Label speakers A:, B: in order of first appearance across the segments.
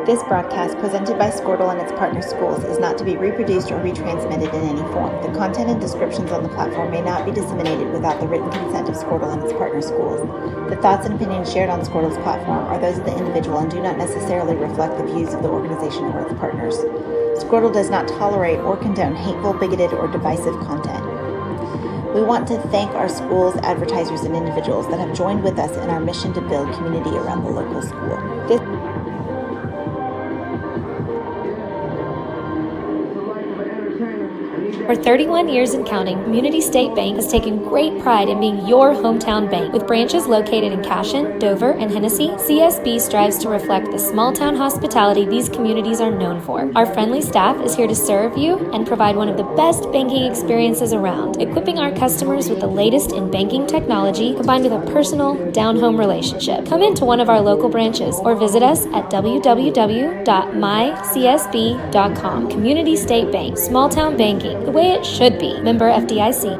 A: This broadcast, presented by Squirtle and its partner schools, is not to be reproduced or retransmitted in any form. The content and descriptions on the platform may not be disseminated without the written consent of Squirtle and its partner schools. The thoughts and opinions shared on Squirtle's platform are those of the individual and do not necessarily reflect the views of the organization or its partners. Squirtle does not tolerate or condone hateful, bigoted, or divisive content. We want to thank our schools, advertisers, and individuals that have joined with us in our mission to build community around the local school.
B: For 31 years and counting, Community State Bank has taken great pride in being your hometown bank. With branches located in Cashion, Dover, and Hennessy, CSB strives to reflect the small-town hospitality these communities are known for. Our friendly staff is here to serve you and provide one of the best banking experiences around, equipping our customers with the latest in banking technology combined with a personal, down-home relationship. Come into one of our local branches or visit us at www.mycsb.com. Community State Bank, small-town banking, the way it should be. Member FDIC.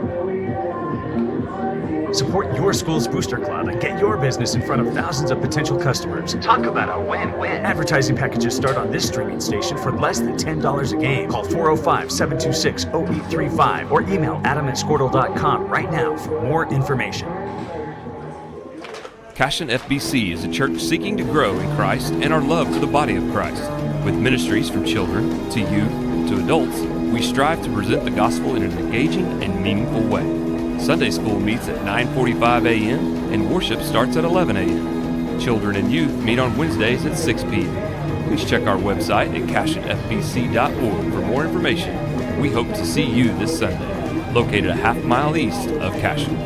C: Support your school's booster club and get your business in front of thousands of potential customers.
D: Talk about a win-win.
C: Advertising packages start on this streaming station for less than $10 a game. Call 405-726-0835 or email adam@squirtle.com right now for more information.
E: Cashion FBC is a church seeking to grow in Christ and our love for the body of Christ. With ministries from children to youth to adults, we strive to present the gospel in an engaging and meaningful way. Sunday school meets at 9:45 a.m. and worship starts at 11 a.m. Children and youth meet on Wednesdays at 6 p.m. Please check our website at cashionfbc.org for more information. We hope to see you this Sunday, located a half-mile east of Cashion.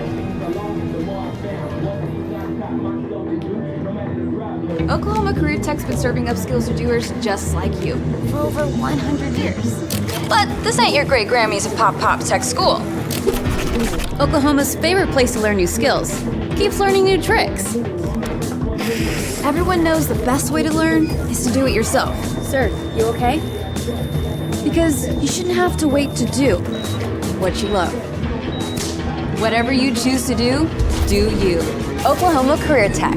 F: Oklahoma Career Tech's been serving upskills to doers just like you for over 100 years.
G: But this ain't your great Grammys of Pop Tech School.
F: Oklahoma's favorite place to learn new skills keeps learning new tricks. Everyone knows the best way to learn is to do it yourself. Sir, you okay? Because you shouldn't have to wait to do what you love. Whatever you choose to do you.
G: Oklahoma Career Tech.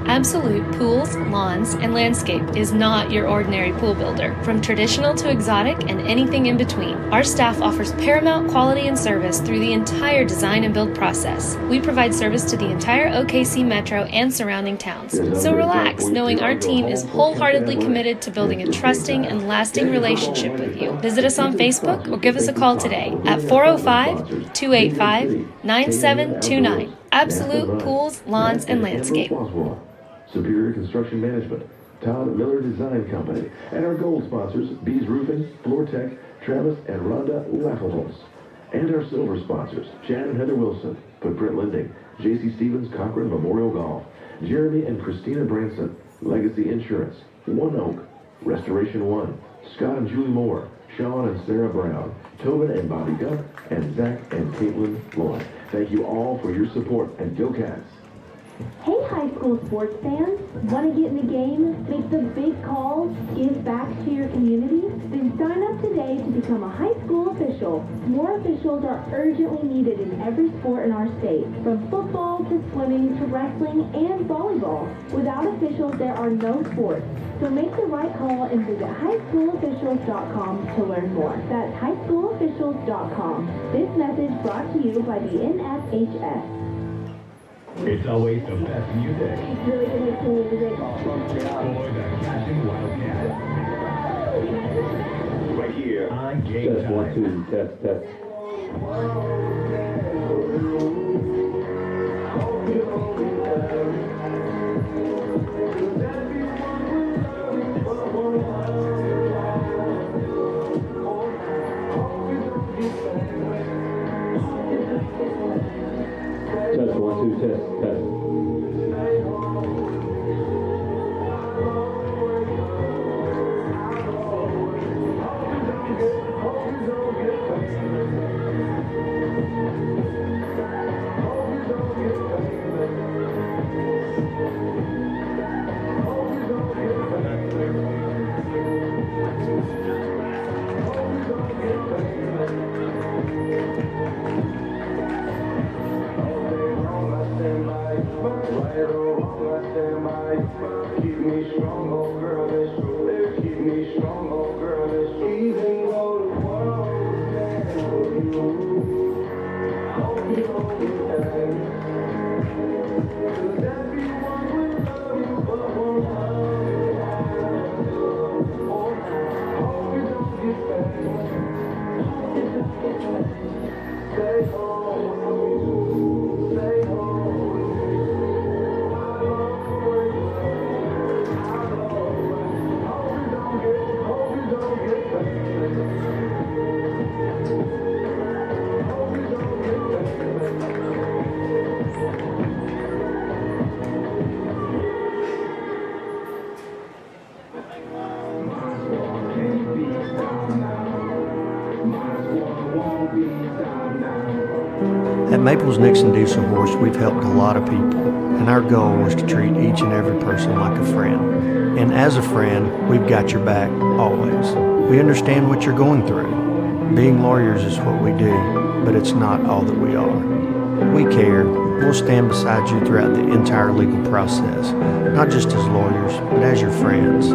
B: Absolute Pools, Lawns, and Landscape is not your ordinary pool builder. From traditional to exotic and anything in between, our staff offers paramount quality and service through the entire design and build process. We provide service to the entire OKC metro and surrounding towns. So relax, knowing our team is wholeheartedly committed to building a trusting and lasting relationship with you. Visit us on Facebook or give us a call today at 405-285-9729. Absolute Pools, Lawns, and Landscape.
H: Superior Construction Management, Todd Miller Design Company, and our gold sponsors, Bees Roofing, Floor Tech, Travis and Rhonda Waffelholz. And our silver sponsors, Chad and Heather Wilson, Footprint Lending, J.C. Stevens Cochran Memorial Golf, Jeremy and Christina Branson, Legacy Insurance, One Oak, Restoration One, Scott and Julie Moore, Sean and Sarah Brown, Tobin and Bobby Guck, and Zach and Caitlin Lloyd. Thank you all for your support, and go Cats!
I: Hey high school sports fans, want to get in the game, make the big calls, give back to your community? Then sign up today to become a high school official. More officials are urgently needed in every sport in our state, from football to swimming to wrestling and volleyball. Without officials, there are no sports. So make the right call and visit highschoolofficials.com to learn more. That's highschoolofficials.com. This message brought to you by the NFHS.
H: It's always the best music.
I: It's really good music.
H: For the Cashion Wildcats. Right here on Game Time. 1, 2, test. Test 1, 2, test.
D: At Maples Nixon Diesel Horse, we've helped a lot of people, and our goal was to treat each and every person like a friend. And as a friend, we've got your back, always. We understand what you're going through. Being lawyers is what we do, but it's not all that we are. We care. We'll stand beside you throughout the entire legal process, not just as lawyers, but as your friends.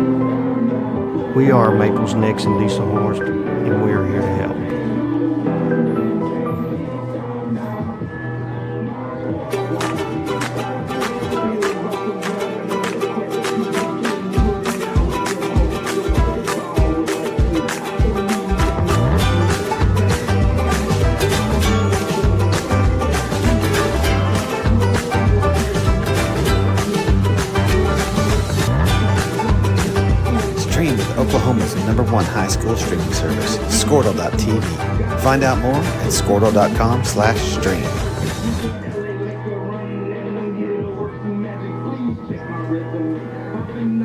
D: We are Maples Nixon Diesel Horse, and we are here to help.
J: Oklahoma's #1 high school streaming service, Squirtle.tv. Find out more at Squirtle.com/stream.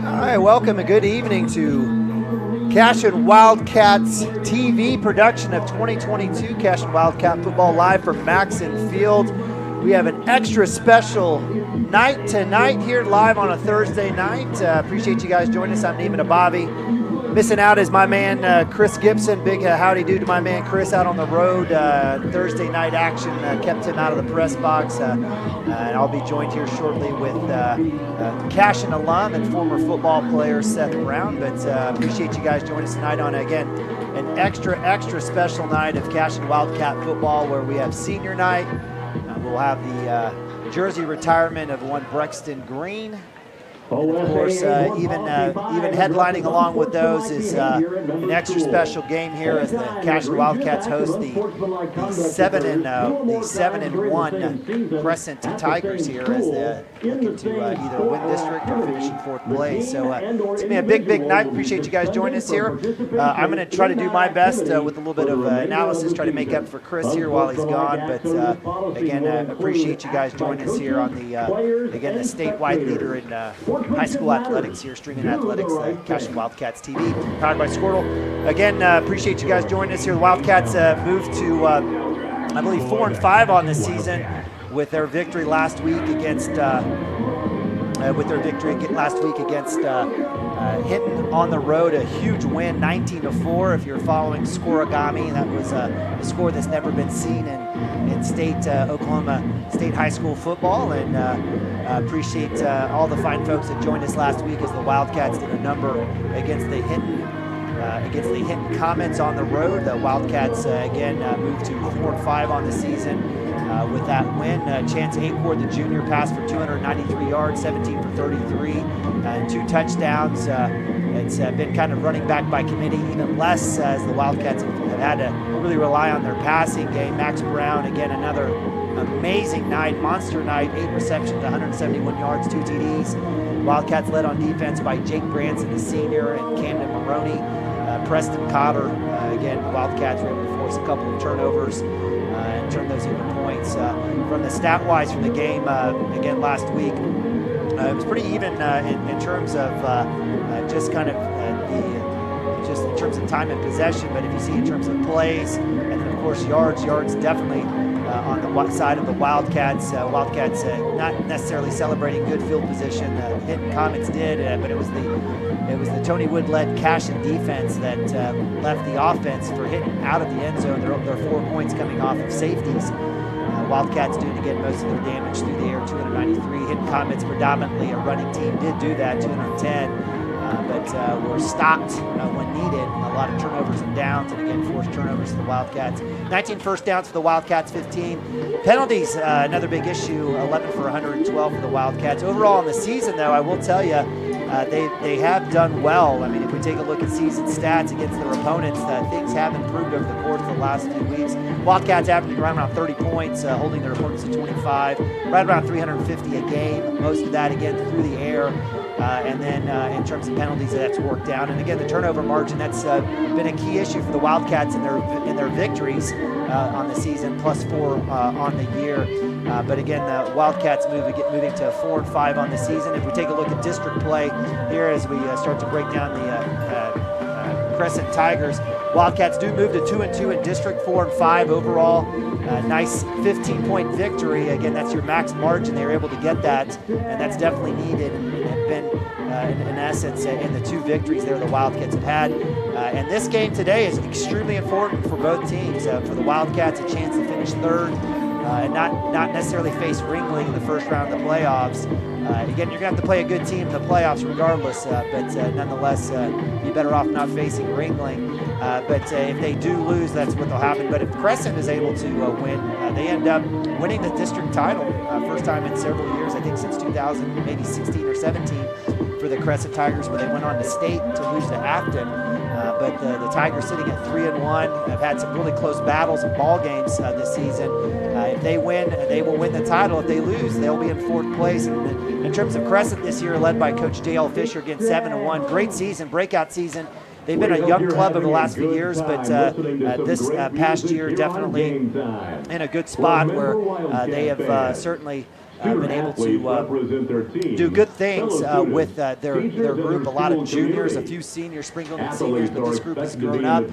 K: All right, welcome and good evening to Cashion Wildcats TV production of 2022 Cashion Wildcat Football live from Maxson Field. We have an extra special night tonight here live on a Thursday night. Appreciate you guys joining us. I'm Neiman Abavi. Missing out is my man Chris Gibson. Big howdy do to my man Chris out on the road. Thursday night action kept him out of the press box. And I'll be joined here shortly with Cashion alum and former football player Seth Brown. But appreciate you guys joining us tonight on, again, an extra special night of Cashion Wildcat football where we have senior night. We'll have the jersey retirement of one Brexton Green. And of course, even headlining along with those is an extra special game here as the Cashion Wildcats host the 7-1 Crescent Tigers here as they're looking to either win district or finish in 4th place. So it's gonna be a big night. Appreciate you guys joining us here. I'm gonna try to do my best with a little bit of analysis, try to make up for Chris here while he's gone. But again, appreciate you guys joining us here on the again the statewide leader in high school athletics here, streaming athletics, Cashion Wildcats TV, powered by Squirtle. Again, appreciate you guys joining us here. The Wildcats moved to, I believe, 4-5 on this season with their victory last week against Hinton on the road. A huge win, 19-4. If you're following Scorigami, that was a score that's never been seen in state Oklahoma State high school football. And appreciate all the fine folks that joined us last week as the Wildcats did a number against the Hinton Comets on the road. The Wildcats again moved to 4-5 on the season with that win. Chance Acord, the junior, passed for 293 yards, 17 for 33, and 2 touchdowns. It's been kind of running back by committee, even less as the Wildcats have had to really rely on their passing game. Max Brown, again, another amazing night, monster night, 8 receptions, 171 yards, 2 TDs. Wildcats led on defense by Jake Branson, the senior, and Camden Maroney. Preston Cotter, again, Wildcats were able to force a couple of turnovers and turn those into points. From the stat-wise from the game, again, last week, it was pretty even in terms of just kind of just in terms of time and possession, but if you see in terms of plays, and then of course yards definitely on the side of the Wildcats. Wildcats not necessarily celebrating good field position. Hinton Comets did, but it was the Tony Wood-led Cashion defense that left the offense for Hinton out of the end zone. There are 4 points coming off of safeties. Wildcats doing, again, most of their damage through the air, 293. Hidden Comets, predominantly a running team, did do that, 210. But were stopped when needed. A lot of turnovers and downs, and again, forced turnovers for the Wildcats. 19 first downs for the Wildcats, 15. Penalties, another big issue, 11 for 112 for the Wildcats. Overall in the season, though, I will tell you, they have done well. I mean, if we take a look at season stats against their opponents, things have improved over the course of the last few weeks. Wildcats averaging right around 30 points, holding their opponents to 25, right around 350 a game, most of that, again, through the air. And then in terms of penalties, that's worked out. And again, the turnover margin, that's been a key issue for the Wildcats in their victories on the season, +4 on the year. But again, the Wildcats moving to 4-5 on the season. If we take a look at district play here as we start to break down the Crescent Tigers, Wildcats do move to 2-2 in district, 4-5 overall. Nice 15-point victory. Again, that's your max margin. They were able to get that, and that's definitely needed. And have been, in essence, in the 2 victories there the Wildcats have had. And this game today is extremely important for both teams. For the Wildcats, a chance to finish 3rd. And not necessarily face Ringling in the first round of the playoffs. Again, you're going to have to play a good team in the playoffs regardless, but nonetheless, you're better off not facing Ringling. But if they do lose, that's what will happen. But if Crescent is able to win, they end up winning the district title. First time in several years, I think since 2000, maybe 16 or 17 for the Crescent Tigers, where they went on to state to lose to Afton. But the Tigers sitting at 3-1 have had some really close battles and ball games this season. If they win, they will win the title. If they lose, they'll be in 4th place. And in terms of Crescent this year, led by Coach J.L. Fisher, again 7-1, great season, breakout season. They've been a young club over the last few years, but this past year definitely in a good spot where they have certainly been able to do good things with their group. A lot of juniors, a few seniors, sprinkled in seniors, but this group has grown up.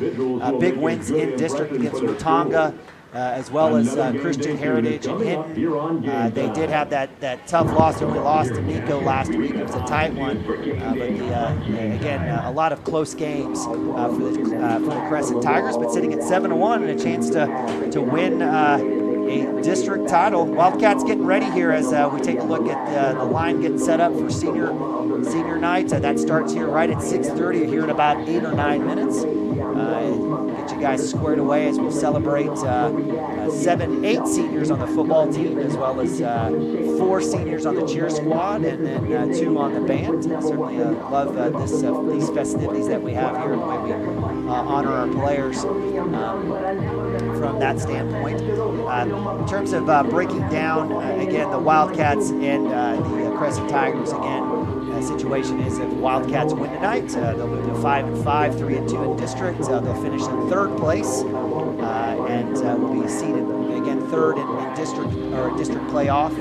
K: Big wins in district against Watonga, as well as Christian Heritage and Hinton. They did have that tough loss. They only lost to Nico last week. It was a tight one. But again, a lot of close games for the Crescent Tigers, but sitting at 7-1 and a chance to win a district title. Wildcats getting ready here as we take a look at the line getting set up for senior night. That starts here right at 6:30 here in about 8 or 9 minutes. Get you guys squared away as we celebrate 8 seniors on the football team, as well as 4 seniors on the cheer squad, and then 2 on the band. Certainly love these festivities that we have here, and the way we honor our players from that standpoint. In terms of breaking down, again, the Wildcats and the Crescent Tigers, again, situation is if Wildcats win tonight, they'll move to 5-5, 3-2 in district. They'll finish in 3rd place, and will be seated again 3rd in district playoff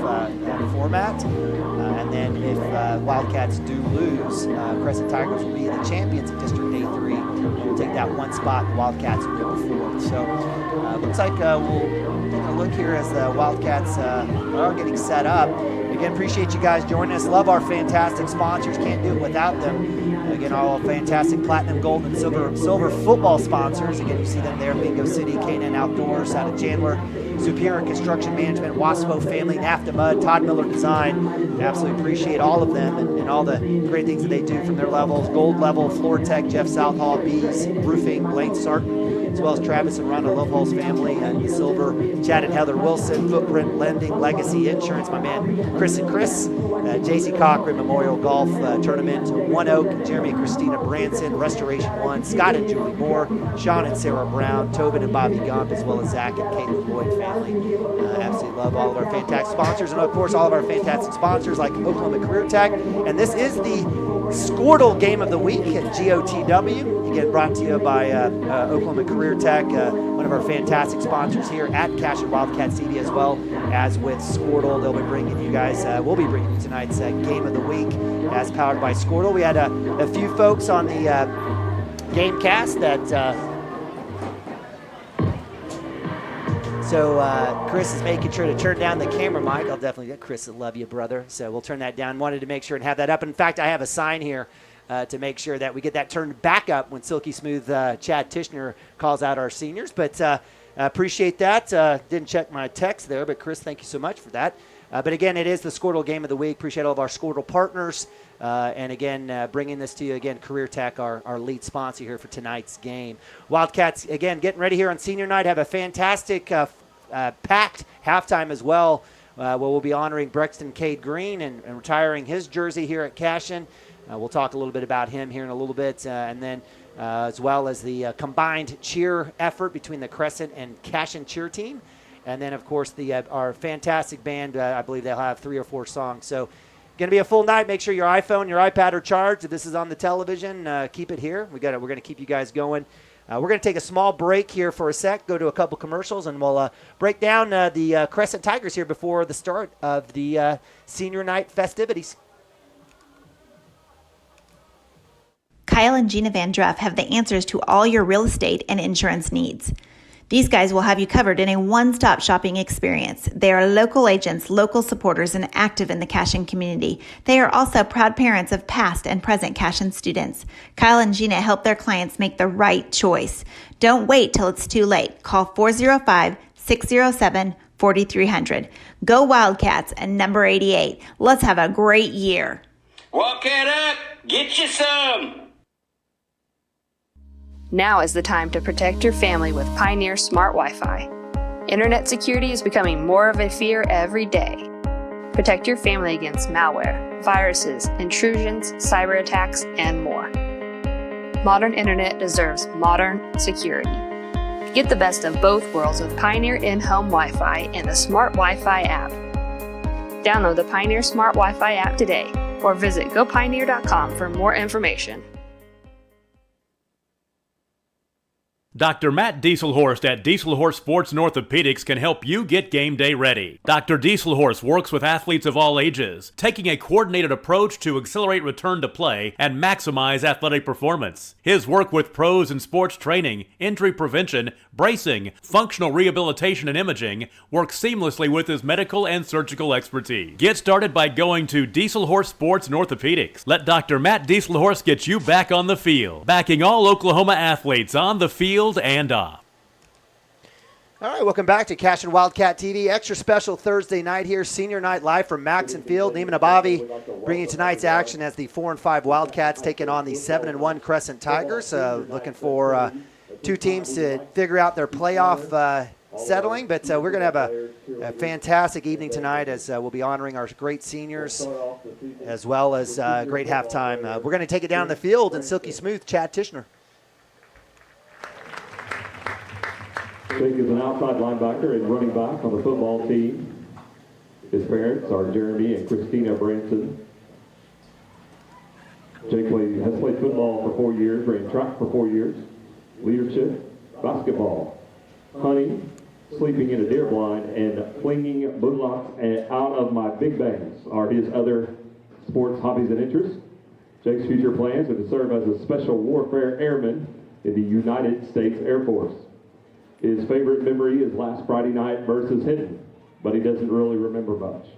K: format. And then if Wildcats do lose, Crescent Tigers will be the champions of District A3. We'll take that 1 spot. The Wildcats will go 4th. So looks like we'll take a look here as the Wildcats are getting set up. Again, appreciate you guys joining us. Love our fantastic sponsors. Can't do it without them. Again, all fantastic platinum, gold, and silver football sponsors. Again, you see them there. Bingo City, K&N Outdoors out of Chandler, Superior Construction Management, Waspo Family, NAFTA Mud, Todd Miller Design. Absolutely appreciate all of them and all the great things that they do from their levels. Gold level, Floor Tech, Jeff Southall, Bees, Roofing, Blaine Sarton, as well as Travis and Rhonda Lovehalls family, and Silver, Chad and Heather Wilson, Footprint Lending, Legacy Insurance, my man Chris and Chris, J.C. Cochran Memorial Golf Tournament, One Oak, Jeremy and Christina Branson, Restoration One, Scott and Julie Moore, Sean and Sarah Brown, Tobin and Bobby Gump, as well as Zach and Caitlin Boyd family. Absolutely love all of our fantastic sponsors, and of course all of our fantastic sponsors like Oklahoma Career Tech. And this is the Squirtle Game of the Week at GOTW. Again, brought to you by Oklahoma Career Tech, one of our fantastic sponsors here at Cashion Wildcats TV, as well as with Squirtle. They'll be bringing you guys, we'll be bringing you tonight's Game of the Week as powered by Squirtle. We had a few folks on the Gamecast that So Chris is making sure to turn down the camera mic. I'll definitely get Chris. I love you, brother. So we'll turn that down. Wanted to make sure and have that up. In fact, I have a sign here to make sure that we get that turned back up when Silky Smooth Chad Tishner calls out our seniors. But Appreciate that. Didn't check my text there, but Chris, thank you so much for that. But again, it is the Squirtle Game of the Week. Appreciate all of our Squirtle partners. And again, bringing this to you again, Career Tech, our lead sponsor here for tonight's game. Wildcats, again, getting ready here on senior night. Have a fantastic packed halftime as well. Where we'll be honoring Brexton Cade Green and retiring his jersey here at Cashion. We'll talk a little bit about him here in a little bit. And then as well as the combined cheer effort between the Crescent and Cashion cheer team. And then, of course, our fantastic band. I believe they'll have 3 or 4 songs. So going to be a full night. Make sure your iPhone, your iPad are charged. If this is on the television, keep it here. We're going to keep you guys going. We're going to take a small break here for a sec, go to a couple commercials, and we'll break down the Crescent Tigers here before the start of the senior night festivities.
A: Kyle and Gina Van Druff have the answers to all your real estate and insurance needs. These guys will have you covered in a one-stop shopping experience. They are local agents, local supporters, and active in the Cashion community. They are also proud parents of past and present Cashion students. Kyle and Gina help their clients make the right choice. Don't wait till it's too late. Call 405-607-4300. Go Wildcats and number 88. Let's have a great year.
L: Walk it up. Get you some.
M: Now is the time to protect your family with Pioneer Smart Wi-Fi. Internet security is becoming more of a fear every day. Protect your family against malware, viruses, intrusions, cyber attacks, and more. Modern internet deserves modern security. Get the best of both worlds with Pioneer in-home Wi-Fi and the Smart Wi-Fi app. Download the Pioneer Smart Wi-Fi app today or visit gopioneer.com for more information.
N: Dr. Matt Dieselhorst at Dieselhorst Sports and Orthopedics can help you get game day ready. Dr. Dieselhorst works with athletes of all ages, taking a coordinated approach to accelerate return to play and maximize athletic performance. His work with pros in sports training, injury prevention, bracing, functional rehabilitation, and imaging works seamlessly with his medical and surgical expertise. Get started by going to Dieselhorst Sports and Orthopedics. Let Dr. Matt Dieselhorst get you back on the field, backing all Oklahoma athletes on the field and off.
K: All right, welcome back to Cashion Wildcat TV. Extra special Thursday night here, senior night live from Maxon Field. Neiman Abavi bringing tonight's action as the 4-5 Wildcats taking on the 7-1 Crescent Tigers. Looking for 2 teams to figure out their playoff settling, but we're going to have a fantastic evening tonight as we'll be honoring our great seniors as well as a great halftime. We're going to take it down the field in silky smooth, Chad Tishner.
H: Jake is an outside linebacker and running back on the football team. His parents are Jeremy and Christina Branson. Jake has played football for 4 years, ran track for 4 years, leadership, basketball, hunting, sleeping in a deer blind, and flinging boondocks out of my big bangs are his other sports hobbies and interests. Jake's future plans are to serve as a special warfare airman in the United States Air Force. His favorite memory is last Friday night versus Hinton, but he doesn't really remember much.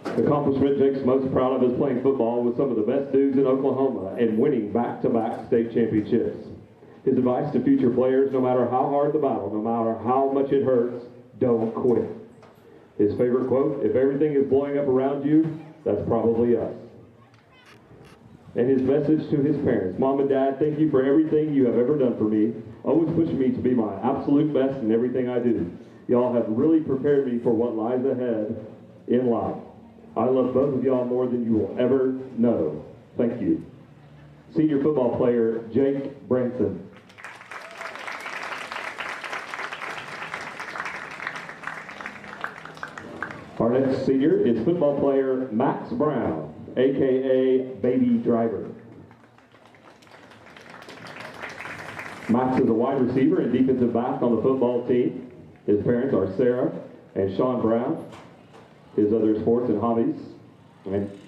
H: The accomplishment Jake's most proud of is playing football with some of the best dudes in Oklahoma and winning back-to-back state championships. His advice to future players, no matter how hard the battle, no matter how much it hurts, don't quit. His favorite quote, if everything is blowing up around you, that's probably us. And his message to his parents, Mom and Dad, thank you for everything you have ever done for me, always pushing me to be my absolute best in everything I do. Y'all have really prepared me for what lies ahead in life. I love both of y'all more than you will ever know. Thank you. Senior football player, Jake Branson. Our next senior is football player Max Brown, a.k.a. Baby Driver. Max is a wide receiver and defensive back on the football team. His parents are Sarah and Sean Brown. His other sports and hobbies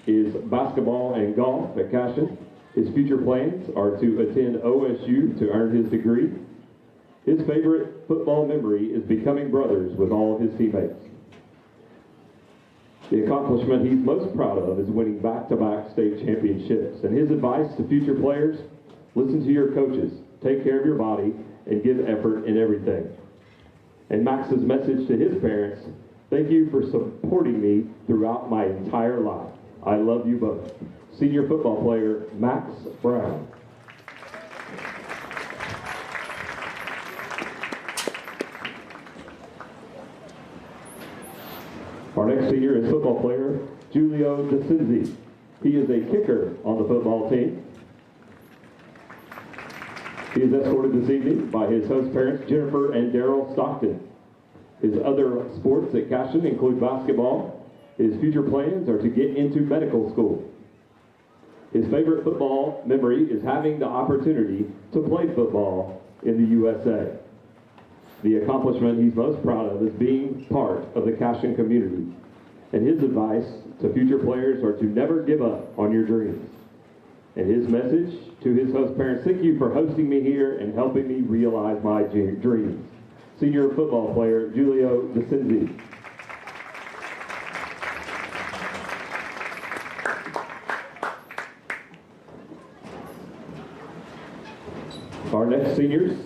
H: is basketball and golf at Cashion. His future plans are to attend OSU to earn his degree. His favorite football memory is becoming brothers with all of his teammates. The accomplishment he's most proud of is winning back-to-back state championships. And his advice to future players, listen to your coaches, take care of your body,
O: and give effort in everything. And Max's message to his parents, thank you for supporting me throughout my entire life. I love you both. Senior football player, Max Brown. Our next senior is football player, Julio DeCinzi. He is a kicker on the football team. He is escorted this evening by his host parents, Jennifer and Daryl Stockton. His other sports at Cashion include basketball. His future plans are to get into medical school. His favorite football memory is having the opportunity to play football in the USA. The accomplishment he's most proud of is being part of the Cashion community. And his advice to future players are to never give up on your dreams. And his message to his host parents, thank you for hosting me here and helping me realize my dreams. Senior football player, Julio DeCinzi. Our next seniors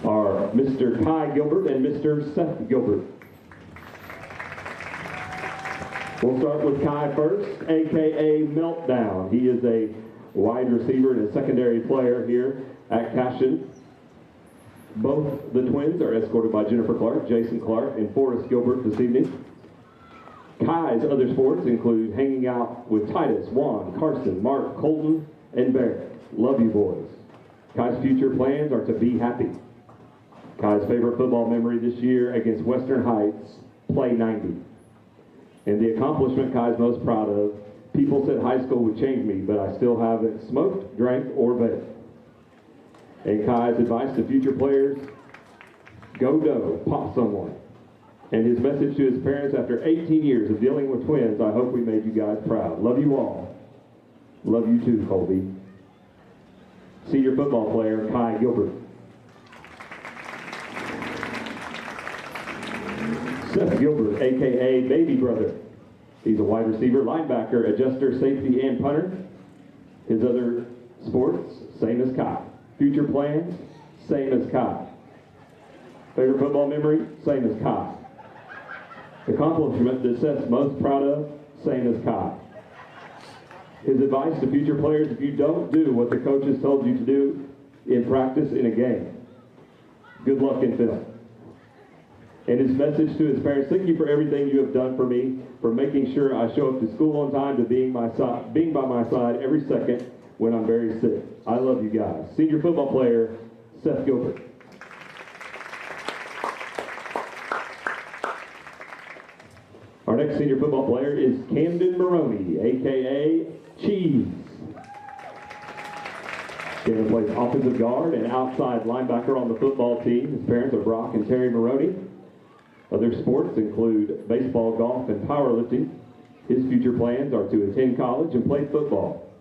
O: are Mr. Kai Gilbert and Mr. Seth Gilbert. We'll start with Kai first, AKA Meltdown. He is a wide receiver and a secondary player here at Cashion. Both the twins are escorted by Jennifer Clark, Jason Clark, and Forrest Gilbert this evening. Kai's other sports include hanging out with Titus, Juan, Carson, Mark, Colton, and Barrett. Love you boys. Kai's future plans are to be happy. Kai's favorite football memory this year against Western Heights, play 90. And the accomplishment Kai's most proud of, people said high school would change me, but I still haven't smoked, drank, or vaped. And Kai's advice to future players, go doe, pop someone. And his message to his parents after 18 years of dealing with twins, I hope we made you guys proud. Love you all. Love you too, Colby. Senior football player, Kai Gilbert. Seth Gilbert, AKA Baby Brother. He's a wide receiver, linebacker, adjuster, safety, and punter. His other sports, same as Kai. Future plans, same as Kai. Favorite football memory, same as Kai. Accomplishment that Seth's most proud of, same as Kai. His advice to future players, if you don't do what the coaches told you to do in practice in a game, good luck in film. And his message to his parents, thank you for everything you have done for me, for making sure I show up to school on time, to being by my side every second when I'm very sick. I love you guys. Senior football player, Seth Gilbert. Our next senior football player is Camden Maroney, AKA Cheese. Camden plays offensive guard and outside linebacker on the football team. His parents are Brock and Terry Maroney. Other sports include baseball, golf, and powerlifting. His future plans are to attend college and play football.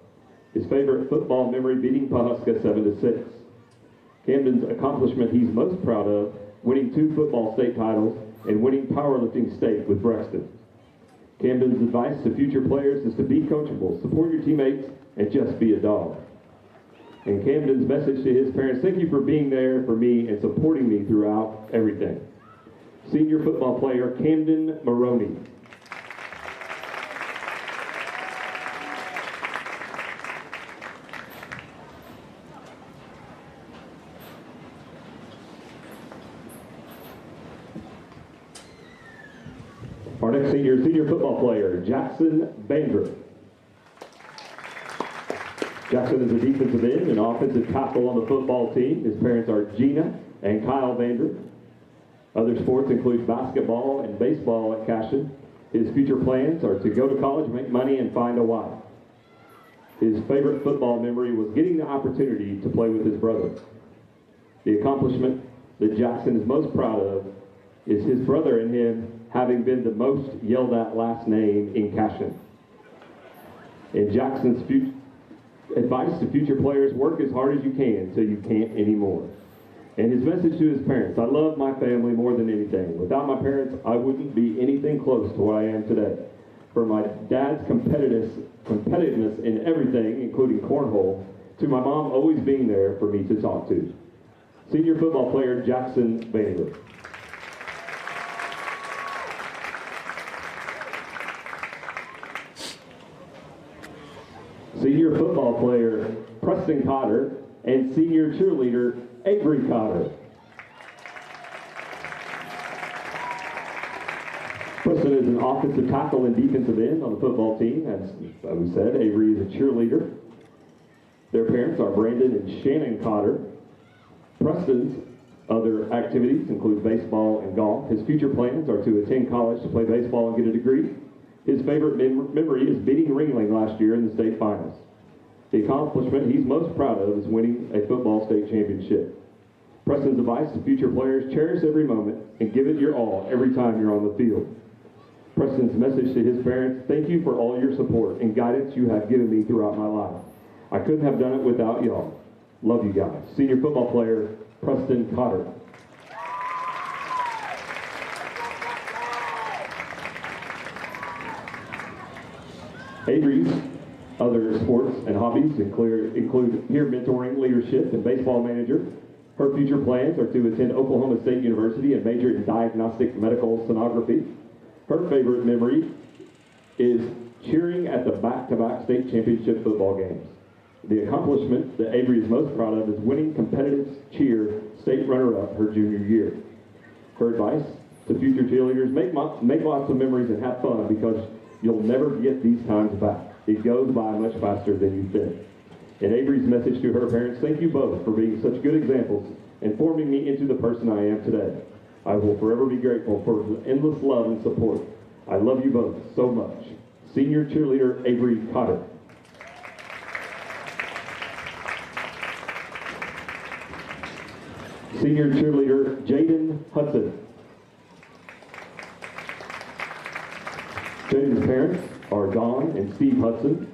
O: His favorite football memory, beating Pawhuska 7-6. Camden's accomplishment he's most proud of, winning 2 football state titles and winning powerlifting state with Brexton. Camden's advice to future players is to be coachable, support your teammates, and just be a dog. And Camden's message to his parents, thank you for being there for me and supporting me throughout everything. Senior football player, Camden Maroney. Our next senior football player, Jackson Bandra. Jackson is a defensive end and offensive tackle on the football team. His parents are Gina and Kyle Bandra. Other sports include basketball and baseball at Cashion. His future plans are to go to college, make money, and find a wife. His favorite football memory was getting the opportunity to play with his brother. The accomplishment that Jackson is most proud of is his brother and him having been the most yelled at last name in Cashion. And Jackson's advice to future players, work as hard as you can till you can't anymore. And his message to his parents, I love my family more than anything. Without my parents, I wouldn't be anything close to what I am today. For my dad's competitiveness in everything, including cornhole, to my mom always being there for me to talk to. Senior football player Jackson Vanderbilt. Senior football player Preston Cotter and senior cheerleader Avery Cotter. Preston is an offensive tackle and defensive end on the football team. As we said, Avery is a cheerleader. Their parents are Brandon and Shannon Cotter. Preston's other activities include baseball and golf. His future plans are to attend college to play baseball and get a degree. His favorite memory is beating Ringling last year in the state finals. The accomplishment he's most proud of is winning a football state championship. Preston's advice to future players: cherish every moment and give it your all every time you're on the field. Preston's message to his parents: thank you for all your support and guidance you have given me throughout my life. I couldn't have done it without y'all. Love you guys. Senior football player Preston Cotter. Avery's other sports and hobbies include peer mentoring, leadership, and baseball manager. Her future plans are to attend Oklahoma State University and major in diagnostic medical sonography. Her favorite memory is cheering at the back-to-back state championship football games. The accomplishment that Avery is most proud of is winning competitive cheer state runner-up her junior year. Her advice to future cheerleaders: make lots of memories and have fun, because you'll never get these times back. It goes by much faster than you think. And Avery's message to her parents: thank you both for being such good examples and forming me into the person I am today. I will forever be grateful for the endless love and support. I love you both so much. Senior cheerleader Avery Cotter. Senior cheerleader Jaden Hudson. Jaden's parents are Don and Steve Hudson.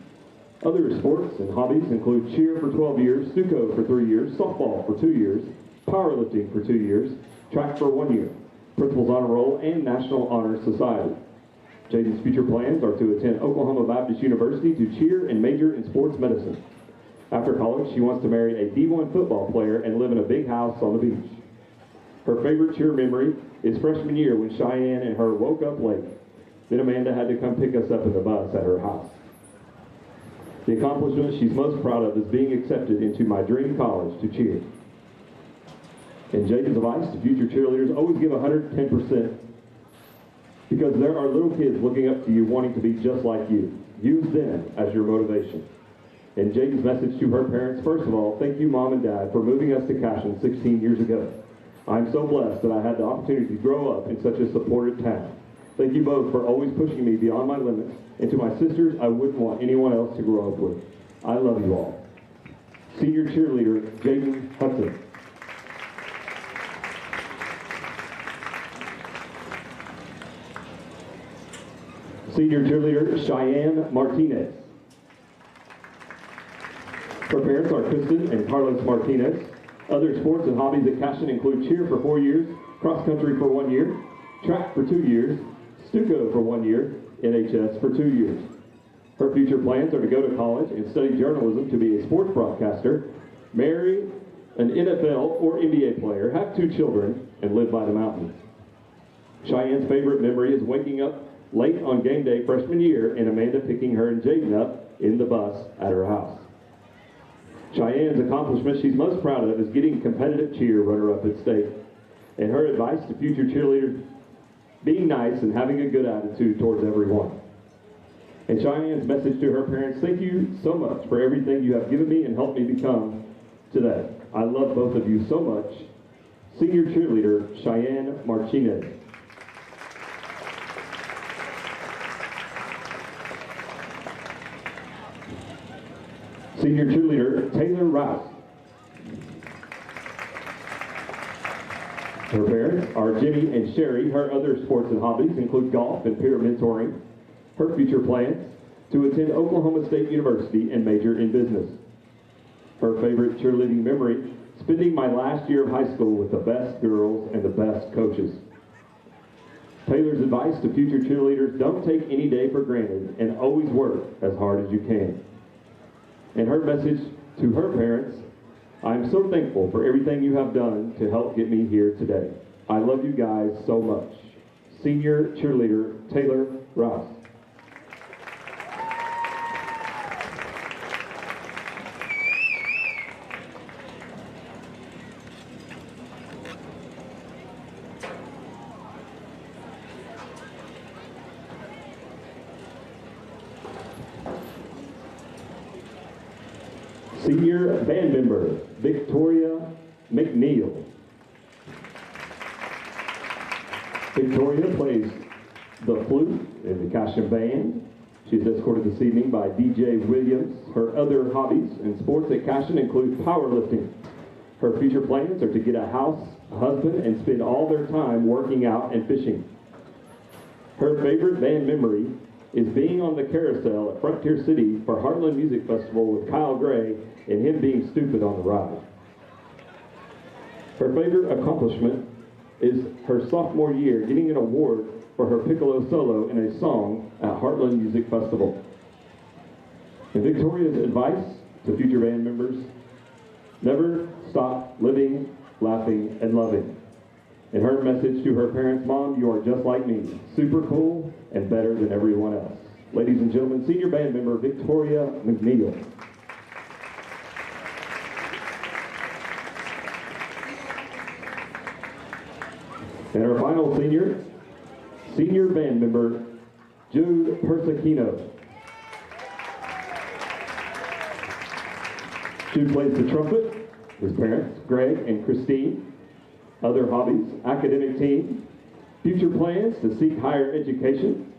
O: Other sports and hobbies include cheer for 12 years, Stuco for 3 years, softball for 2 years, powerlifting for 2 years, track for 1 year, Principal's Honor Roll, and National Honor Society. Jaden's future plans are to attend Oklahoma Baptist University to cheer and major in sports medicine. After college, she wants to marry a D1 football player and live in a big house on the beach. Her favorite cheer memory is freshman year when Cheyenne and her woke up late. Then Amanda had to come pick us up in the bus at her house. The accomplishment she's most proud of is being accepted into my dream college to cheer. And Jaden's advice to future cheerleaders: always give 110%, because there are little kids looking up to you wanting to be just like you. Use them as your motivation. And Jaden's message to her parents: first of all, thank you, Mom and Dad, for moving us to Cashion 16 years ago. I'm so blessed that I had the opportunity to grow up in such a supportive town. Thank you both for always pushing me beyond my limits, and to my sisters, I wouldn't want anyone else to grow up with. I love you all. Senior cheerleader Jaden Hudson. Senior cheerleader Cheyenne Martinez. Her parents are Kristen and Carlos Martinez. Other sports and hobbies at Cashion include cheer for 4 years, cross country for 1 year, track for 2 years, Stuco for 1 year, NHS for 2 years. Her future plans are to go to college and study journalism to be a sports broadcaster, marry an NFL or NBA player, have 2 children, and live by the mountains. Cheyenne's favorite memory is waking up late on game day freshman year and Amanda picking her and Jaden up in the bus at her house. Cheyenne's accomplishment she's most proud of is getting competitive cheer runner-up at state. And her advice to future cheerleaders: being nice and having a good attitude towards everyone. And Cheyenne's message to her parents: thank you so much for everything you have given me and helped me become today. I love both of you so much. Senior cheerleader Cheyenne Martinez. Senior cheerleader Taylor Rouse. Her parents are Jimmy and Sherry. Her other sports and hobbies include golf and peer mentoring. Her future plans: to attend Oklahoma State University and major in business. Her favorite cheerleading memory: spending my last year of high school with the best girls and the best coaches. Taylor's advice to future cheerleaders: don't take any day for granted and always work as hard as you can. And her message to her parents: I'm so thankful for everything you have done to help get me here today. I love you guys so much. Senior cheerleader Taylor Ross. Senior band member Victoria McNeil. Victoria plays the flute in the Cashion band. She's escorted this evening by DJ Williams. Her other hobbies and sports at Cashion include powerlifting. Her future plans are to get a house, a husband, and spend all their time working out and fishing. Her favorite band memory is being on the carousel at Frontier City for Heartland Music Festival with Kyle Gray and him being stupid on the ride. Her favorite accomplishment is her sophomore year getting an award for her piccolo solo in a song at Heartland Music Festival. And Victoria's advice to future band members: never stop living, laughing, and loving. And her message to her parents: Mom, you are just like me, super cool and better than everyone else. Ladies and gentlemen, senior band member Victoria McNeil. And our final senior, senior band member Jude Persicino. Jude plays the trumpet. His parents, Greg and Christine. Other hobbies: academic team. Future plans to seek higher education.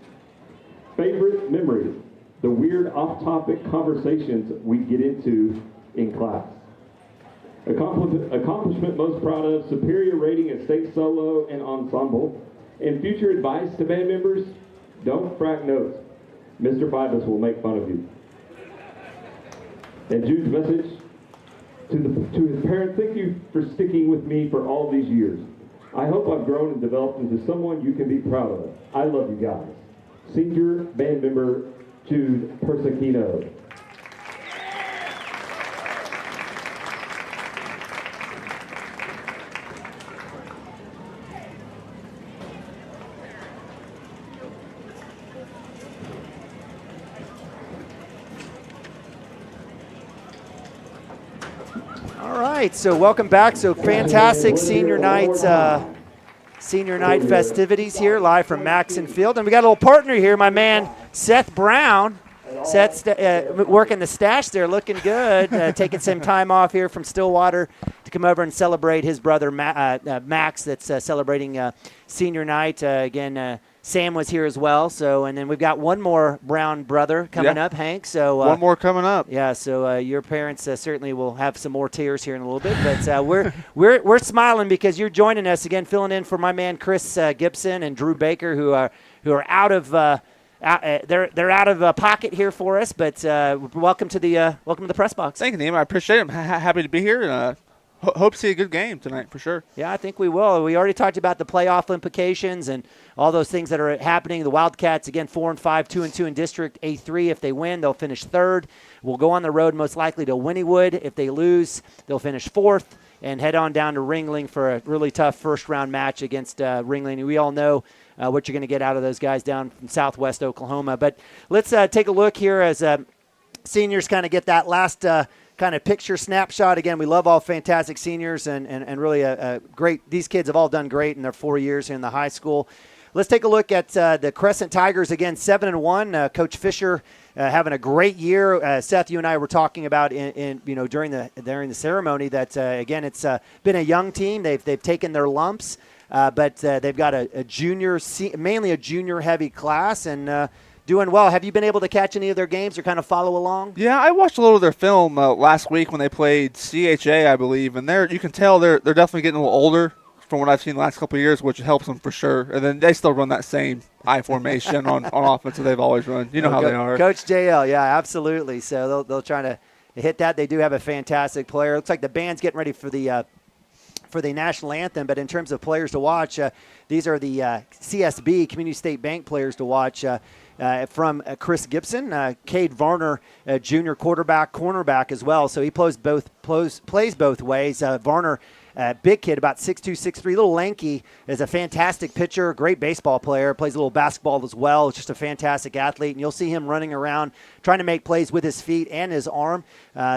O: Favorite memory: the weird off-topic conversations we get into in class. Accomplishment most proud of: superior rating at state solo and ensemble. And future advice to band members: don't crack notes. Mr. Fibus will make fun of you. And Jude's message to his parents: thank you for sticking with me for all these years. I hope I've grown and developed into someone you can be proud of. I love you guys. Senior band member Jude Persicino.
K: All right, so welcome back. So fantastic senior night festivities here, live from Maxon Field. And we got a little partner here, my man Seth Brown. Seth's working the stash there, looking good, taking some time off here from Stillwater to come over and celebrate his brother Max that's celebrating senior night. Again, Sam was here as well. So, and then we've got one more Brown brother coming up, Hank. So
P: one more coming up.
K: Yeah. So your parents certainly will have some more tears here in a little bit, but we're smiling because you're joining us again, filling in for my man Chris Gibson and Drew Baker, who are out of. They're out of pocket here for us, but welcome to the press box.
P: Thank you, Neem. I appreciate it. I'm happy to be here, and hope to see a good game tonight for sure.
K: Yeah, I think we will. We already talked about the playoff implications and all those things that are happening. The Wildcats, again, 4-5, 2-2 in District A3. If they win, they'll finish third. We'll go on the road most likely to Wynnewood. If they lose, they'll finish fourth and head on down to Ringling for a really tough first-round match against Ringling. We all know what you're going to get out of those guys down from southwest Oklahoma. But let's take a look here as seniors kind of get that last kind of picture snapshot. Again, we love all fantastic seniors and really a great – these kids have all done great in their 4 years here in the high school. Let's take a look at the Crescent Tigers, again, 7-1. Coach Fisher having a great year. Seth, you and I were talking about during the ceremony that, again, it's been a young team. They've taken their lumps. But they've got a junior, mainly a junior-heavy class, and doing well. Have you been able to catch any of their games or kind of follow along?
P: Yeah, I watched a little of their film last week when they played CHA, I believe, and you can tell they're definitely getting a little older from what I've seen the last couple of years, which helps them for sure. And then they still run that same I formation on offense that they've always run. You know how they are.
K: Coach JL, yeah, absolutely. So they'll try to hit that. They do have a fantastic player. Looks like the band's getting ready for the national anthem, but in terms of players to watch, these are the CSB, Community State Bank players to watch. from Chris Gibson. Cade Varner, junior quarterback, cornerback as well. So he plays both ways. Varner, big kid, about 6'2", 6'3", a little lanky, is a fantastic pitcher, great baseball player, plays a little basketball as well. Just a fantastic athlete, and you'll see him running around trying to make plays with his feet and his arm.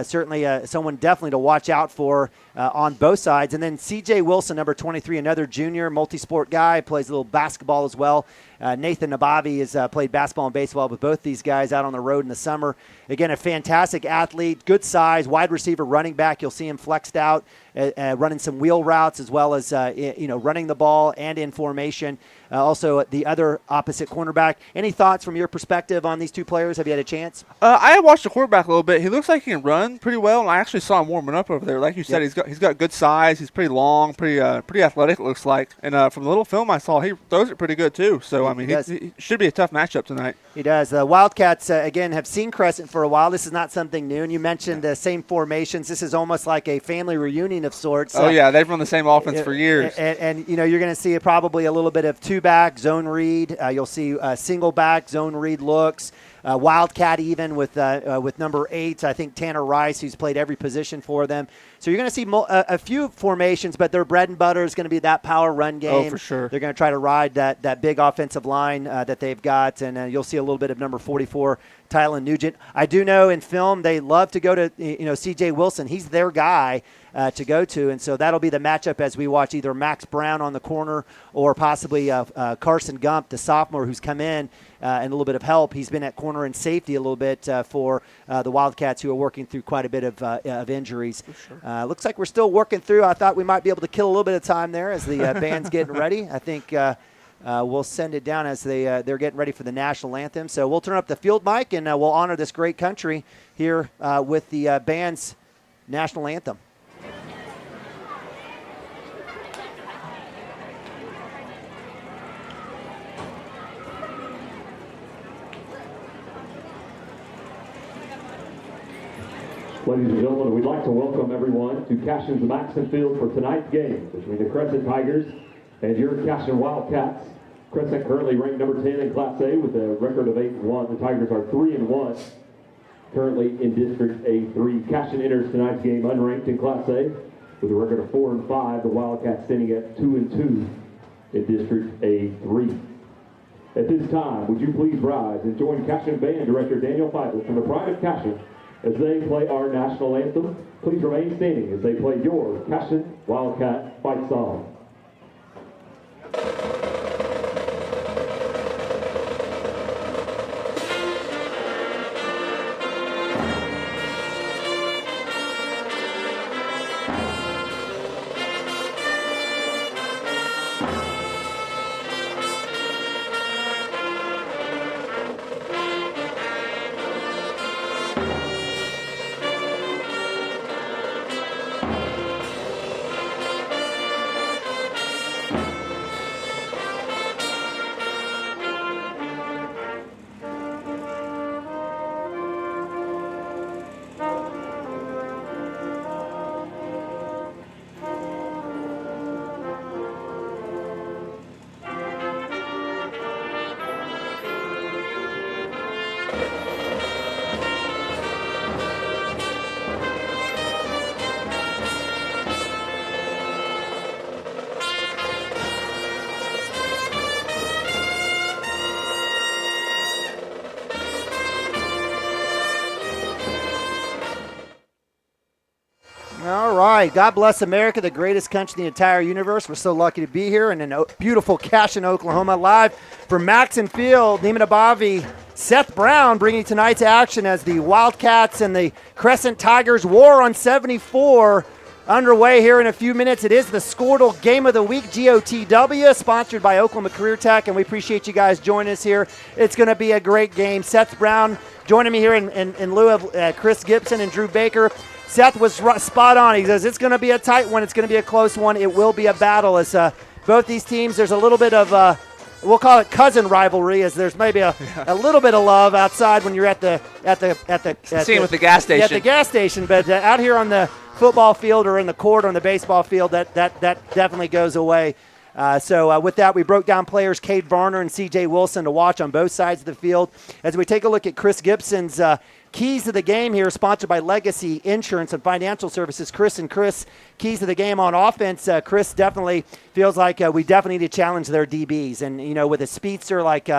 K: Certainly someone definitely to watch out for on both sides. And then C.J. Wilson, number 23, another junior, multi-sport guy, plays a little basketball as well. Nathan Nabavi has played basketball and baseball with both these guys out on the road in the summer. Again, a fantastic athlete, good size, wide receiver, running back. You'll see him flexed out, running some wheel routes as well as running the ball and in formation. Also, the other opposite cornerback. Any thoughts from your perspective on these two players? Have you had a chance?
P: I have watched the quarterback a little bit. He looks like he can run pretty well, and I actually saw him warming up over there. Like you said, he's got good size. He's pretty long, pretty athletic. It looks like. And from the little film I saw, he throws it pretty good too. So I mean, he should be a tough matchup tonight.
K: He does. The Wildcats again have seen Crescent for a while. This is not something new. And you mentioned the same formations. This is almost like a family reunion of sorts.
P: Oh yeah, they've run the same offense for years.
K: And you're going to see probably a little bit of two-back zone read. You'll see single back zone read looks. Wildcat even with number 8, I think Tanner Rice, who's played every position for them. So you're going to see a few formations, but their bread and butter is going to be that power run game.
P: Oh, for sure.
K: They're going to try to ride that big offensive line that they've got, and you'll see a little bit of number 44, Tylen Nugent. I do know in film they love to go to C.J. Wilson. He's their guy to go to, and so that'll be the matchup as we watch either Max Brown on the corner or possibly Carson Gump, the sophomore who's come in and a little bit of help. He's been at corner and safety a little bit for the Wildcats, who are working through quite a bit of injuries. Sure. Looks like we're still working through. I thought we might be able to kill a little bit of time there as the band's getting ready. I think we'll send it down as they're getting ready for the national anthem. So we'll turn up the field mic, and we'll honor this great country here with the band's national anthem.
O: Ladies and gentlemen, we'd like to welcome everyone to Cashion's Maxon Field for tonight's game between the Crescent Tigers and your Cashion Wildcats. Crescent currently ranked number 10 in Class A with a record of 8-1. The Tigers are 3-1, currently in District A3. Cashion enters tonight's game unranked in Class A with a record of 4-5. The Wildcats standing at 2-2 in District A3. At this time, would you please rise and join Cashion Band Director Daniel Feigl from the Pride of Cashion as they play our national anthem. Please remain standing as they play your Cashion Wildcat fight song.
K: All right. God bless America, the greatest country in the entire universe. We're so lucky to be here in beautiful Cashion, Oklahoma, live from Maxon Field. Neiman Abavi, Seth Brown bringing tonight's action as the Wildcats and the Crescent Tigers war on 74 underway here in a few minutes. It is the Squirtle Game of the Week, GOTW, sponsored by Oklahoma Career Tech, and we appreciate you guys joining us here. It's going to be a great game. Seth Brown joining me here in lieu of Chris Gibson and Drew Baker. Seth was spot on. He says it's going to be a tight one. It's going to be a close one. It will be a battle as both these teams, there's a little bit of, we'll call it cousin rivalry, as there's maybe a little bit of love outside when you're at the
P: with the gas station.
K: At the gas station, but out here on the football field or in the court or on the baseball field, that definitely goes away. So with that, we broke down players Cade Varner and C.J. Wilson to watch on both sides of the field. As we take a look at Chris Gibson's keys to the game here, sponsored by Legacy Insurance and Financial Services. Chris and Chris, keys to the game on offense. Chris definitely feels like we definitely need to challenge their DBs. And, you know, with a speedster like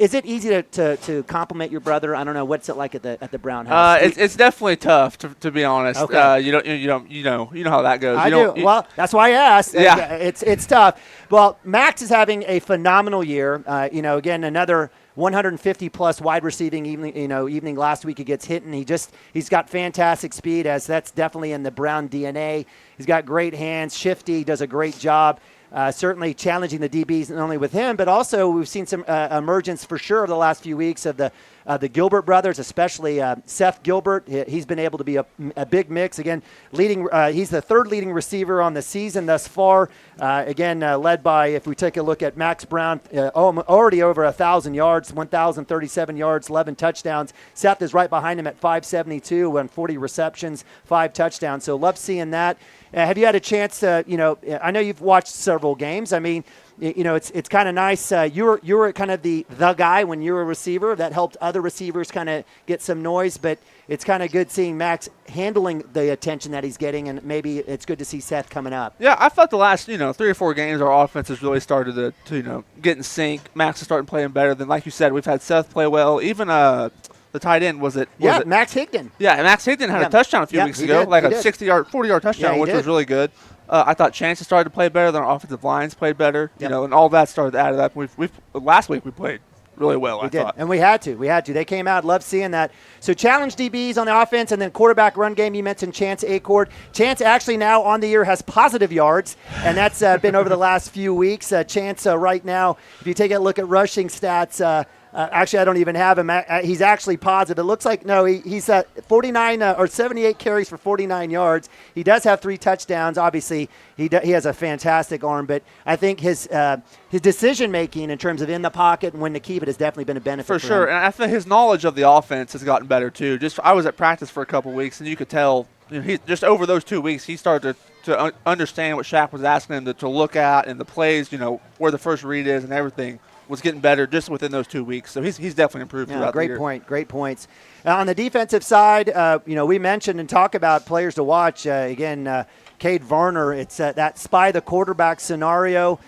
K: is it easy to compliment your brother? I don't know. What's it like at the Brown house?
P: It's definitely tough, to be honest.
K: Okay.
P: You know how that goes.
K: I do. Well, that's why I asked.
P: Yeah.
K: It's tough. Well, Max is having a phenomenal year. Again, another 150-plus wide receiving evening last week against Hinton. He's got fantastic speed, as that's definitely in the Brown DNA. He's got great hands, shifty, does a great job. Certainly challenging the DBs not only with him, but also we've seen some emergence for sure over the last few weeks of the Gilbert brothers, especially Seth Gilbert. He's been able to be a big mix. Again, he's the third leading receiver on the season thus far. Led by, if we take a look at Max Brown, already over 1,000 yards, 1,037 yards, 11 touchdowns. Seth is right behind him at 572 on 40 receptions, 5 touchdowns. So love seeing that. Have you had a chance to, I know you've watched several games. I mean, it's kind of nice. You were kind of the guy when you were a receiver that helped other receivers kind of get some noise, but it's kind of good seeing Max handling the attention that he's getting, and maybe it's good to see Seth coming up.
P: Yeah, I thought the last 3 or 4 games our offense has really started to get in sync. Max is starting playing better than, like you said, we've had Seth play well. Even the tight end, was it?
K: Max Higdon.
P: Yeah, and Max Higdon had a touchdown a few weeks ago, like a 60-yard, 40-yard touchdown, which was really good. I thought Chance started to play better. Then our offensive lines played better. And all that started to add to that. Last week we played really well. I thought,
K: and we had to. They came out. Loved seeing that. So challenge DBs on the offense, and then quarterback run game. You mentioned Chance Acord. Chance actually now on the year has positive yards, and that's been over the last few weeks. Chance right now, if you take a look at rushing stats. Actually, I don't even have him. He's actually positive. It looks like, he's at 49 or 78 carries for 49 yards. He does have 3 touchdowns. Obviously, he has a fantastic arm, but I think his decision-making in terms of in the pocket and when to keep it has definitely been a benefit for
P: sure.
K: him.
P: And I think his knowledge of the offense has gotten better, too. I was at practice for a couple weeks, and you could tell he just over those 2 weeks he started to understand what Shaq was asking him to look at and the plays, where the first read is and everything. Was getting better just within those 2 weeks. So he's definitely improved throughout the year.
K: Great points. On the defensive side, we mentioned and talk about players to watch. Cade Varner, it's that spy the quarterback scenario.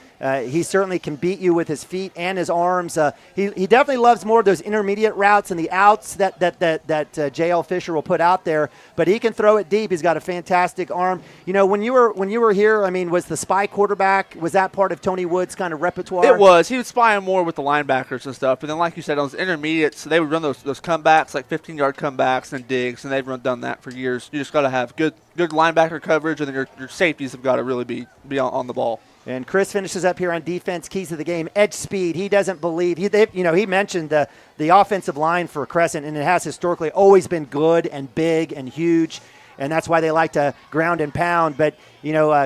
K: He certainly can beat you with his feet and his arms. He definitely loves more of those intermediate routes and the outs that J.L. Fisher will put out there. But he can throw it deep. He's got a fantastic arm. When you were here, I mean, was the spy quarterback, was that part of Tony Wood's kind of repertoire?
P: It was. He would spy him more with the linebackers and stuff. And then, like you said, on those intermediates, they would run those comebacks, like 15-yard comebacks and digs, and they've done that for years. You just got to have good linebacker coverage, and then your safeties have got to really be on the ball.
K: And Chris finishes up here on defense, keys to the game, edge speed. He doesn't believe he mentioned the offensive line for Crescent, and it has historically always been good and big and huge, and that's why they like to ground and pound. But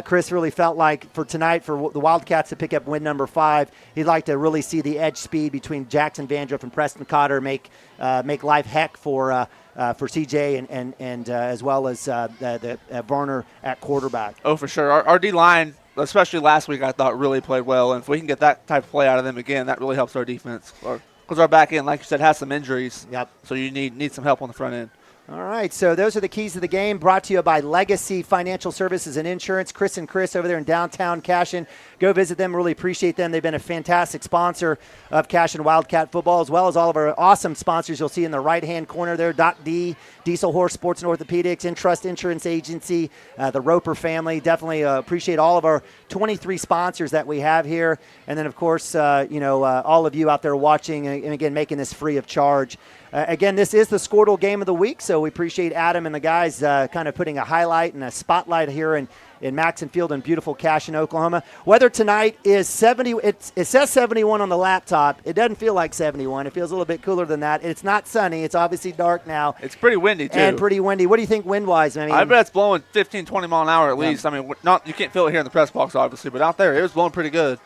K: Chris really felt like for tonight, for the Wildcats to pick up win number 5, he'd like to really see the edge speed between Jackson Vandruff and Preston Cotter make life heck for CJ and as well as the Varner at quarterback.
P: Oh, for sure. Our D-line, especially last week, I thought really played well. And if we can get that type of play out of them again, that really helps our defense. Because our back end, like you said, has some injuries.
K: Yep.
P: So you need some help on the front end.
K: All right, so those are the keys to the game, brought to you by Legacy Financial Services and Insurance. Chris and Chris over there in downtown Cashion. Go visit them. Really appreciate them. They've been a fantastic sponsor of Cashion Wildcat football, as well as all of our awesome sponsors you'll see in the right-hand corner there. Doc D, Diesel Horse Sports and Orthopedics, Intrust Insurance Agency, the Roper family. Definitely appreciate all of our 23 sponsors that we have here. And then, of course, all of you out there watching, and again, making this free of charge. Again, this is the Squirtle Game of the Week, so we appreciate Adam and the guys kind of putting a highlight and a spotlight here in Maxon Field in beautiful Cashion, Oklahoma. Weather tonight is 70. It says 71 on the laptop. It doesn't feel like 71. It feels a little bit cooler than that. It's not sunny. It's obviously dark now.
P: It's pretty windy, too.
K: And pretty windy. What do you think wind-wise?
P: I bet it's blowing 15, 20 mile an hour at least. I mean, you can't feel it here in the press box, obviously, but out there it was blowing pretty good.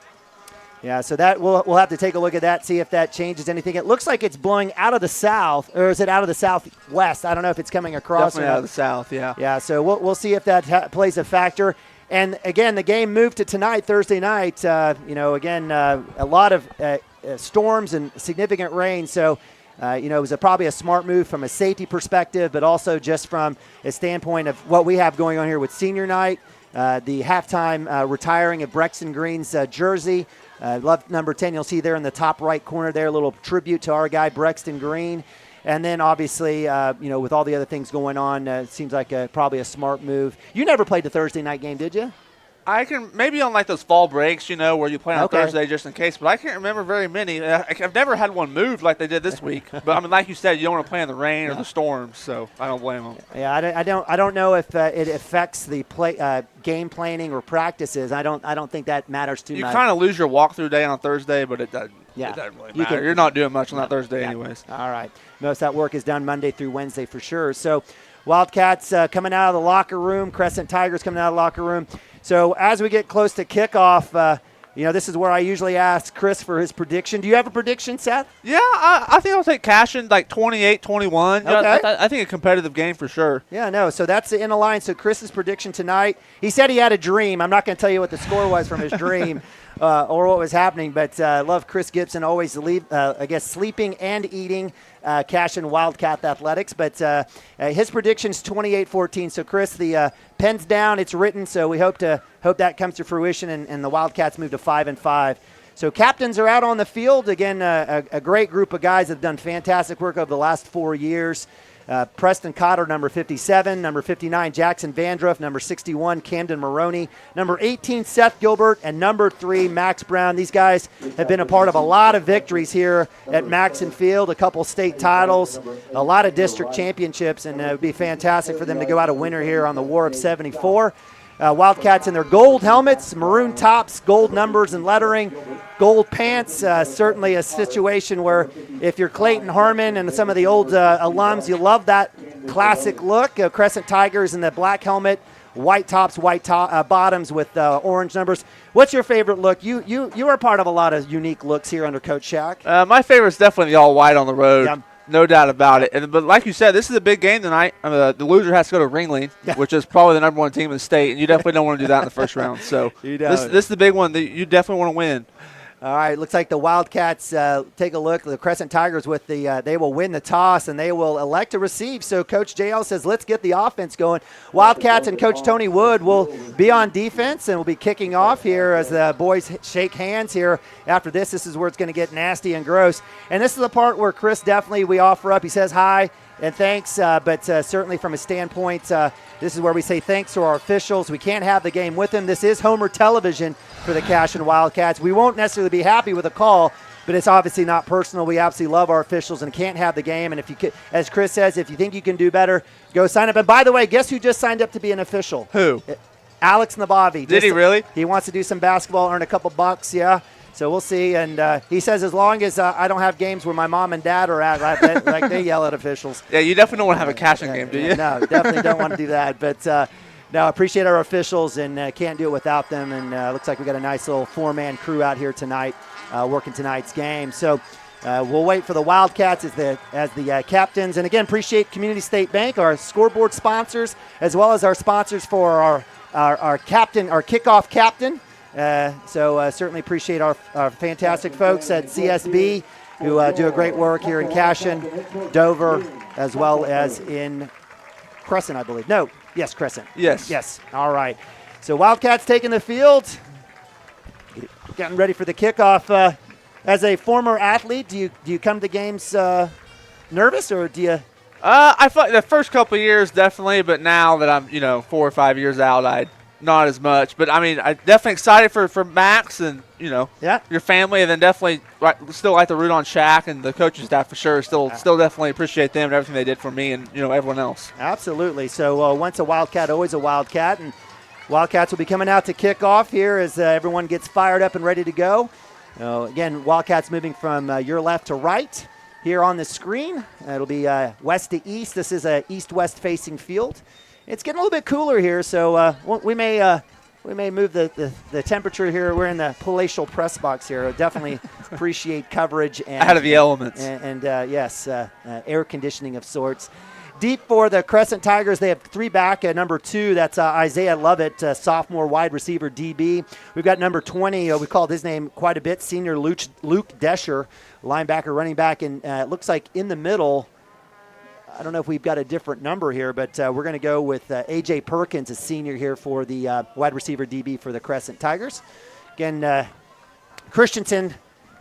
K: Yeah, so that we'll have to take a look at that, see if that changes anything. It looks like it's blowing out of the south, or is it out of the southwest? I don't know if it's coming across.
P: Definitely out of the south, yeah.
K: Yeah, so we'll see if that plays a factor. And again, the game moved to tonight, Thursday night. A lot of storms and significant rain. So, it was probably a smart move from a safety perspective, but also just from a standpoint of what we have going on here with senior night. The halftime retiring of Brexton Green's jersey. Love number 10. You'll see there in the top right corner there, a little tribute to our guy, Brexton Green. And then obviously, with all the other things going on, it seems like probably a smart move. You never played the Thursday night game, did you?
P: I can maybe on like those fall breaks, where you play on Thursday just in case, but I can't remember very many. I've never had one moved like they did this week. But I mean, like you said, you don't want to play in the rain or the storms, so I don't blame them.
K: Yeah, I don't know if it affects the game planning or practices. I don't think that matters too much.
P: You kind of lose your walkthrough day on Thursday, but it doesn't.
K: Yeah.
P: It doesn't really matter. You're not doing much on that Thursday anyways.
K: All right. Most of that work is done Monday through Wednesday for sure. So Wildcats coming out of the locker room, Crescent Tigers coming out of the locker room. So as we get close to kickoff, this is where I usually ask Chris for his prediction. Do you have a prediction, Seth?
P: Yeah, I think I'll take Cashion like 28-21.
K: Okay.
P: I think a competitive game for sure.
K: Yeah, no. So that's the in the line. So Chris's prediction tonight. He said he had a dream. I'm not going to tell you what the score was from his dream or what was happening, but love Chris Gibson always sleeping and eating Cashion Wildcat Athletics. But his prediction's 28-14. So Chris, the pen's down, it's written. So we hope that comes to fruition, and the Wildcats move to 5-5. So captains are out on the field again. A great group of guys that have done fantastic work over the last 4 years. Preston Cotter, number 57, number 59, Jackson Vandruff, number 61, Camden Maroney, number 18, Seth Gilbert, and number 3, Max Brown. These guys have been a part of a lot of victories here at Maxon Field, a couple state titles, a lot of district championships, and it would be fantastic for them to go out a winner here on the War of 74. Wildcats in their gold helmets, maroon tops, gold numbers and lettering, gold pants. Certainly a situation where if you're Clayton Harmon and some of the old alums, you love that classic look. Crescent Tigers in the black helmet, white tops, bottoms with orange numbers. What's your favorite look? You are part of a lot of unique looks here under Coach Shack.
P: My favorite is definitely the all white on the road. Yeah. No doubt about it. But like you said, this is a big game tonight. The loser has to go to Ringling, which is probably the number 1 team in the state, and you definitely don't want to do that in the first round. So this is the big one that you definitely want to win.
K: All right, looks like the Wildcats, take a look. The Crescent Tigers they will win the toss, and they will elect to receive. So Coach JL says, let's get the offense going. Wildcats and Coach Tony Wood will be on defense, and will be kicking off here as the boys shake hands here. After this is where it's going to get nasty and gross. And this is the part where Chris definitely we offer up. He says hi and thanks, but certainly from a standpoint, this is where we say thanks to our officials. We can't have the game with them. This is Homer television for the Cashion Wildcats. We won't necessarily be happy with a call, but it's obviously not personal. We absolutely love our officials and can't have the game. And if you could, as Chris says, if you think you can do better, go sign up. And by the way, guess who just signed up to be an official?
P: Who?
K: Alex Nabavi.
P: Did he really?
K: He wants to do some basketball, earn a couple bucks, yeah. So we'll see. And he says as long as I don't have games where my mom and dad are at, right, like they yell at officials.
P: Yeah, you definitely don't want to have a Cashion game, do you?
K: No, definitely don't want to do that. But no, I appreciate our officials and can't do it without them. And looks like we got a nice little 4-man crew out here tonight working tonight's game. So we'll wait for the Wildcats as the captains. And again, appreciate Community State Bank, our scoreboard sponsors, as well as our sponsors for our captain, our kickoff captain. So certainly appreciate our fantastic folks at CSB who do a great work here in Cashion, Dover, as well as in Crescent, I believe. No, yes, Crescent.
P: Yes.
K: All right. So Wildcats taking the field, getting ready for the kickoff. As a former athlete, do you come to games nervous, or do you?
P: I thought the first couple of years definitely, but now that I'm 4 or 5 years out, not as much. But I mean, I'm definitely excited for Max and your family, and then definitely still like to root on Shaq and the coaching staff for sure. Still definitely appreciate them and everything they did for me and everyone else.
K: Absolutely. So once a Wildcat, always a Wildcat, and Wildcats will be coming out to kick off here as everyone gets fired up and ready to go. Again, Wildcats moving from your left to right here on the screen. It'll be west to east. This is a east-west facing field. It's getting a little bit cooler here, so we may move the temperature here. We're in the palatial press box here. Definitely appreciate coverage and
P: out of the elements
K: and yes, air conditioning of sorts. Deep for the Crescent Tigers, they have 3 back at number 2. That's Isaiah Lovett, sophomore wide receiver DB. We've got number 20. We called his name quite a bit, senior Luke Descher, linebacker, running back. And it looks like in the middle, I don't know if we've got a different number here, but we're going to go with A.J. Perkins, a senior here for the wide receiver DB for the Crescent Tigers. Again, Christensen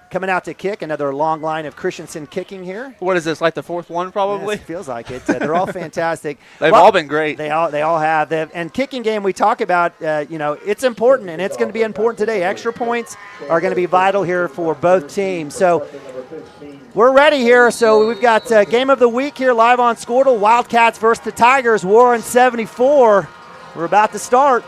K: coming out to kick. Another long line of Christensen kicking here.
P: What is this, like the 4th one probably?
K: Yes, it feels like it. They're all fantastic.
P: They've all been great.
K: They all have. And kicking game, we talk about, it's important, and it's going to be important today. Extra points are going to be vital here for both teams. So we're ready here. So we've got game of the week here live on Squirtle. Wildcats versus the Tigers. Warren 74. We're about to start.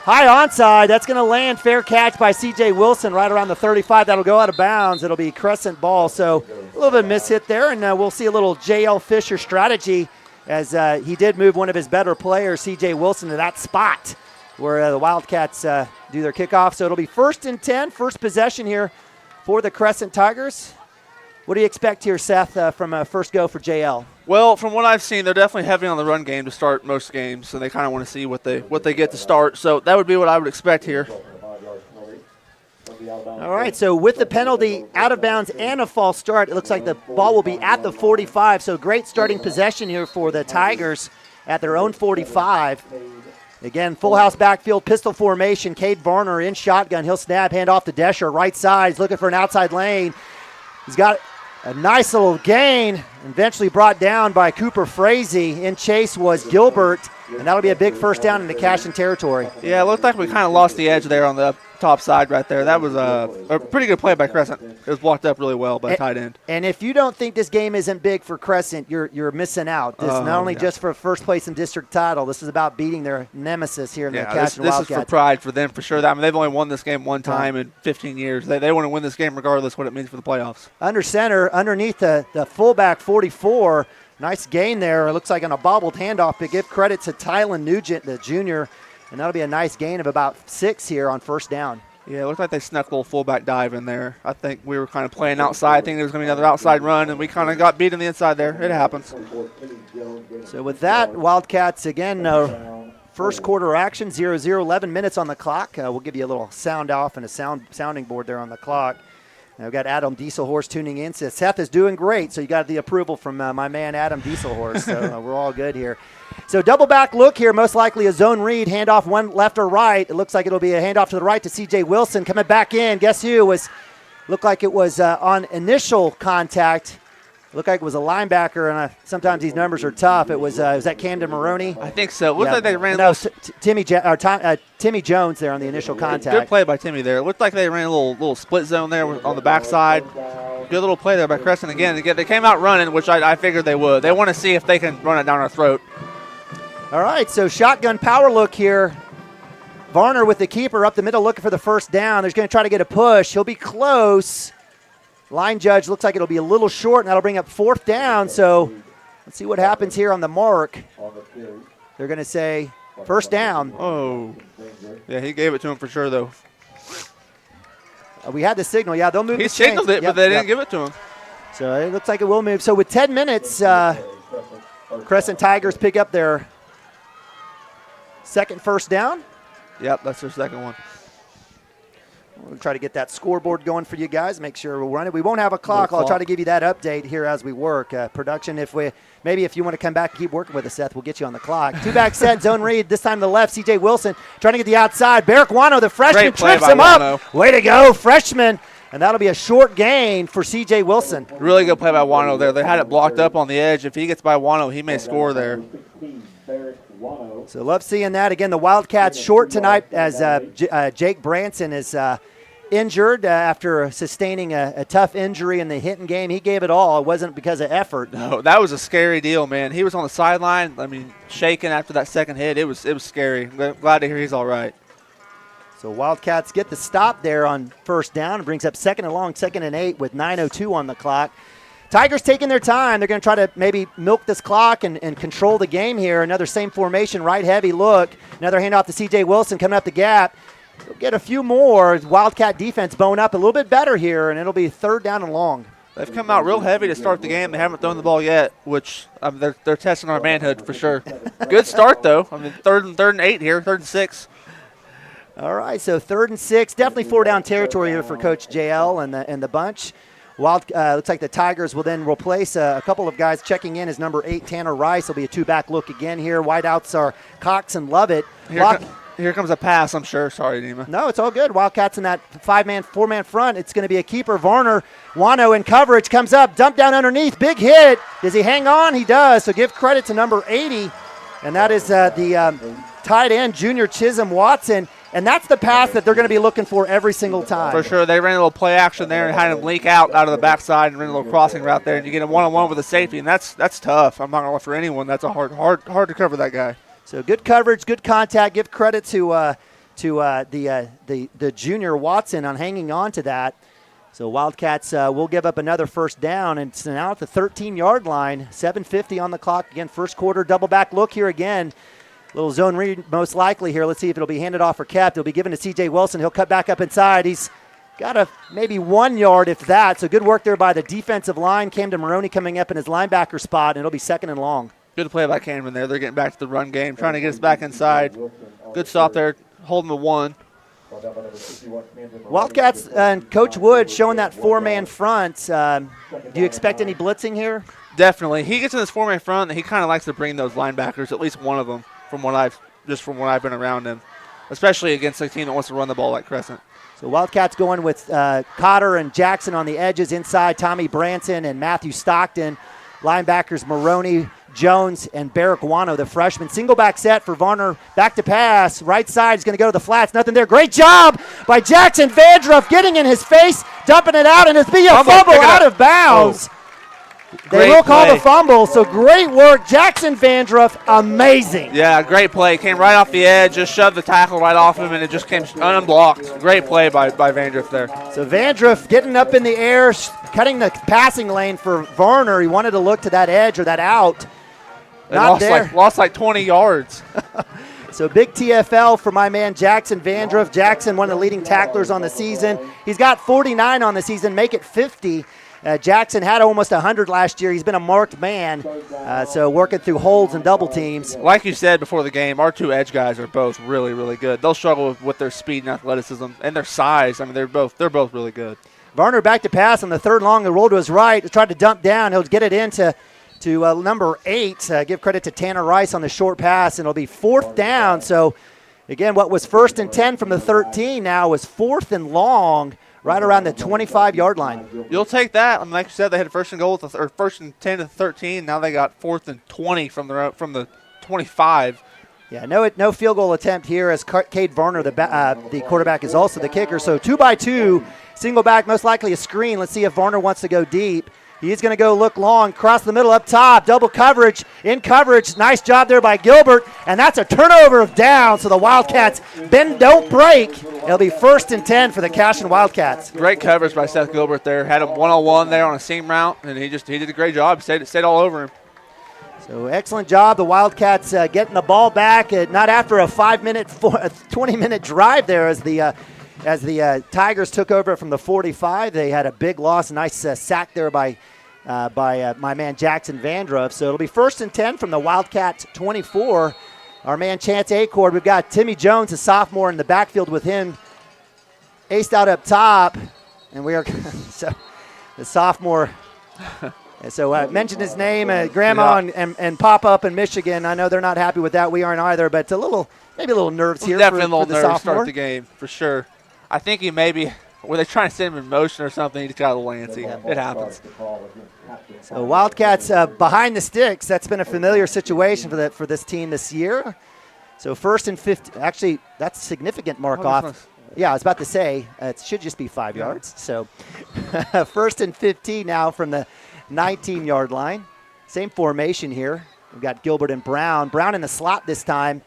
K: High onside. That's going to land. Fair catch by C.J. Wilson right around the 35. That'll go out of bounds. It'll be Crescent ball. So a little bit of mishit there, and we'll see a little J.L. Fisher strategy as he did move one of his better players, C.J. Wilson, to that spot where the Wildcats do their kickoff. So it'll be 1st and 10, first possession here for the Crescent Tigers. What do you expect here, Seth, from a first go for JL?
P: Well, from what I've seen, they're definitely heavy on the run game to start most games, so they kind of want to see what they get to start. So that would be what I would expect here.
K: All right, so with the penalty, out of bounds, and a false start, it looks like the ball will be at the 45. So great starting possession here for the Tigers at their own 45. Again, full house backfield, pistol formation. Cade Varner in shotgun. He'll snap, hand off to Descher, right side. He's looking for an outside lane. He's got a nice little gain, eventually brought down by Cooper Frazee. In chase was Gilbert, and that'll be a big first down into Cashion territory.
P: Yeah, it looked like we kind of lost the edge there on the top side right there. That was a pretty good play by Crescent. It was blocked up really well by tight end.
K: And if you don't think this game isn't big for Crescent, you're missing out. This is not only just for first place in district title. This is about beating their nemesis here in the Cashion Wildcats.
P: This is for pride for them for sure. I mean, they've only won this game one time in 15 years. They want to win this game regardless what it means for the playoffs.
K: Under center, underneath the fullback 44. Nice gain there. It looks like on a bobbled handoff, but give credit to Tylen Nugent, the junior, and that'll be a nice gain of about 6 here on first down.
P: Yeah, it looked like they snuck a little fullback dive in there. I think we were kind of playing outside. I think there was going to be another outside run, and we kind of got beat on the inside there. It happens.
K: So with that, Wildcats, again, first quarter action, 0-0, 11 minutes on the clock. We'll give you a little sound off and a sounding board there on the clock. Now we've got Adam Dieselhorst tuning in. Says Seth is doing great, so you got the approval from my man Adam Dieselhorst. So we're all good here. So double back look here, most likely a zone read, handoff one left or right. It looks like it'll be a handoff to the right to C.J. Wilson. Coming back in, guess who? Looked like it was on initial contact. Looked like it was a linebacker, and sometimes these numbers are tough. It was that Camden Maroney?
P: I think so. It looked like they ran
K: Timmy Jones there on the initial contact.
P: Good play by Timmy there. It looked like they ran a little split zone there on the backside. Good little play there by Crescent again. They came out running, which I figured they would. They want to see if they can run it down our throat.
K: All right, so shotgun power look here. Varner with the keeper up the middle looking for the first down. They're going to try to get a push. He'll be close. Line judge looks like it'll be a little short, and that'll bring up fourth down. So let's see what happens here on the mark. They're going to say first down.
P: Oh, yeah, he gave it to him for sure, though.
K: We had the signal. Yeah, they'll move.
P: He signaled it, but they didn't give it to him.
K: So it looks like it will move. So with 10 minutes, Crescent Tigers pick up their second first down.
P: Yep, that's their second one.
K: We'll try to get that scoreboard going for you guys. Make sure we'll run it. We won't have a clock. I'll try to give you that update here as we work. Production, if you want to come back and keep working with us, Seth, we'll get you on the clock. Two-back set, zone read. This time to the left, C.J. Wilson trying to get the outside. Barrick Wano, the freshman, trips him up. Way to go, freshman. And that'll be a short gain for C.J. Wilson.
P: Really good play by Wano there. They had it blocked up on the edge. If he gets by Wano, he may score there.
K: So love seeing that. Again, the Wildcats short tonight as Jake Branson is injured after sustaining a tough injury in the Hinton game. He gave it all. It wasn't because of effort.
P: No, that was a scary deal, man. He was on the sideline, shaking after that second hit. It was scary. Glad to hear he's all right.
K: So Wildcats get the stop there on first down. It brings up second and long, 2nd and 8 with 9:02 on the clock. Tigers taking their time. They're going to try to maybe milk this clock and control the game here. Another same formation, right heavy look. Another handoff to C.J. Wilson coming up the gap. They'll get a few more. Wildcat defense bone up a little bit better here, and it'll be 3rd down and long.
P: They've come out real heavy to start the game. They haven't thrown the ball yet, which they're testing our manhood for sure. Good start, though. I mean, third and 8 here, 3rd and 6.
K: All right, so 3rd and 6. Definitely 4-down territory here for Coach JL and the bunch. Looks like the Tigers will then replace a couple of guys checking in as number 8, Tanner Rice. Will be a 2-back look again here. Wideouts are Cox and Lovett.
P: Here comes a pass, I'm sure. Sorry, Nima.
K: No, it's all good. Wildcats in that 4-man front. It's going to be a keeper. Varner, Wano in coverage, comes up, dump down underneath. Big hit. Does he hang on? He does. So give credit to number 80, and that is the tight end, Junior Chisholm Watson. And that's the pass that they're going to be looking for every single time.
P: For sure. They ran a little play action there and had him leak out of the backside and ran a little crossing route there. And you get him one-on-one with a safety, and that's tough. I'm not going to lie for anyone. That's a hard to cover that guy.
K: So good coverage, good contact. Give credit to the junior Watson on hanging on to that. So Wildcats will give up another first down, and it's now at the 13-yard line. 7:50 on the clock. Again, first quarter, double back look here again. Little zone read most likely here. Let's see if it'll be handed off or kept. It'll be given to C.J. Wilson. He'll cut back up inside. He's got maybe 1 yard, if that. So good work there by the defensive line. Cam Maroney coming up in his linebacker spot, and it'll be 2nd and long.
P: Good play by Cameron there. They're getting back to the run game, trying to get us back inside. Good stop there, holding the 1.
K: Wildcats and Coach Wood showing that 4-man front. Do you expect any blitzing here?
P: Definitely. He gets in this 4-man front, and he kind of likes to bring those linebackers, at least one of them, from when I've been around him, especially against a team that wants to run the ball like Crescent.
K: So Wildcats going with Cotter and Jackson on the edges. Inside, Tommy Branson and Matthew Stockton. Linebackers Maroney, Jones, and Barrick Wano, the freshman. Single back set for Varner. Back to pass. Right side is going to go to the flats. Nothing there. Great job by Jackson Vandruff getting in his face, dumping it out, and it's be a fumble out of bounds. They will call the fumble, so great work. Jackson Vandruff, amazing.
P: Yeah, great play. Came right off the edge, just shoved the tackle right off him, and it just came unblocked. Great play by Vandruff there.
K: So Vandruff getting up in the air, cutting the passing lane for Varner. He wanted to look to that edge or that out. Not there.
P: Lost like 20 yards.
K: So big TFL for my man Jackson Vandruff. Jackson, one of the leading tacklers on the season. He's got 49 on the season, make it 50. Jackson had almost 100 last year. He's been a marked man, so working through holds and double teams.
P: Like you said before the game, our 2 edge guys are both really, really good. They'll struggle with their speed and athleticism and their size. I mean, they're both really good.
K: Varner back to pass on the 3rd long. The roll to his right. Tried to dump down. He'll get it into number 8. Give credit to Tanner Rice on the short pass, and it'll be 4th down. So, again, what was 1st and 10 from the 13 now is 4th and long, right around the 25-yard line.
P: You'll take that. I mean, like you said, they had 1st and goal, or 1st and 10 to 13. Now they got 4th and 20 from the 25.
K: Yeah, no field goal attempt here as Cade Varner, the quarterback, is also the kicker. So 2-by-2, single back, most likely a screen. Let's see if Varner wants to go deep. He's going to go look long, cross the middle up top, double coverage, in coverage. Nice job there by Gilbert, and that's a turnover of down. So the Wildcats bend, don't break. It'll be 1st and 10 for the Cashion Wildcats.
P: Great coverage by Seth Gilbert there. Had him one-on-one there on a seam route, and he did a great job. Stayed all over him.
K: So excellent job. The Wildcats getting the ball back, not after a 20-minute drive there as the Tigers took over from the 45. They had a big loss. Nice sack there by my man Jackson Vandruff. So it'll be 1st and 10 from the Wildcats 24. Our man Chance Acord. We've got Timmy Jones, a sophomore, in the backfield with him. Aced out up top. And we are so the sophomore. So I mentioned his name, Grandma and Pop-Up in Michigan. I know they're not happy with that. We aren't either, but maybe a little nerves here
P: definitely
K: for the sophomore.
P: Start the game, for sure. I think he were they trying to send him in motion or something? He just got a little antsy. It happens.
K: So Wildcats behind the sticks. That's been a familiar situation for this team this year. So 1st and 50. Actually, that's a significant mark off. Yeah, I was about to say it should just be 5 yards. So 1st and 15 now from the 19-yard line. Same formation here. We've got Gilbert and Brown. Brown in the slot this time.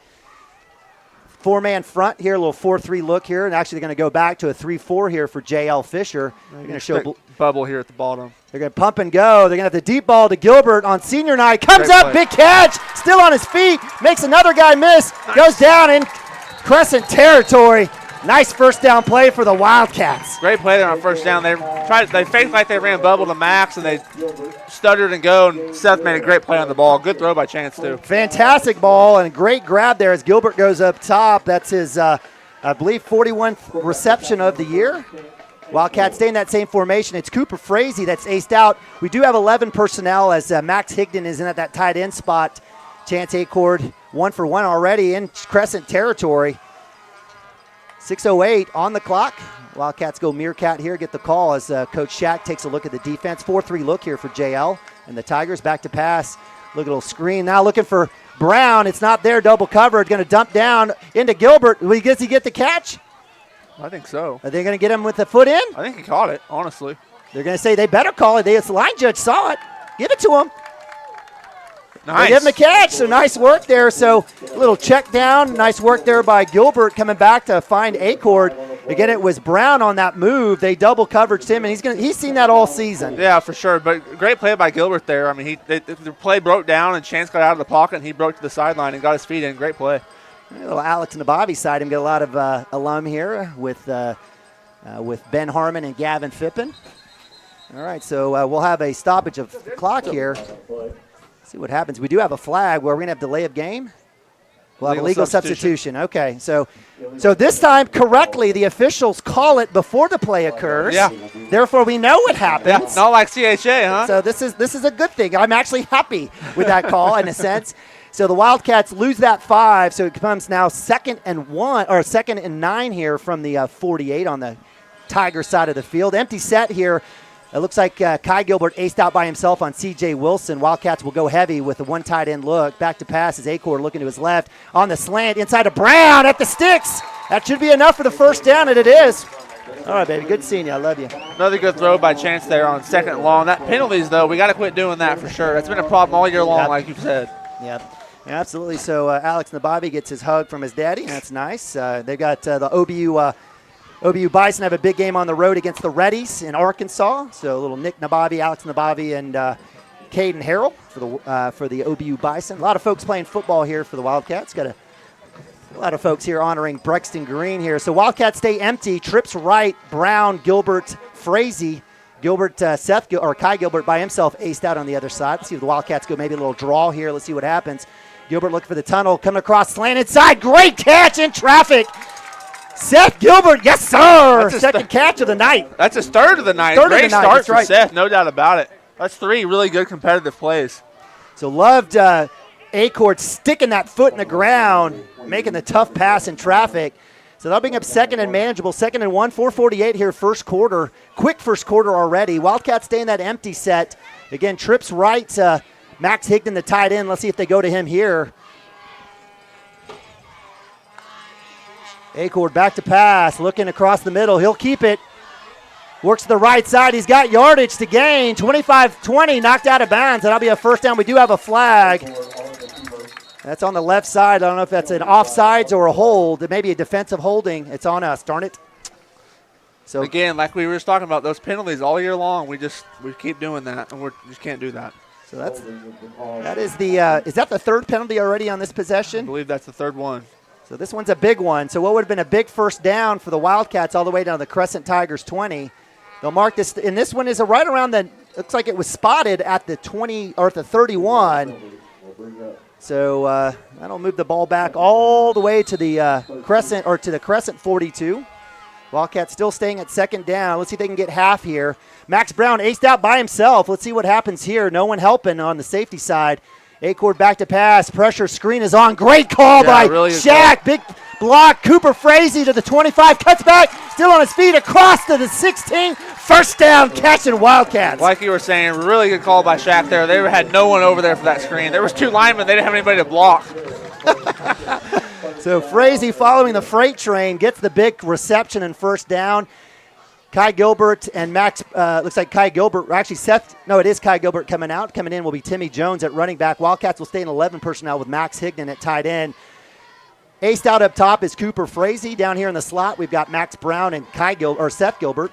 K: 4-man front here, a little 4-3 look here, and actually they're going to go back to a 3-4 here for J.L. Fisher. They're going to show
P: bubble here at the bottom.
K: They're going to pump and go. They're going to have the deep ball to Gilbert on senior night. Comes up, big catch, still on his feet, makes another guy miss, goes down in Crescent territory. Nice first down play for the Wildcats.
P: Great play there on first down. They faked like they ran bubble to Max, and they stuttered and go, and Seth made a great play on the ball. Good throw by Chance, too.
K: Fantastic ball and great grab there as Gilbert goes up top. That's his, I believe, 41st reception of the year. Wildcats stay in that same formation. It's Cooper Frazee that's aced out. We do have 11 personnel as Max Higdon is in at that tight end spot. Chance Acord 1 for 1 already in Crescent territory. 6:08 on the clock. Wildcats go Meerkat here, get the call as Coach Shack takes a look at the defense. 4-3 look here for JL. And the Tigers back to pass. Look at a little screen. Now looking for Brown. It's not there. Double covered. Going to dump down into Gilbert. Does he get the catch?
P: I think so.
K: Are they going to get him with the foot in?
P: I think he caught it, honestly.
K: They're going to say they better call it. The line judge saw it. Give it to him.
P: Nice.
K: They give him a catch, so nice work there. So a little check down. Nice work there by Gilbert coming back to find Acord. Again, it was Brown on that move. They double coveraged him, and he's seen that all season.
P: Yeah, for sure. But great play by Gilbert there. I mean, the play broke down, and Chance got out of the pocket, and he broke to the sideline and got his feet in. Great play.
K: A little Alex and the Bobby side. Him get a lot of alum here with Ben Harmon and Gavin Fippen. All right, so we'll have a stoppage of clock here. See what happens. We do have a flag where we're going to have delay of game. We'll have a legal substitution. Okay, so this time correctly, the officials call it before the play occurs.
P: Yeah.
K: Therefore, we know what happens.
P: Yeah, not like CHA, huh?
K: So this is a good thing. I'm actually happy with that call in a sense. So the Wildcats lose that 5, so it becomes now 2nd and 2nd and 9 here from the 48 on the Tiger side of the field. Empty set here. It looks like Kai Gilbert aced out by himself on C.J. Wilson. Wildcats will go heavy with a one tight end look. Back to pass is Acord looking to his left. On the slant, inside to Brown at the sticks. That should be enough for the first down, and it is. All right, baby. Good seeing you. I love you.
P: Another good throw by Chance there on 2nd and long. That penalties, though, we got to quit doing that for sure. That's been a problem all year long, like you've said.
K: Yep. Yeah, absolutely. So Alex Nabavi gets his hug from his daddy. That's nice. They've got the OBU Bison have a big game on the road against the Reddies in Arkansas. So a little Nick Nabavi, Alex Nabavi, and Caden Harrell for the OBU Bison. A lot of folks playing football here for the Wildcats. Got a lot of folks here honoring Brexton Green here. So Wildcats stay empty. Trips right, Brown, Gilbert, Frazee. Kai Gilbert by himself aced out on the other side. Let's see if the Wildcats go maybe a little draw here. Let's see what happens. Gilbert looking for the tunnel, coming across, slant inside. Great catch in traffic. Seth Gilbert, yes, sir. Second catch of the night.
P: That's his third of the night. Great start for Seth, no doubt about it. That's 3 really good competitive plays.
K: So loved Acord sticking that foot in the ground, making the tough pass in traffic. So that'll bring up 2nd and manageable, 2nd and 1, 4:48 here, first quarter. Quick first quarter already. Wildcats stay in that empty set. Again, trips right. Max Higdon, the tight end. Let's see if they go to him here. Acord back to pass, looking across the middle. He'll keep it. Works to the right side. He's got yardage to gain. 25-20, knocked out of bounds. That'll be a first down. We do have a flag. That's on the left side. I don't know if that's an offsides or a hold. It may be a defensive holding. It's on us, darn it.
P: So again, like we were just talking about, those penalties all year long, we keep doing that, and we just can't do that.
K: So that is that the third penalty already on this possession?
P: I believe that's the third one.
K: So this one's a big one. So what would have been a big first down for the Wildcats all the way down to the Crescent Tigers 20. They'll mark this, and this one is right around looks like it was spotted at the 20 or at the 31. So that'll move the ball back all the way to the Crescent 42. Wildcats still staying at 2nd down. Let's see if they can get half here. Max Brown aced out by himself. Let's see what happens here. No one helping on the safety side. Acord back to pass. Pressure screen is on. Great call by
P: really
K: Shaq. Big block. Cooper Frazee to the 25. Cuts back. Still on his feet. Across to the 16. First down. Cashion Wildcats.
P: Like you were saying, really good call by Shaq there. They had no one over there for that screen. There was 2 linemen. They didn't have anybody to block.
K: So Frazee following the freight train gets the big reception and first down. Kai Gilbert and Max, looks like Kai Gilbert, it is Kai Gilbert coming out. Coming in will be Timmy Jones at running back. Wildcats will stay in 11 personnel with Max Higdon at tight end. Aced out up top is Cooper Frazee. Down here in the slot, we've got Max Brown and Seth Gilbert.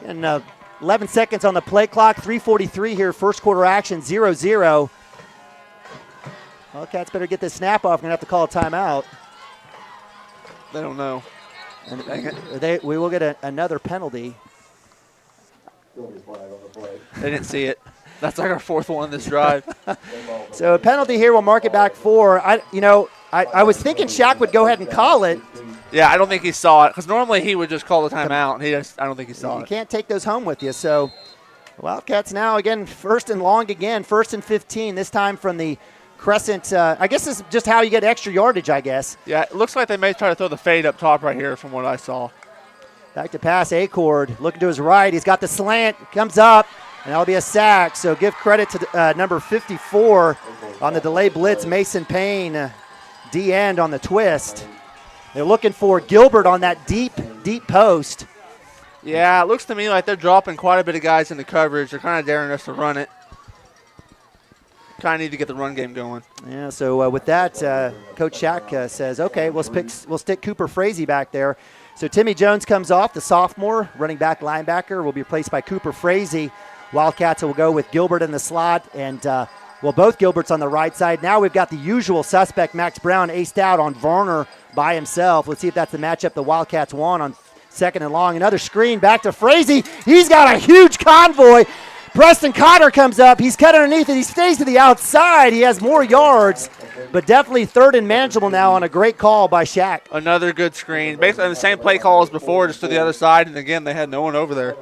K: And 11 seconds on the play clock, 3:43 here, first quarter action, 0-0. Wildcats better get this snap off. We're going to have to call a timeout.
P: They don't know.
K: And we will get another penalty.
P: They didn't see it. That's like our 4th one this drive.
K: So a penalty here will mark it back 4. I was thinking Shaq would go ahead and call it.
P: Yeah, I don't think he saw it because normally he would just call the timeout. I don't think he saw it.
K: You can't take those home with you. So Wildcats now again, 1st and long again, 1st and 15. This time from the Crescent. I guess this is just how you get extra yardage. I guess.
P: Yeah, it looks like they may try to throw the fade up top right here from what I saw.
K: Back to pass, Acord looking to his right. He's got the slant, comes up, and that'll be a sack. So give credit to number 54 on the delay blitz, Mason Payne, D-end on the twist. They're looking for Gilbert on that deep post.
P: Yeah, it looks to me like they're dropping quite a bit of guys into coverage. They're kind of daring us to run it. Kind of need to get the run game going.
K: Yeah, so with that, Coach Shack says, okay, we'll stick Cooper Frazee back there. So Timmy Jones comes off, the sophomore, running back linebacker, will be replaced by Cooper Frazee. Wildcats will go with Gilbert in the slot, and both Gilberts on the right side. Now we've got the usual suspect, Max Brown, aced out on Varner by himself. Let's see if that's the matchup the Wildcats won on 2nd and long. Another screen back to Frazee. He's got a huge convoy. Preston Cotter comes up. He's cut underneath it. He stays to the outside. He has more yards, but definitely 3rd and manageable now on a great call by Shaq.
P: Another good screen. Basically the same play call as before, just to the other side, and again, they had no one over there.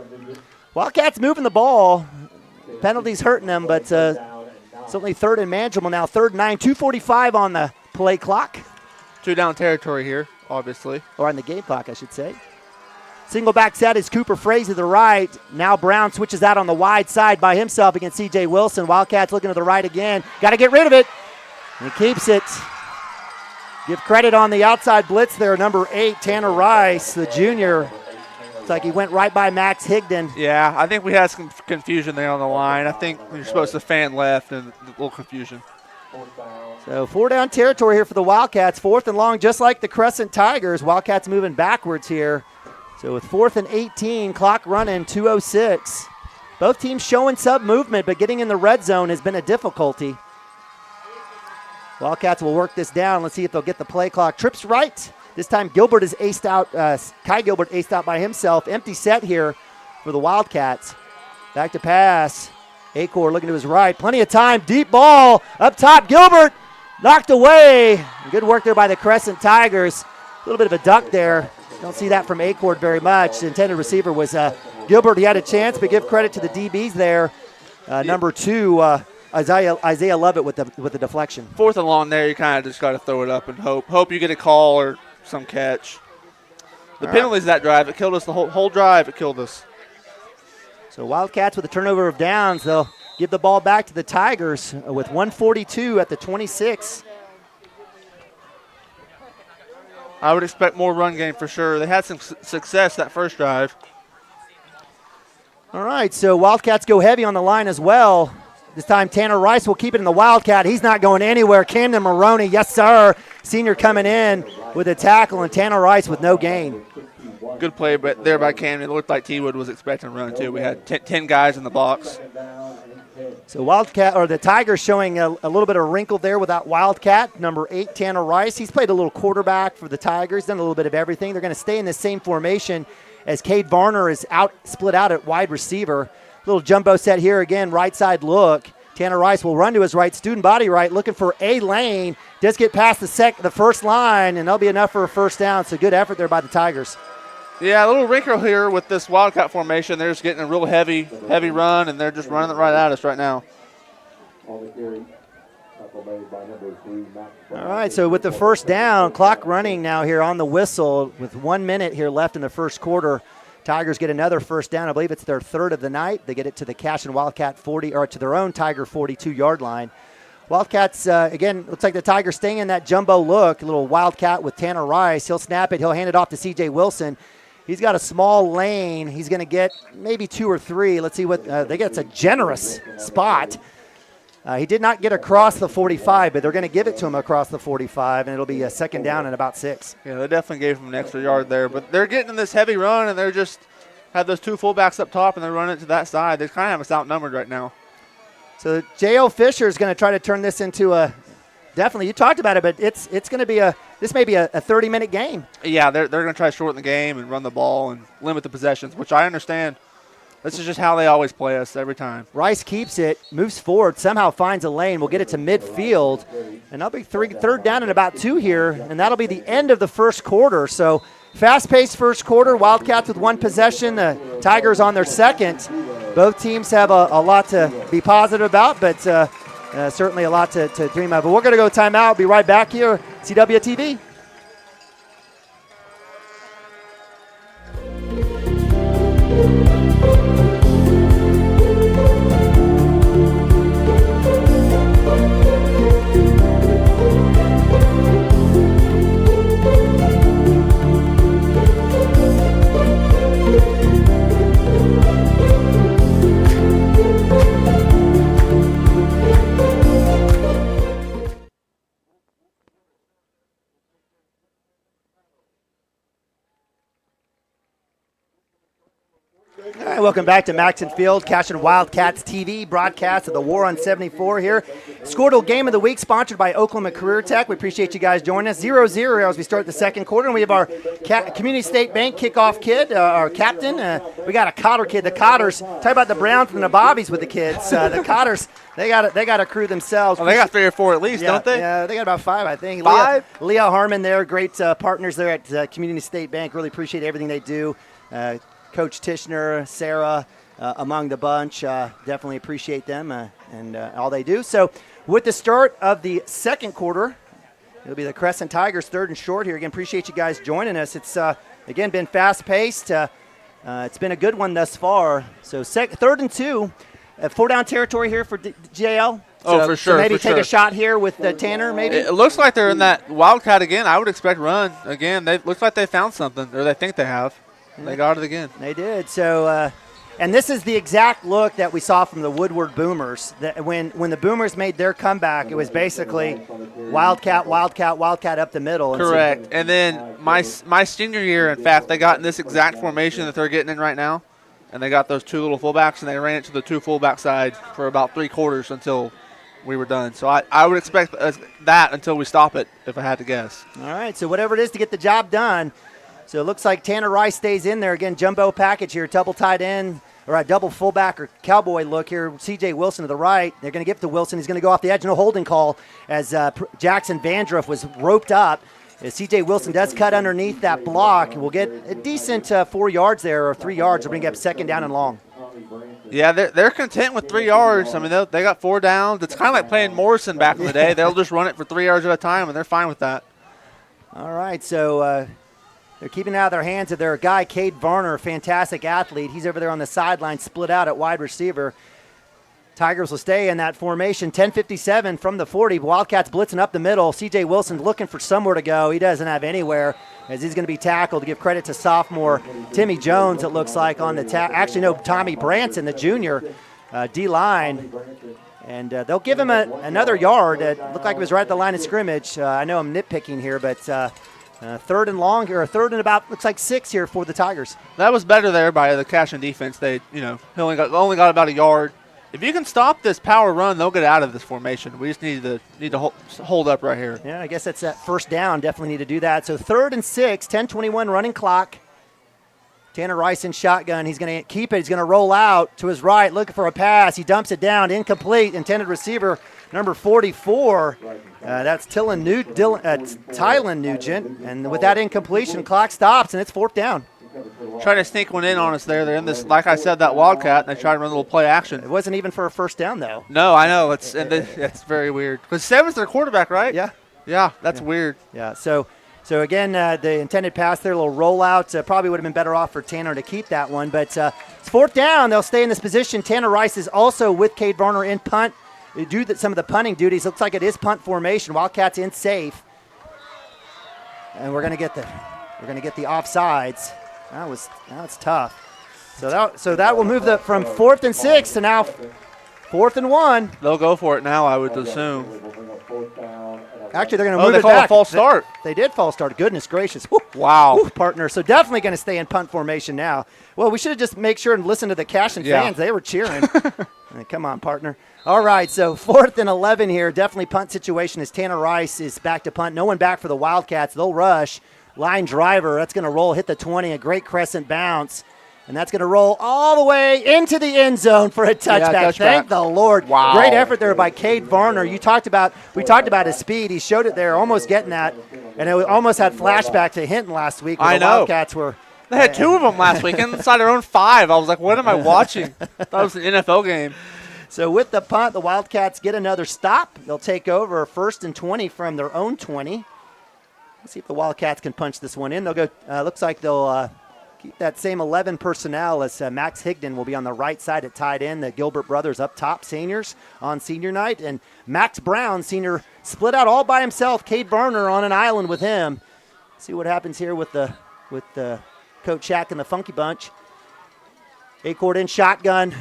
K: Wildcats moving the ball. Penalties hurting them, but certainly 3rd and manageable now. 3rd and 9, 2:45 on the play clock.
P: 2 down territory here, obviously.
K: Or on the game clock, I should say. Single back set is Cooper Frazee to the right. Now Brown switches out on the wide side by himself against C.J. Wilson. Wildcats looking to the right again. Got to get rid of it. He keeps it. Give credit on the outside blitz there. Number 8, Tanner Rice, the junior. Looks like he went right by Max Higdon.
P: Yeah, I think we had some confusion there on the line. I think you're supposed to fan left and a little confusion.
K: So 4 down territory here for the Wildcats. 4th and long, just like the Crescent Tigers. Wildcats moving backwards here. So with 4th and 18, clock running, 2:06. Both teams showing some movement, but getting in the red zone has been a difficulty. Wildcats will work this down. Let's see if they'll get the play clock. Trips right. This time Gilbert is aced out. Kai Gilbert aced out by himself. Empty set here for the Wildcats. Back to pass. Acor looking to his right. Plenty of time. Deep ball. Up top. Gilbert knocked away. Good work there by the Crescent Tigers. A little bit of a duck there. Don't see that from Acord very much. The intended receiver was Gilbert. He had a chance, but give credit to the DBs there. Number 2, Isaiah Lovett with the deflection.
P: 4th and long there, you kind of just got to throw it up and hope you get a call or some catch. The penalties that drive, it killed us the whole drive. It killed us.
K: So Wildcats with a turnover of downs. They'll give the ball back to the Tigers with 1:42 at the 26.
P: I would expect more run game for sure. They had some success that first drive.
K: All right, so Wildcats go heavy on the line as well. This time Tanner Rice will keep it in the Wildcat. He's not going anywhere. Camden Maroney, yes sir. Senior coming in with a tackle, and Tanner Rice with no gain.
P: Good play but there by Camden. It looked like T-Wood was expecting to run too. We had 10 guys in the box.
K: So the Tigers showing a little bit of wrinkle there without Wildcat. Number 8, Tanner Rice. He's played a little quarterback for the Tigers, done a little bit of everything. They're going to stay in the same formation as Cade Varner is split out at wide receiver. Little jumbo set here again, right side look. Tanner Rice will run to his right, student body right, looking for a lane. Does get past the first line, and that'll be enough for a first down. So good effort there by the Tigers.
P: Yeah, a little wrinkle here with this Wildcat formation. They're just getting a real heavy run, and they're just running it right at us right now.
K: All right, so with the first down, clock running now here on the whistle with 1 minute here left in the first quarter. Tigers get another first down. I believe it's their 3rd of the night. They get it to the Cashion Wildcat 40, or to their own Tiger 42-yard line. Wildcats, again, looks like the Tigers staying in that jumbo look. A little Wildcat with Tanner Rice. He'll snap it. He'll hand it off to C.J. Wilson. He's got a small lane. He's going to get maybe 2 or 3. Let's see what they get. It's a generous spot. He did not get across the 45, but they're going to give it to him across the 45, and it'll be a second down and about 6.
P: Yeah, they definitely gave him an extra yard there, but they're getting in this heavy run, and they're just have those 2 fullbacks up top, and they're running it to that side. They kind of have us outnumbered right now.
K: So J.O. Fisher is going to try to turn this into a – definitely, you talked about it, but it's going to be a this may be a 30-minute game.
P: Yeah, they're going to try to shorten the game and run the ball and limit the possessions, which I understand. This is just how they always play us every time.
K: Rice keeps it, moves forward, somehow finds a lane. We'll get it to midfield, and that'll be third down and about 2 here, and that'll be the end of the first quarter. So fast-paced first quarter, Wildcats with 1 possession, Tigers on their second. Both teams have a lot to be positive about, but certainly a lot to dream of. But we're going to go timeout. Be right back here, CWTV. All right, welcome back to Maxon Field, Cashion Wildcats TV broadcast of the War on 74 here. Squirtle Game of the Week sponsored by Oklahoma Career Tech. We appreciate you guys joining us. 0-0 as we start the second quarter, and we have our Community State Bank kickoff kid, our captain. We got a Cotter kid. The Cotters, talk about the Browns from the Bobbies with the kids. The Cotters, they got a crew themselves.
P: Oh, they got 3 or 4 at least, don't they?
K: Yeah, they got about 5, I think.
P: 5?
K: Leah Harmon there, great partners there at Community State Bank. Really appreciate everything they do. Coach Tishner, Sarah, among the bunch. Definitely appreciate them and all they do. So with the start of the second quarter, it'll be the Crescent Tigers, 3rd and short here. Again, appreciate you guys joining us. It's, again, been fast-paced. It's been a good one thus far. So 3rd and 2, 4-down territory here for JL.
P: Oh, for sure.
K: So maybe
P: for
K: take
P: sure.
K: a shot here with Tanner, maybe?
P: It looks like they're in that Wildcat again. I would expect run. Again, it looks like they found something, or they think they have. They got it again.
K: They did. So, and this is the exact look that we saw from the Woodward Boomers. That when the Boomers made their comeback, it was basically Wildcat, Wildcat, Wildcat up the middle.
P: Correct. And then my senior year, in fact, they got in this exact formation that they're getting in right now, and they got those 2 little fullbacks, and they ran it to the 2 fullback side for about 3 quarters until we were done. So I would expect that until we stop it, if I had to guess.
K: All right. So whatever it is to get the job done. So it looks like Tanner Rice stays in there. Again, jumbo package here, double tight end, or a double fullback or cowboy look here. C.J. Wilson to the right. They're going to give it to Wilson. He's going to go off the edge. No holding call as Jackson Vandruff was roped up. C.J. Wilson does cut underneath that block. We'll get a decent 4 yards there, or 3 yards. They'll bring up 2nd down and long.
P: Yeah, they're content with 3 yards. I mean, they got 4 downs. It's kind of like playing Morrison back in the day. They'll just run it for 3 yards at a time, and they're fine with that.
K: All right, so they're keeping it out of their hands of their guy, Cade Varner, fantastic athlete. He's over there on the sideline, split out at wide receiver. Tigers will stay in that formation. 10:57 from the 40. Wildcats blitzing up the middle. C.J. Wilson looking for somewhere to go. He doesn't have anywhere as he's going to be tackled. To give credit to sophomore Timmy Jones, it looks like, on the actually, no, Tommy Branson, the junior D-line. And they'll give him another yard. It looked like it was right at the line of scrimmage. I know I'm nitpicking here, but 3rd and long here, or 3rd and about, looks like 6 here for the Tigers.
P: That was better there by the Cashion defense. They, only got about a yard. If you can stop this power run, they'll get out of this formation. We just need to hold up right here.
K: Yeah, I guess that's that 1st down. Definitely need to do that. So 3rd and 6, 10:21 running clock. Tanner Rice in shotgun. He's going to keep it. He's going to roll out to his right, looking for a pass. He dumps it down, incomplete. Intended receiver, number 44. That's Tylen Nugent. And with that incompletion, clock stops, and it's 4th down.
P: Trying to sneak one in on us there. They're in this, like I said, that Wildcat, and they try to run a little play action.
K: It wasn't even for a 1st down, though.
P: No, I know. It's very weird. Because 7's their quarterback, right?
K: Yeah.
P: Yeah, that's weird.
K: Yeah, so again, the intended pass there, a little rollout, probably would have been better off for Tanner to keep that one. But it's 4th down. They'll stay in this position. Tanner Rice is also with Cade Varner in punt. They do some of the punting duties. Looks like it is punt formation. Wildcats in safe. And we're going to get the offsides. That was tough. So that will move from 4th and 6 to now 4th and 1.
P: They'll go for it now, I would assume.
K: Actually, they're going to move it back.
P: They called a false start.
K: They did false start. Goodness gracious. Woo.
P: Wow.
K: Woo, partner. So definitely going to stay in punt formation now. Well, we should have just make sure and listen to the Cashion fans. They were cheering.
Q: Come on, partner. All right, so 4th and 11 here. Definitely punt situation as Tanner Rice is back to punt. No one back for the Wildcats. They'll rush. Line driver, that's going to roll, hit the 20, a great crescent bounce. And that's going to roll all the way into the end zone for a touchback.
P: Yeah, touchback.
Q: Thank the Lord.
P: Wow.
Q: Great effort there by Cade Varner. We talked about his speed. He showed it there, almost getting that. And it almost had flashback to Hinton last week when the Wildcats were.
P: They had 2 of them last week inside their own 5. I was like, what am I watching? That was an NFL game.
Q: So with the punt, the Wildcats get another stop. They'll take over 1st and 20 from their own 20. Let's see if the Wildcats can punch this one in. They'll go. Looks like they'll keep that same 11 personnel as Max Higdon will be on the right side at tight end. The Gilbert brothers up top, seniors on senior night. And Max Brown, senior, split out all by himself. Cade Varner on an island with him. See what happens here with the Coach Shack and the Funky Bunch. Acord in shotgun.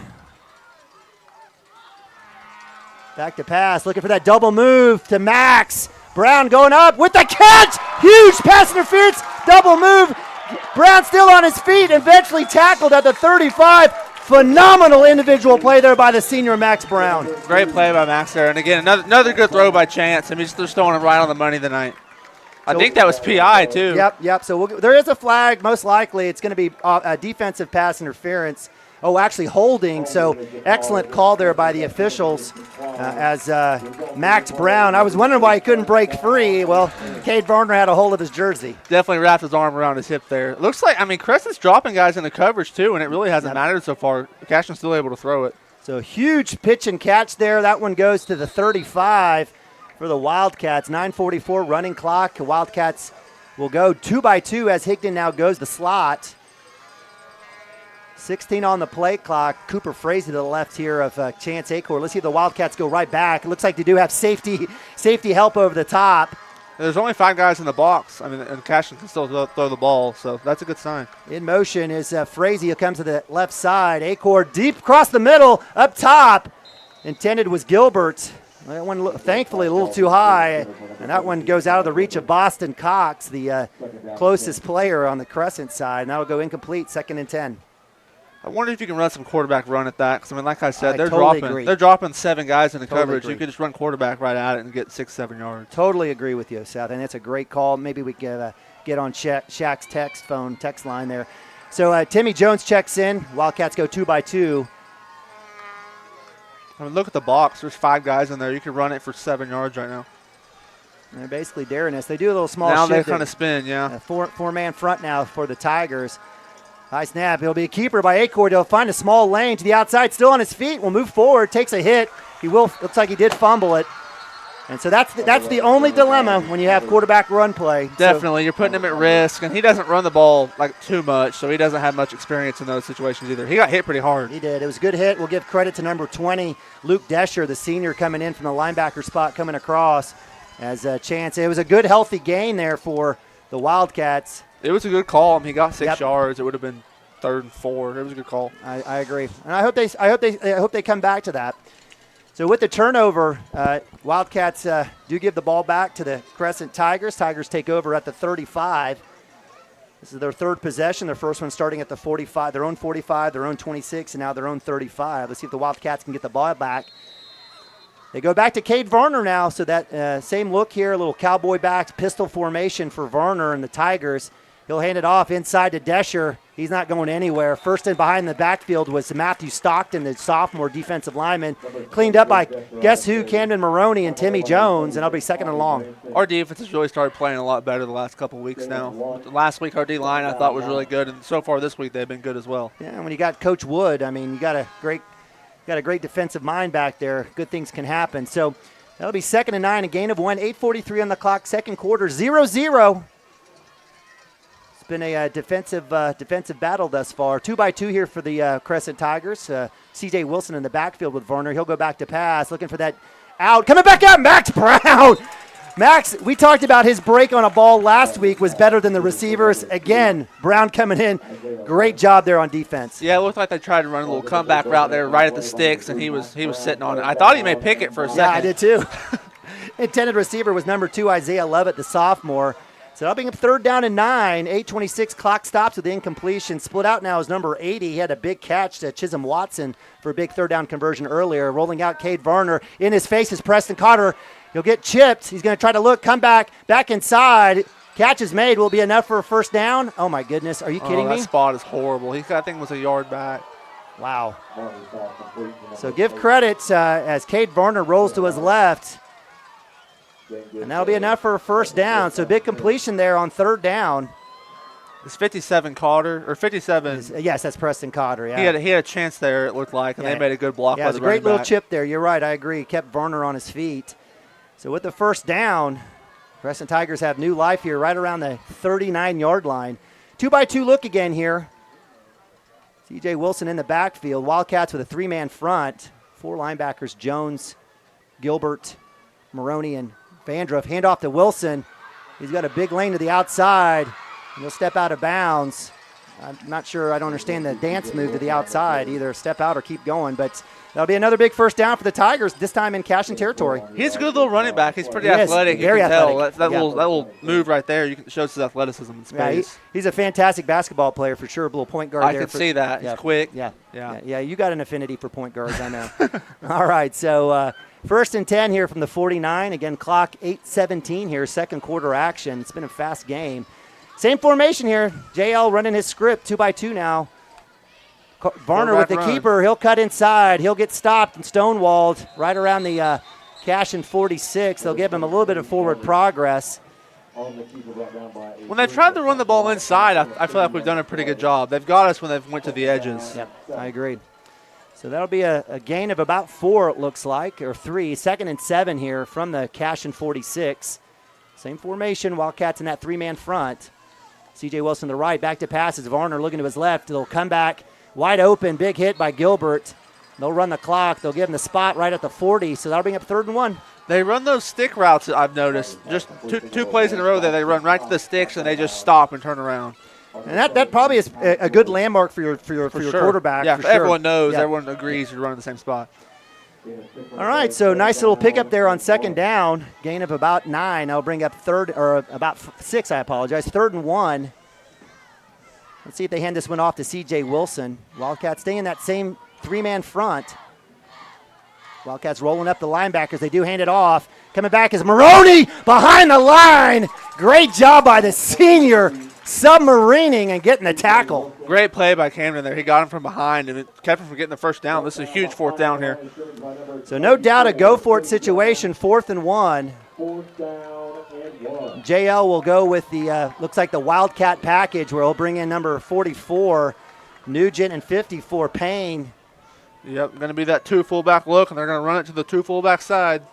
Q: Back to pass, looking for that double move to Max. Brown going up with the catch. Huge pass interference, double move. Brown still on his feet, eventually tackled at the 35. Phenomenal individual play there by the senior Max Brown.
P: Great play by Max there. And again, another good throw by Chance. I mean, just throwing it right on the money tonight. I think that was PI too.
Q: Yep. So there is a flag. Most likely it's going to be a defensive pass interference. Oh, actually holding. So excellent call there by the officials as Max Brown. I was wondering why he couldn't break free. Well, Cade Varner had a hold of his jersey.
P: Definitely wrapped his arm around his hip there. It looks like, Crescent's dropping guys in the coverage too, and it really hasn't mattered so far. Cashion's still able to throw it.
Q: So huge pitch and catch there. That one goes to the 35 for the Wildcats. 9:44 running clock. The Wildcats will go 2-by-2 as Higdon now goes the slot. 16 on the play clock. Cooper Frazee to the left here of Chance Acord. Let's see if the Wildcats go right back. It looks like they do have safety help over the top.
P: There's only 5 guys in the box. And Cashion can still throw the ball, so that's a good sign.
Q: In motion is Frazee, who comes to the left side. Acord deep across the middle, up top. Intended was Gilbert. That one, thankfully, a little too high. And that one goes out of the reach of Boston Cox, the closest player on the Crescent side. And that will go incomplete, 2nd and 10.
P: I wonder if you can run some quarterback run at that. Because, like I said, they're
Q: totally
P: dropping 7 guys in the coverage.
Q: Agree.
P: You could just run quarterback right at it and get 6-7 yards.
Q: Totally agree with you, Seth. And it's a great call. Maybe we can get on Shaq's text line there. So Timmy Jones checks in. Wildcats go 2-by-2.
P: Look at the box. There's 5 guys in there. You could run it for 7 yards right now.
Q: And they're basically daring us. They do a little small
P: now
Q: shift.
P: Now they kind of spin, yeah.
Q: Four-man front now for the Tigers. High snap. It'll be a keeper by Acord. He'll find a small lane to the outside. Still on his feet. Will move forward. Takes a hit. Looks like he did fumble it. And so that's the only dilemma when you have quarterback run play.
P: Definitely. You're putting him at risk. And he doesn't run the ball too much, so he doesn't have much experience in those situations either. He got hit pretty hard.
Q: He did. It was a good hit. We'll give credit to number 20, Luke Desher, the senior coming in from the linebacker spot coming across as a chance. It was a good, healthy gain there for the Wildcats.
P: It was a good call. He got 6 yards. It would have been 3rd and 4. It was a good call.
Q: I agree, and I hope they come back to that. So with the turnover, Wildcats do give the ball back to the Crescent Tigers. Tigers take over at the 35. This is their 3rd possession. Their first one starting at the 45, their own 45, their own 26, and now their own 35. Let's see if the Wildcats can get the ball back. They go back to Cade Varner now, so that same look here, a little cowboy back pistol formation for Varner and the Tigers. He'll hand it off inside to Desher. He's not going anywhere. First in behind the backfield was Matthew Stockton, the sophomore defensive lineman. Cleaned up by, guess who, Camden Maroney and Timmy Jones, and it'll be 2nd and long.
P: Our defense has really started playing a lot better the last couple of weeks now. Last week our D-line I thought was really good, and so far this week they've been good as well.
Q: Yeah, and when you got Coach Wood, you got a great defensive mind back there. Good things can happen. So that'll be 2nd and 9, a gain of 1, 8:43 on the clock, second quarter, 0-0. Been a defensive battle thus far. 2-by-2 here for the Crescent Tigers. C.J. Wilson in the backfield with Varner. He'll go back to pass, looking for that out. Coming back up, Max Brown. Max, we talked about his break on a ball last week was better than the receivers. Again, Brown coming in. Great job there on defense.
P: Yeah, it looked like they tried to run a little comeback route there right at the sticks, and he was sitting on it. I thought he may pick it for a second.
Q: Yeah, I did too. Intended receiver was number 2, Isaiah Levitt, the sophomore. So that'll bring up third down and 9. 8:26 clock stops with the incompletion. Split out now is number 80. He had a big catch to Chisholm Watson for a big third down conversion earlier. Rolling out Cade Varner. In his face is Preston Carter. He'll get chipped. He's going to try to come back inside. Catch is made. Will be enough for a first down. Oh, my goodness. Are you kidding me?
P: That spot is horrible. I think it was a yard back.
Q: Wow. So give credit as Cade Varner rolls to his left. And that'll be enough for a first down. So big completion there on third down.
P: It's 57 Carter, or 57.
Q: Yes, that's Preston Carter. Yeah.
P: He had a chance there, it looked like, and they made a good block by the running back.
Q: Yeah, it was a great little chip there. You're right, I agree. Kept Varner on his feet. So with the first down, Crescent Tigers have new life here right around the 39-yard line. 2-by-2 look again here. C.J. Wilson in the backfield. Wildcats with a three-man front. Four linebackers, Jones, Gilbert, Maroney, and Vandruff. Hand off to Wilson. He's got a big lane to the outside, and he'll step out of bounds. I'm not sure. I don't understand the dance move to the outside. Either step out or keep going, but that'll be another big first down for the Tigers, this time in Cashion territory.
P: He's a good little running back. He's pretty athletic.
Q: Very athletic.
P: That little move right there shows his athleticism in space.
Q: Yeah, he's a fantastic basketball player for sure. A little point guard there.
P: I can see that. He's quick.
Q: Yeah, you got an affinity for point guards, I know. All right, so first and 10 here from the 49. Again, clock 8:17 here, second quarter action. It's been a fast game. Same formation here. JL running his script, 2-by-2 now. Varner with the keeper. He'll cut inside. He'll get stopped and stonewalled right around the Cashion 46. They'll give him a little bit of forward progress.
P: When they've tried to run the ball inside, I feel like we've done a pretty good job. They've got us when they've went to the edges.
Q: Yep, I agree. So that'll be a gain of about 4, it looks like, or 3. Second and 7 here from the Cashion 46. Same formation, Wildcats in that three-man front. C.J. Wilson to the right, back to passes. Varner looking to his left. They'll come back wide open, big hit by Gilbert. They'll run the clock. They'll give him the spot right at the 40, so that'll bring up third and 1.
P: They run those stick routes, I've noticed. Just two plays in a row there. They run right to the sticks, and they just stop and turn around.
Q: And that probably is a good landmark for your quarterback.
P: Yeah,
Q: for sure.
P: Everyone knows. Yeah. Everyone agrees you're running the same spot.
Q: All right, so nice little pickup there on second down. Gain of about 9. That'll bring up about 6, I apologize. Third and 1. Let's see if they hand this one off to C.J. Wilson. Wildcats stay in that same three-man front. Wildcats rolling up the linebackers. They do hand it off. Coming back is Maroney behind the line. Great job by the senior, submarining and getting the tackle.
P: Great play by Camden there. He got him from behind, and it kept him from getting the first down. This is a huge fourth down here.
Q: So no doubt a go-for-it situation, 4th and 1. JL will go with the, looks like the Wildcat package, where he'll bring in number 44, Nugent, and 54, Payne.
P: Yep, going to be that 2 fullback look, and they're going to run it to the 2 fullback side.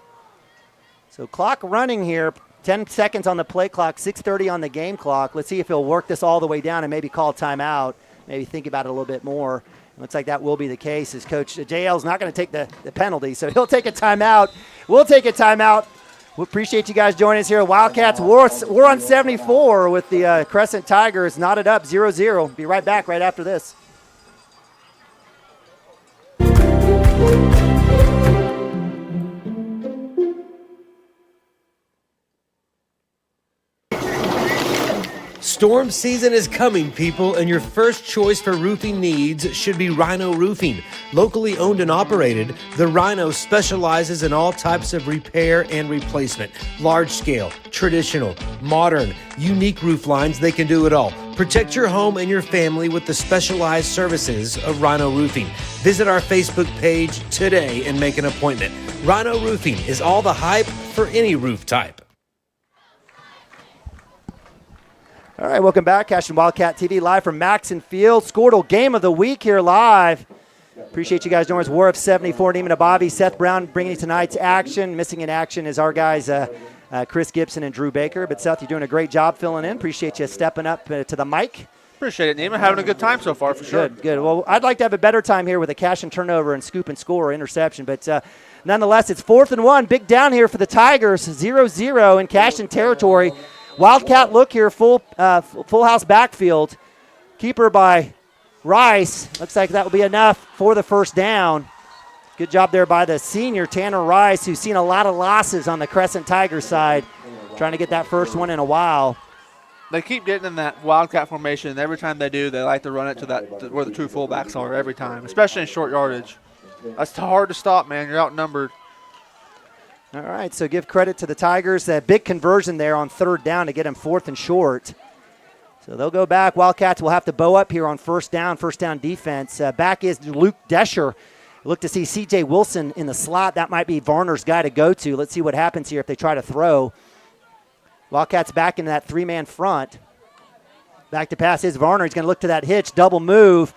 Q: So clock running here, 10 seconds on the play clock, 6:30 on the game clock. Let's see if he'll work this all the way down and maybe call timeout, maybe think about it a little bit more. Looks like that will be the case, as Coach JL's not going to take the penalty, so he'll take a timeout. We'll take a timeout. We appreciate you guys joining us here. Wildcats, we're on 74 with the Crescent Tigers knotted up 0-0. Be right back right after this.
R: Storm season is coming, people, and your first choice for roofing needs should be Rhino Roofing. Locally owned and operated, the Rhino specializes in all types of repair and replacement. Large scale, traditional, modern, unique roof lines, they can do it all. Protect your home and your family with the specialized services of Rhino Roofing. Visit our Facebook page today and make an appointment. Rhino Roofing is all the hype for any roof type.
Q: All right, welcome back. Cashion Wildcat TV live from Maxon Field. Squirtle Game of the Week here live. Appreciate you guys joining us. War of 74, Neiman Abavi, Seth Brown bringing you tonight's action. Missing in action is our guys, Chris Gibson and Drew Baker. But, Seth, you're doing a great job filling in. Appreciate you stepping up to the mic.
P: Appreciate it, Neiman. Having a good time so far, for sure.
Q: Good. Well, I'd like to have a better time here with a Cashion turnover and scoop and score or interception. But nonetheless, it's 4th and 1. Big down here for the Tigers, 0-0 in Cashion territory. Wildcat look here, full house backfield. Keeper by Rice. Looks like that will be enough for the first down. Good job there by the senior, Tanner Rice, who's seen a lot of losses on the Crescent Tigers side. Trying to get that first one in a while.
P: they keep getting in that wildcat formation, and every time they do, they like to run it to where the two fullbacks are every time, especially in short yardage. That's hard to stop, man. You're outnumbered.
Q: All right, so give credit to the Tigers. That big conversion there on third down to get them 4th and short. So they'll go back. Wildcats will have to bow up here on first down defense. Back is Luke Desher. Look to see C.J. Wilson in the slot. That might be Varner's guy to go to. Let's see what happens here if they try to throw. Wildcats back in that 3-man front. Back to pass is Varner. He's going to look to that hitch, double move.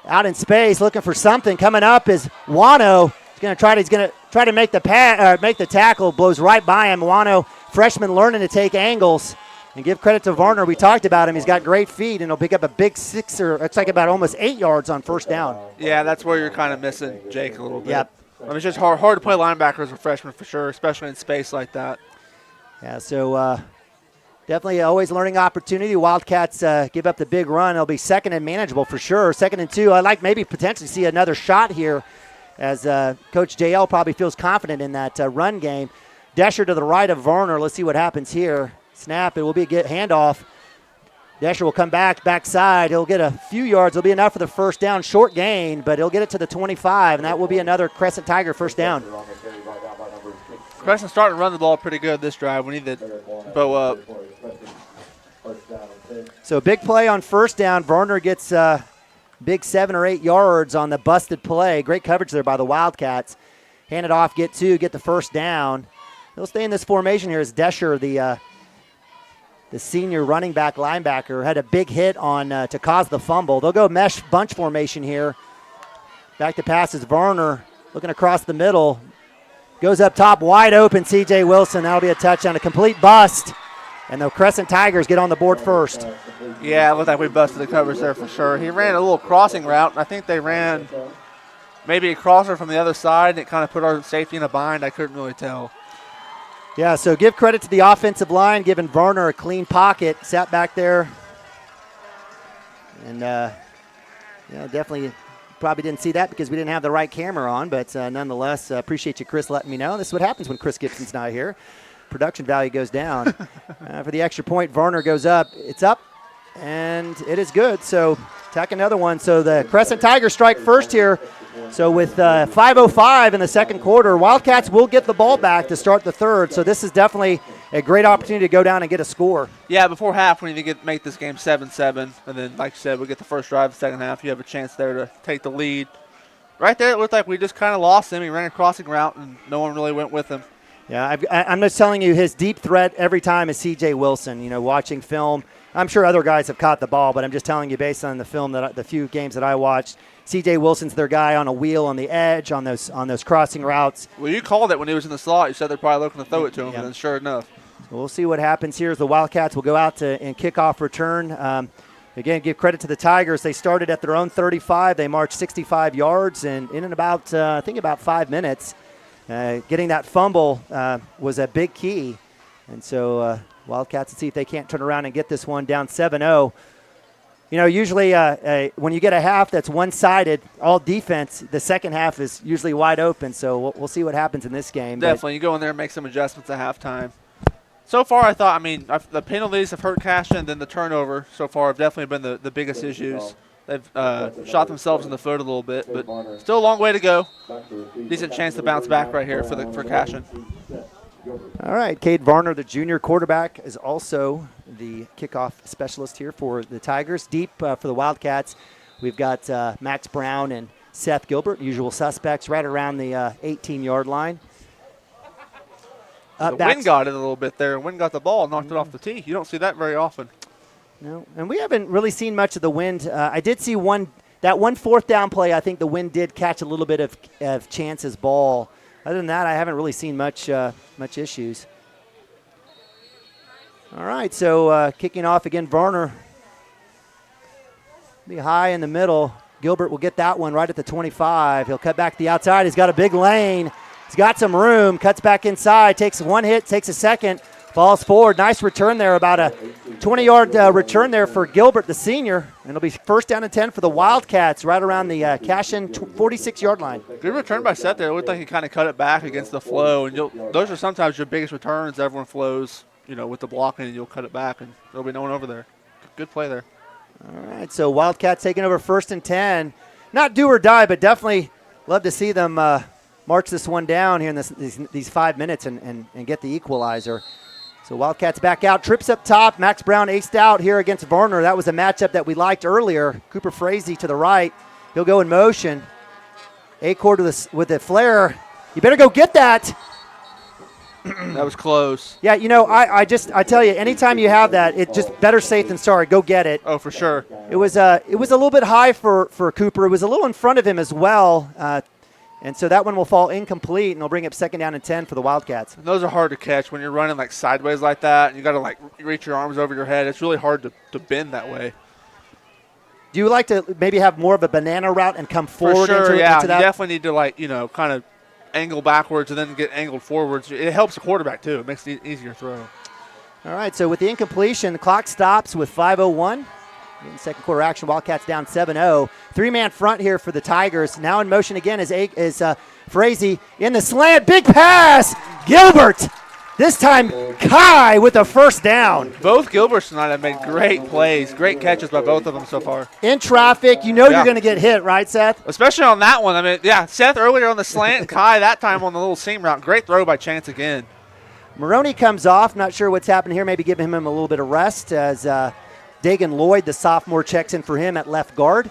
Q: Out in space, looking for something. Coming up is Wano. He's going to try to make the tackle. Blows right by him. Wano, freshman, learning to take angles. And give credit to Varner. We talked about him. He's got great feet, and he'll pick up a big 6 or it's like about almost 8 yards on first down.
P: Yeah, that's where you're kind of missing Jake a little bit.
Q: Yep.
P: I mean, it's just hard to play linebacker as a freshman for sure, especially in space like that.
Q: Yeah, so definitely always learning opportunity. Wildcats give up the big run. It'll be 2nd and manageable for sure. 2nd and 2. I'd like maybe potentially see another shot here as Coach JL probably feels confident in that run game. Desher to the right of Varner. Let's see what happens here. Snap. It will be a good handoff. Desher will come backside. He'll get a few yards. It'll be enough for the first down. Short gain, but he'll get it to the 25, and that will be another Crescent Tiger first down.
P: Crescent's starting to run the ball pretty good this drive. We need to bow up.
Q: So big play on first down. Varner gets big 7 or 8 yards on the busted play. Great coverage there by the Wildcats. Hand it off, get the first down. He'll stay in this formation here as Desher, the senior running back linebacker, had a big hit on to cause the fumble. They'll go mesh bunch formation here. Back to pass is Varner looking across the middle. Goes up top, wide open, C.J. Wilson. That'll be a touchdown, a complete bust. And the Crescent Tigers get on the board first.
P: Yeah, it looked like we busted the covers there for sure. He ran a little crossing route, and I think they ran maybe a crosser from the other side, and it kind of put our safety in a bind. I couldn't really tell.
Q: Yeah, so give credit to the offensive line, giving Varner a clean pocket. Sat back there. And, definitely probably didn't see that because we didn't have the right camera on. But nonetheless, appreciate you, Chris, letting me know. This is what happens when Chris Gibson's not here. Production value goes down. For the extra point, Varner goes up. It's up, and it is good. So tack another one. So the Crescent Tigers strike first here. So with 5:05 in the second quarter, Wildcats will get the ball back to start the third. So this is definitely a great opportunity to go down and get a score.
P: Yeah, before half, we need to make this game 7-7. And then, like you said, we get the first drive, the second half. You have a chance there to take the lead. Right there, it looked like we just kind of lost him. He ran a crossing route, and no one really went with him.
Q: Yeah, I'm just telling you, his deep threat every time is C.J. Wilson. You know, watching film, I'm sure other guys have caught the ball, but I'm just telling you based on the film, the few games that I watched, C.J. Wilson's their guy on a wheel on the edge on those crossing routes.
P: Well, you called it when he was in the slot. You said they're probably looking to throw it to him, and then sure enough.
Q: So we'll see what happens here as the Wildcats will go out in kickoff return. Again, give credit to the Tigers. They started at their own 35. They marched 65 yards, and in about, I think, about 5 minutes. Getting that fumble was a big key. And so Wildcats will see if they can't turn around and get this one down 7-0. You know, usually when you get a half that's one-sided, all defense, the second half is usually wide open. So we'll see what happens in this game.
P: Definitely. You go in there and make some adjustments at halftime. So far, I thought, the penalties have hurt Cashion, and then the turnover so far have definitely been the biggest issues. They've shot themselves in the foot a little bit, but still a long way to go. Decent chance to bounce back right here for Cashion.
Q: All right, Cade Varner, the junior quarterback, is also the kickoff specialist here for the Tigers. Deep for the Wildcats, we've got Max Brown and Seth Gilbert, usual suspects, right around the 18-yard line.
P: The wind got it a little bit there. Wind got the ball and knocked it off the tee. You don't see that very often.
Q: No, and we haven't really seen much of the wind. I did see that one fourth down play. I think the wind did catch a little bit of Chance's ball. Other than that, I haven't really seen much issues. All right, so kicking off again, Varner. Be high in the middle. Gilbert will get that one right at the 25. He'll cut back to the outside. He's got a big lane. He's got some room. Cuts back inside. Takes one hit. Takes a second. Falls forward. Nice return there. About a 20-yard return there for Gilbert, the senior. And it'll be first down and 10 for the Wildcats right around the Cashion 46-yard line.
P: Good return by Seth there. It looked like he kind of cut it back against the flow. And those are sometimes your biggest returns. Everyone flows with the blocking, and you'll cut it back, and there'll be no one over there. Good play there.
Q: All right, so Wildcats taking over 1st and 10. Not do or die, but definitely love to see them march this one down here in these 5 minutes and get the equalizer. So Wildcats back out, trips up top. Max Brown aced out here against Varner. That was a matchup that we liked earlier. Cooper Frazee to the right. He'll go in motion. Acord with a flare. You better go get that.
P: That was close.
Q: Yeah, I tell you, anytime you have that, it's just better safe than sorry. Go get it.
P: Oh, for sure.
Q: It was a little bit high for Cooper. It was a little in front of him as well. And so that one will fall incomplete, and they'll bring up 2nd down and 10 for the Wildcats.
P: And those are hard to catch when you're running like sideways like that, and you got to reach your arms over your head. It's really hard to bend that way.
Q: Do you like to maybe have more of a banana route and come forward
P: For sure,
Q: into
P: yeah.
Q: that?
P: You definitely need to kind of angle backwards and then get angled forwards. It helps the quarterback too. It makes it an easier throw.
Q: All right, so with the incompletion, the clock stops with 5:01. In second quarter action, Wildcats down 7-0. 3-man front here for the Tigers. Now in motion again is Frazee in the slant. Big pass. Gilbert. This time, Kai with the first down.
P: Both Gilberts tonight have made great plays. Great catches by both of them so far.
Q: In traffic, you're going to get hit, right, Seth?
P: Especially on that one. I mean, yeah, Seth earlier on the slant, Kai that time on the little seam route. Great throw by Chance again.
Q: Maroney comes off. Not sure what's happening here. Maybe giving him a little bit of rest as Dagan Lloyd, the sophomore, checks in for him at left guard.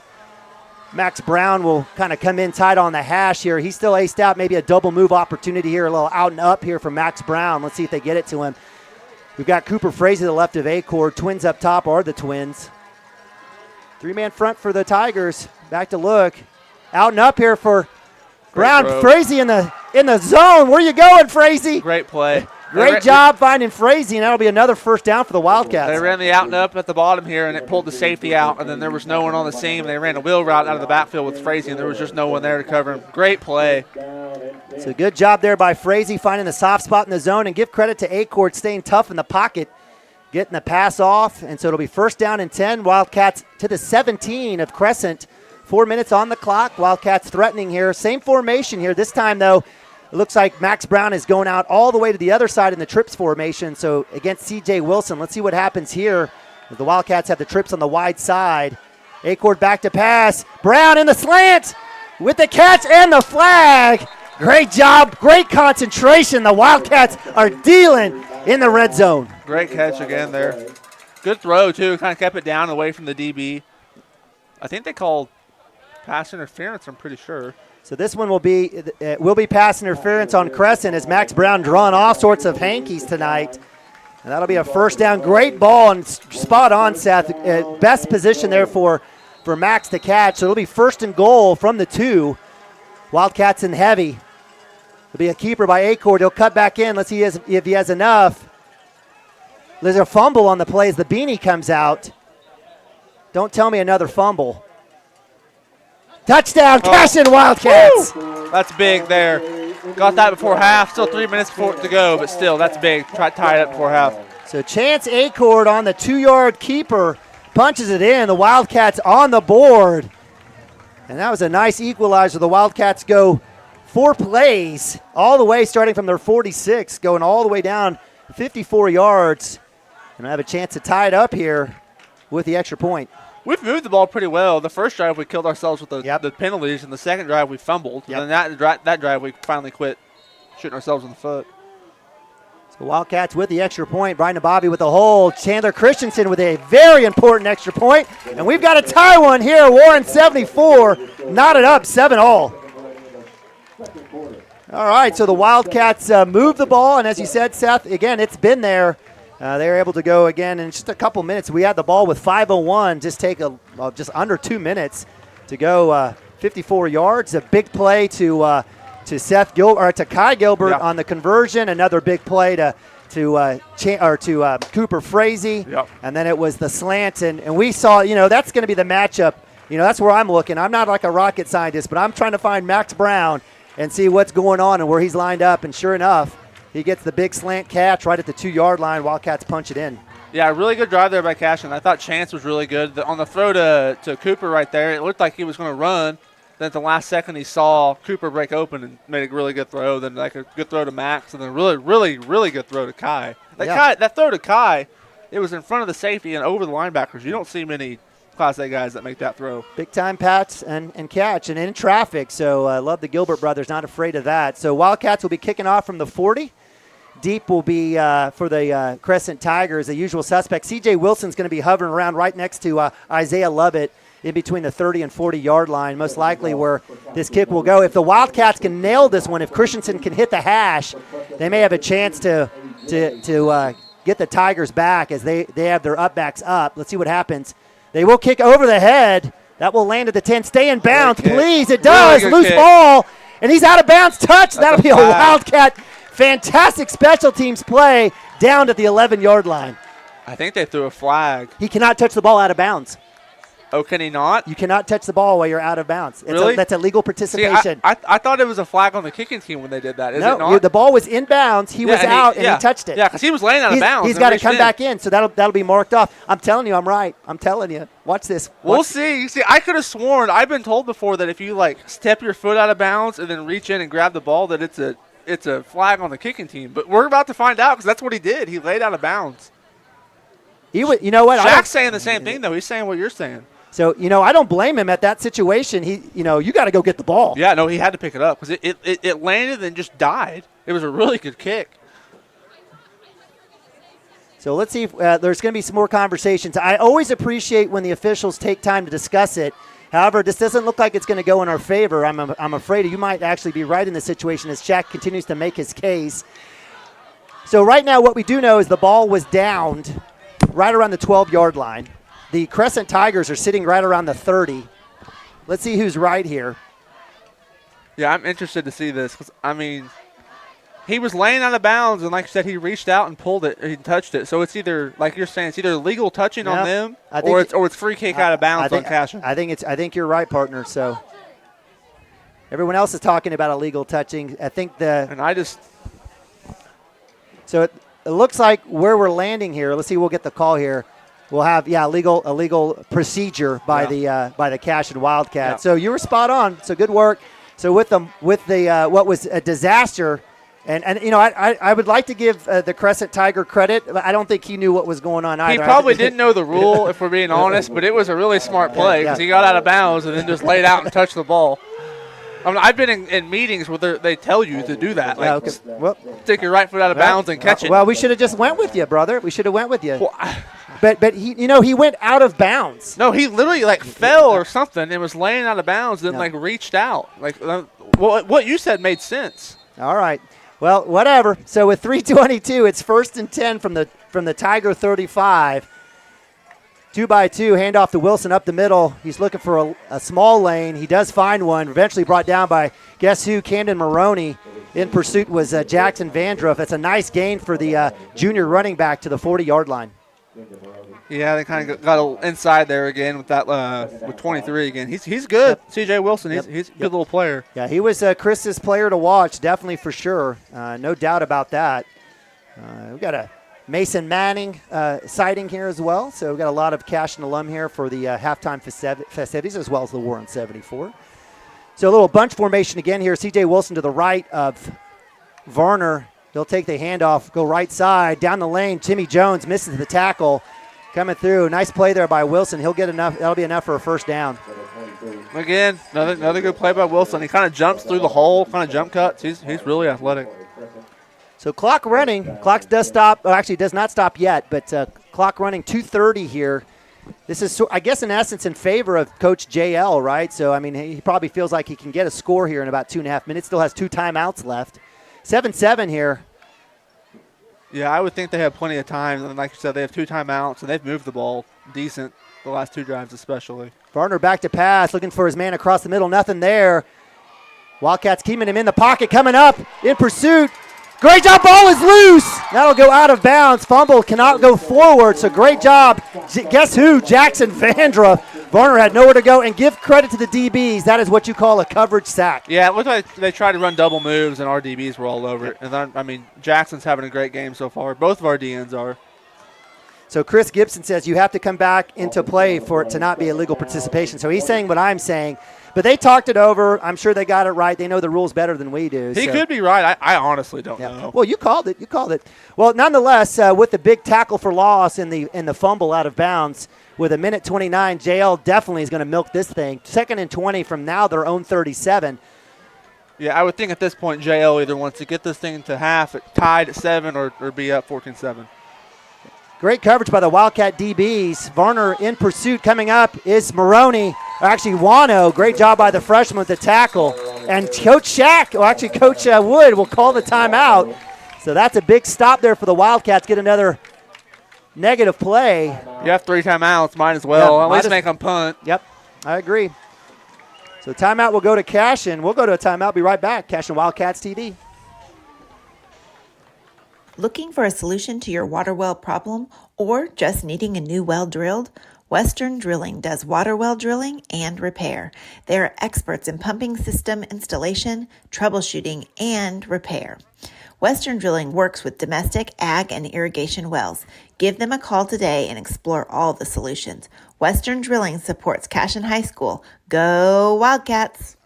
Q: Max Brown will kind of come in tight on the hash here. He's still aced out. Maybe a double move opportunity here, a little out and up here from Max Brown. Let's see if they get it to him. We've got Cooper Frazee to the left of Acord. Twins up top are the Twins. 3-man front for the Tigers. Back to look. Out and up here for Brown. Frazee in the zone. Where you going, Frazee?
P: Great play.
Q: Great job finding Frazee, and that'll be another first down for the Wildcats.
P: They ran the out and up at the bottom here, and it pulled the safety out, and then there was no one on the seam. They ran a wheel route out of the backfield with Frazee, and there was just no one there to cover him. Great play.
Q: So good job there by Frazee finding the soft spot in the zone, and give credit to Acord staying tough in the pocket, getting the pass off, and so it'll be 1st down and 10. Wildcats to the 17 of Crescent. 4 minutes on the clock. Wildcats threatening here. Same formation here. This time, though, it looks like Max Brown is going out all the way to the other side in the trips formation. So against C.J. Wilson, let's see what happens here. The Wildcats have the trips on the wide side. Acord back to pass. Brown in the slant with the catch and the flag. Great job. Great concentration. The Wildcats are dealing in the red zone.
P: Great catch again there. Good throw, too. Kind of kept it down away from the DB. I think they called pass interference, I'm pretty sure.
Q: So this one will be pass interference on Crescent as Max Brown drawing all sorts of hankies tonight. And that'll be a 1st down. Great ball and spot on, Seth. Best position there for Max to catch. So it'll be 1st and goal from the 2. Wildcats in heavy. It'll be a keeper by Acord. He'll cut back in. Let's see if he has enough. There's a fumble on the play as the beanie comes out. Don't tell me another fumble. Touchdown, Cashion Wildcats.
P: Woo! That's big there. Got that before half. Still 3 minutes to go, but still, that's big. Try to tie it up before half.
Q: So Chance Acord on the 2-yard keeper punches it in. The Wildcats on the board. And that was a nice equalizer. The Wildcats go 4 plays all the way starting from their 46, going all the way down 54 yards. And I have a chance to tie it up here with the extra point.
P: We've moved the ball pretty well. The first drive, we killed ourselves with the penalties, and the second drive, we fumbled. Yep. And then that drive, we finally quit shooting ourselves in the foot.
Q: So Wildcats with the extra point. Brian Nababi with the hold. Chandler Christensen with a very important extra point. And we've got a tie one here. Warren 74, knotted up 7-all. All right, so the Wildcats move the ball. And as you said, Seth, again, it's been there. They were able to go again in just a couple minutes. We had the ball with 5:01. Just take just under 2 minutes to go 54 yards. A big play to Kai Gilbert on the conversion. Another big play to Cooper Frazee.
P: Yep.
Q: And then it was the slant. And we saw, that's going to be the matchup. That's where I'm looking. I'm not like a rocket scientist, but I'm trying to find Max Brown and see what's going on and where he's lined up. And sure enough, he gets the big slant catch right at the 2-yard line. Wildcats punch it in.
P: Yeah, really good drive there by Cashion. I thought Chance was really good. On the throw to Cooper right there, it looked like he was going to run, Then at the last second, he saw Cooper break open and made a really good throw. Then like a good throw to Max, and then really, really, really good throw to Kai. That throw to Kai, it was in front of the safety and over the linebackers. You don't see many Class A guys that make that throw.
Q: Big time patch and catch and in traffic. So I love the Gilbert brothers, not afraid of that. So Wildcats will be kicking off from the 40. Deep will be for the Crescent Tigers, the usual suspect. C.J. Wilson's going to be hovering around right next to Isaiah Lovett in between the 30 and 40-yard line, most likely where this kick will go. If the Wildcats can nail this one, if Christensen can hit the hash, they may have a chance to get the Tigers back as they have their upbacks up. Let's see what happens. They will kick over the head. That will land at the 10. Stay in bounds, please. It does.
P: Really
Q: Loose
P: kick.
Q: ball, and he's out of bounds. Touch. That'll be a Wildcat. Fantastic special teams play down at the 11-yard line.
P: I think they threw a flag.
Q: He cannot touch the ball out of bounds.
P: Oh, can he not?
Q: You cannot touch the ball while you're out of bounds.
P: Really?
Q: That's illegal participation.
P: See, I thought it was a flag on the kicking team when they did that. Is it
Q: No,
P: not?
Q: the ball was in bounds. He was out, and he touched it.
P: Yeah, because he was laying out of bounds.
Q: He's got to come back in, so that'll be marked off. I'm telling you, I'm right. I'm telling you. Watch this.
P: We'll see. See, I could have sworn, I've been told before that if you, like, step your foot out of bounds and then reach in and grab the ball, that it's a flag on the kicking team. But we're about to find out because that's what he did. He laid out of bounds.
Q: You know what?
P: Shaq's saying the same thing, though. He's saying what you're saying.
Q: So, I don't blame him at that situation. You got to go get the ball.
P: Yeah, no, he had to pick it up because it landed and just died. It was a really good kick.
Q: So let's see if there's going to be some more conversations. I always appreciate when the officials take time to discuss it. However, this doesn't look like it's going to go in our favor. I'm afraid you might actually be right in this situation as Shaq continues to make his case. So right now what we do know is the ball was downed right around the 12-yard line. The Crescent Tigers are sitting right around the 30. Let's see who's right here.
P: Yeah, I'm interested to see this because, he was laying out of bounds, and like you said, he reached out and pulled it. He touched it. So it's either, like you're saying, it's either legal touching on them or it's free kick out of bounds on Cashion.
Q: I think you're right, partner. So everyone else is talking about illegal touching. So it looks like where we're landing here. Let's see. We'll get the call here. We'll have a legal procedure by the Cashion Wildcats.
P: Yeah.
Q: So you were spot on. So good work. So with the what was a disaster, and I would like to give the Crescent Tiger credit. But I don't think he knew what was going on either.
P: He probably didn't know the rule, if we're being honest, but it was a really smart play because he got out of bounds and then just laid out and touched the ball. I've been in meetings where they tell you to do that. Like, stick your right foot out of bounds and catch it.
Q: Well, we should have just went with you, brother. We should have went with you. Well, but he went out of bounds.
P: No, he literally fell or something and was laying out of bounds, then reached out. What you said made sense.
Q: All right. Well, whatever. So with 3:22, it's 1st and 10 from the Tiger 35. 2x2, handoff to Wilson up the middle. He's looking for a small lane. He does find one. Eventually brought down by, guess who, Camden Maroney. In pursuit was Jackson Vandruff. That's a nice gain for the junior running back to the 40-yard line.
P: Yeah, they kind of got inside there again with that with 23 again. He's good. Yep. C.J. Wilson, he's a good little player.
Q: Yeah, he was Chris's player to watch, definitely for sure. No doubt about that. We've got a Mason Manning sighting here as well. So we've got a lot of Cashion alum here for the halftime festivities as well as the War on 74. So a little bunch formation again here. C.J. Wilson to the right of Varner. He'll take the handoff, go right side, down the lane. Timmy Jones misses the tackle. Coming through. Nice play there by Wilson. He'll get enough. That'll be enough for a first down.
P: Again, another good play by Wilson. He kind of jumps through the hole, kind of jump cuts. He's really athletic.
Q: So clock running. Clock does stop. Oh, actually, does not stop yet, but clock running 2:30 here. This is, I guess, in essence, in favor of Coach JL, right? So, he probably feels like he can get a score here in about 2.5 minutes. Still has 2 timeouts left. 7-7 here.
P: Yeah, I would think they have plenty of time. And like you said, they have 2 timeouts, and they've moved the ball decent the last 2 drives especially.
Q: Varner back to pass, looking for his man across the middle. Nothing there. Wildcats keeping him in the pocket, coming up in pursuit. Great job, ball is loose. That'll go out of bounds. Fumble cannot go forward, so great job. Guess who? Jackson Vandruff. Varner had nowhere to go, and give credit to the DBs. That is what you call a coverage sack.
P: Yeah, it looked like they tried to run double moves, and our DBs were all over it. And Jackson's having a great game so far. Both of our DNs are.
Q: So Chris Gibson says you have to come back into play for it to not be illegal participation. So he's saying what I'm saying. But they talked it over. I'm sure they got it right. They know the rules better than we do.
P: He could be right. I honestly don't know.
Q: Well, you called it. You called it. Well, nonetheless, with the big tackle for loss and the fumble out of bounds, with a minute 29, JL definitely is going to milk this thing. 2nd and 20 from now, their own 37.
P: Yeah, I would think at this point JL either wants to get this thing to half, tied at 7, or be up 14-7.
Q: Great coverage by the Wildcat DBs. Varner in pursuit. Coming up is Maroney, or actually Wano. Great job by the freshman with the tackle. And Coach Coach Wood will call the timeout. So that's a big stop there for the Wildcats. Get another negative play.
P: You have 3 timeouts. Might as well. At least make them punt.
Q: Yep, I agree. So timeout will go to Cashion. We'll go to a timeout. Be right back. Cashion Wildcats TV.
A: Looking for a solution to your water well problem or just needing a new well drilled? Western Drilling does water well drilling and repair. They are experts in pumping system installation, troubleshooting, and repair. Western Drilling works with domestic, ag, and irrigation wells. Give them a call today and explore all the solutions. Western Drilling supports Cashion High School. Go Wildcats!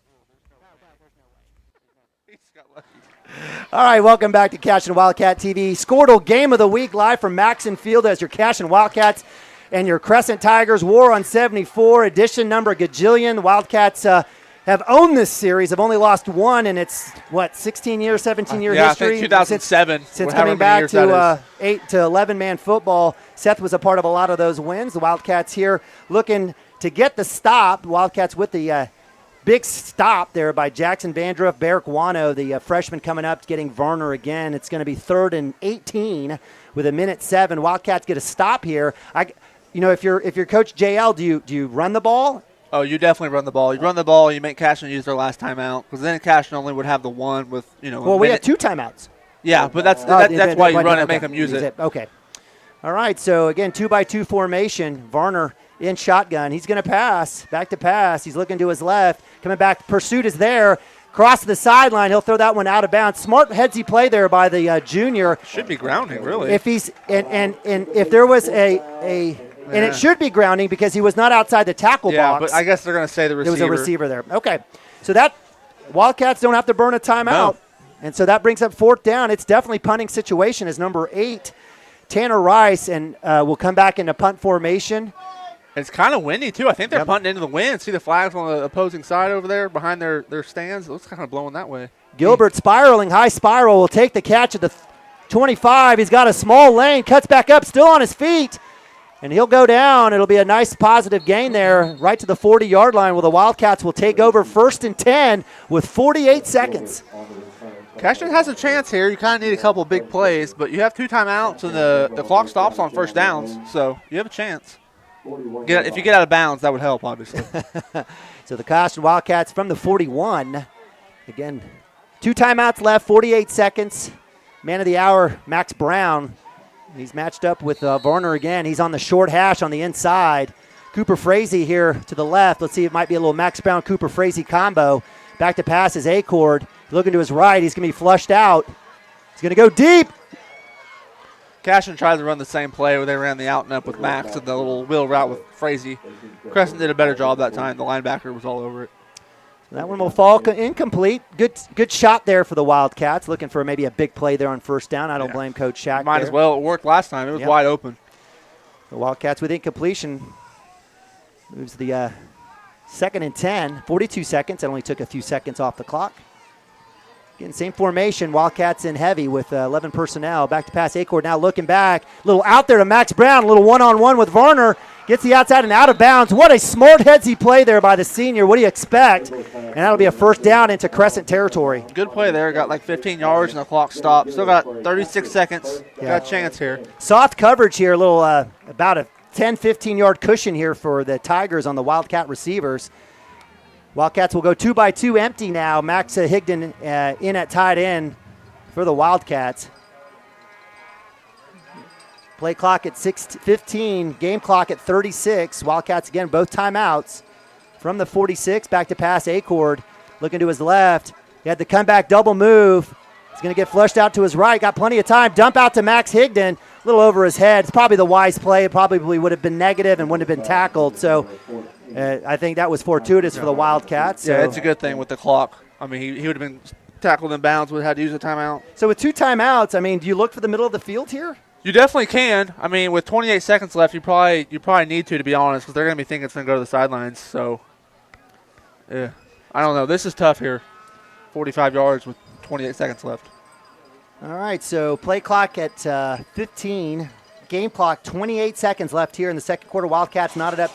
Q: All right, welcome back to Cashion Wildcat TV. Squirtle Game of the Week live from Maxon Field as your Cashion Wildcats and your Crescent Tigers. War on 74, edition number gajillion. Wildcats have owned this series. Have only lost one in its, 16-year, 17-year history?
P: I think 2007.
Q: Since coming back to 8 to 11-man football. Seth was a part of a lot of those wins. The Wildcats here looking to get the stop. Wildcats with the big stop there by Jackson Vandruff, Barrick Wano, the freshman coming up, getting Varner again. It's going to be 3rd and 18 with a minute 7. Wildcats get a stop here. If you're Coach JL, do you run the ball?
P: Oh, you definitely run the ball. You run the ball. You make Cashion use their last timeout because then Cashion only would have the one with
Q: Well, we had 2 timeouts.
P: Yeah, but that's why you run it, make them use it.
Q: Okay. All right. So again, 2-by-2 formation. Varner in shotgun. He's going to pass. Back to pass. He's looking to his left. Coming back. Pursuit is there. Cross to the sideline. He'll throw that one out of bounds. Smart headsy play there by the junior.
P: Should be grounding, really.
Q: If he's and if there was and it should be grounding because he was not outside the tackle box.
P: Yeah, but I guess they're going to say the receiver.
Q: There was a receiver there. Okay. So that Wildcats don't have to burn a timeout. No. And so that brings up 4th down. It's definitely punting situation as number 8, Tanner Rice, and will come back into punt formation.
P: It's kind of windy, too. I think they're punting into the wind. See the flags on the opposing side over there behind their stands? It looks kind of blowing that way.
Q: Gilbert spiraling, high spiral, will take the catch at the 25. He's got a small lane, cuts back up, still on his feet. And he'll go down. It'll be a nice positive gain there right to the 40-yard line where the Wildcats will take over 1st and 10 with 48 seconds.
P: Cashion has a chance here. You kind of need a couple big plays, but you have 2 timeouts and the clock stops on 1st downs, so you have a chance. If you get out of bounds, that would help, obviously.
Q: So the Cashion Wildcats from the 41. Again, 2 timeouts left, 48 seconds. Man of the hour, Max Brown. He's matched up with Varner again. He's on the short hash on the inside. Cooper Frazee here to the left. Let's see, it might be a little Max Brown-Cooper Frazee combo. Back to pass is Acord. Looking to his right. He's going to be flushed out. He's going to go deep.
P: Cashion tried to run the same play where they ran the out and up with Max and the little wheel route with Frazee. Crescent did a better job that time. The linebacker was all over it.
Q: That one will fall incomplete. Good shot there for the Wildcats. Looking for maybe a big play there on 1st down. I don't blame Coach Shack.
P: Might as well. It worked last time. It was wide open.
Q: The Wildcats with incompletion. Moves the 2nd and 10. 42 seconds. It only took a few seconds off the clock. Again, same formation. Wildcats in heavy with 11 personnel. Back to pass. Acord now looking back. A little out there to Max Brown. A little one-on-one with Varner. Gets the outside and out of bounds. What a smart headsy play there by the senior. What do you expect? And that'll be a 1st down into Crescent territory.
P: Good play there. Got like 15 yards and the clock stopped. Still got 36 seconds. Got a chance here.
Q: Soft coverage here. A little about a 10, 15-yard cushion here for the Tigers on the Wildcat receivers. Wildcats will go 2-by-2 empty now. Max Higdon in at tight end for the Wildcats. Play clock at 6:15, game clock at 36. Wildcats again, both timeouts. From the 46, back to pass, Acord looking to his left. He had the comeback double move. He's going to get flushed out to his right. Got plenty of time. Dump out to Max Higdon. little over his head. It's probably the wise play. It probably would have been negative and wouldn't have been tackled. So I think that was fortuitous for the Wildcats. So.
P: Yeah, it's a good thing with the clock. I mean, he would have been tackled in bounds, would have had to use a timeout.
Q: So with 2 timeouts, I mean, do you look for the middle of the field here?
P: You definitely can. I mean, with 28 seconds left, you probably need to be honest, because they're going to be thinking it's going to go to the sidelines. So, yeah, I don't know. This is tough here. 45 yards with 28 seconds left.
Q: All right, so play clock at 15. Game clock, 28 seconds left here in the second quarter. Wildcats knotted up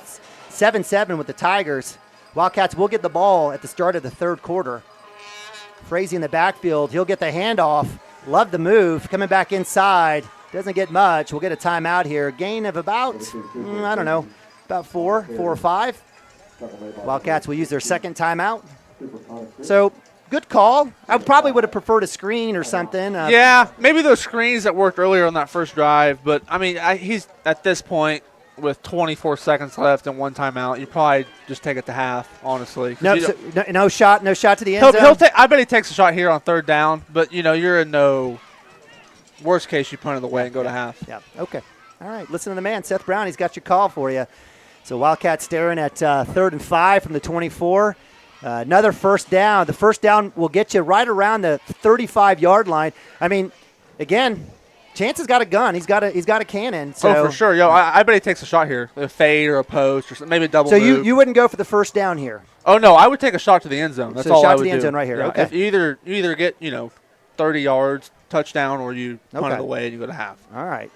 Q: 7-7 with the Tigers. Wildcats will get the ball at the start of the third quarter. Frazee in the backfield. He'll get the handoff. Love the move. Coming back inside. Doesn't get much. We'll get a timeout here. Gain of about, I don't know, about 4 or 5. Wildcats will use their second timeout. So, good call. I probably would have preferred a screen or something.
P: Yeah, maybe those screens that worked earlier on that first drive. But, I mean, he's at this point with 24 seconds left and 1 timeout. You probably just take it to half, honestly.
Q: No shot to the end zone?
P: I bet he takes a shot here on third down. But, you're in no worst case, you punt it away and go to half.
Q: Yeah, okay. All right, listen to the man. Seth Brown, he's got your call for you. So Wildcats staring at 3rd and 5 from the 24. Another first down. The first down will get you right around the 35-yard line. I mean, again, Chance has got a gun. He's got a cannon. So.
P: For sure. I bet he takes a shot here, a fade or a post or maybe a double
Q: so
P: move.
Q: So you wouldn't go for the first down here?
P: Oh, no, I would take a shot to the end zone. That's all I would do.
Q: Shot to the end zone right here,
P: yeah,
Q: okay.
P: If you either get, 30 yards, touchdown, or you punt it away and you go to half.
Q: All right.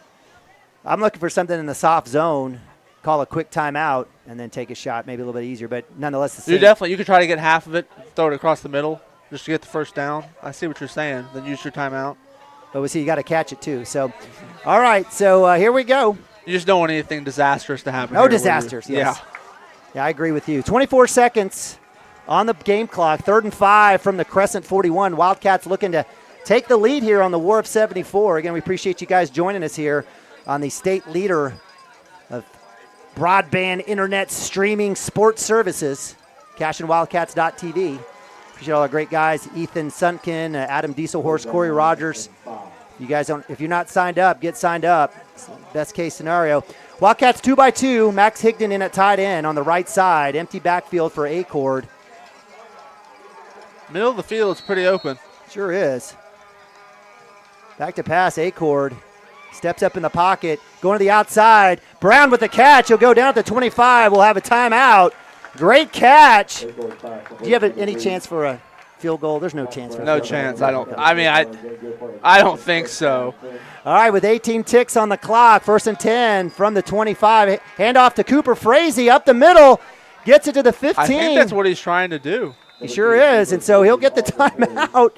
Q: I'm looking for something in the soft zone, call a quick timeout, and then take a shot, maybe a little bit easier, but nonetheless the same.
P: You could try to get half of it, throw it across the middle just to get the first down. I see what you're saying. Then use your timeout.
Q: But we see you got to catch it too. So, all right, so here we go.
P: You just don't want anything disastrous to happen.
Q: No disasters, yes. Yeah, I agree with you. 24 seconds on the game clock, 3rd and 5 from the Crescent 41. Wildcats looking to take the lead here on the War of 74. Again, we appreciate you guys joining us here on the state leader of broadband internet streaming sports services, CashionWildcats.tv. Appreciate all our great guys, Ethan Sunkin, Adam Dieselhorst, Corey Rogers. You guys if you're not signed up, get signed up. Best case scenario. Wildcats 2x2. Max Higdon in at tight end on the right side. Empty backfield for Acord.
P: Middle of the field is pretty open.
Q: Sure is. Back to pass, Acord. Steps up in the pocket. Going to the outside. Brown with the catch. He'll go down at the 25. We'll have a timeout. Great catch. Do you have any chance for a field goal? There's no chance for a
P: no
Q: field
P: chance.
Q: goal.
P: I don't think so.
Q: All right, with 18 ticks on the clock, 1st and 10 from the 25. Handoff to Cooper Frazee up the middle. Gets it to the 15.
P: I think that's what he's trying to do.
Q: He sure is, and so he'll get the timeout.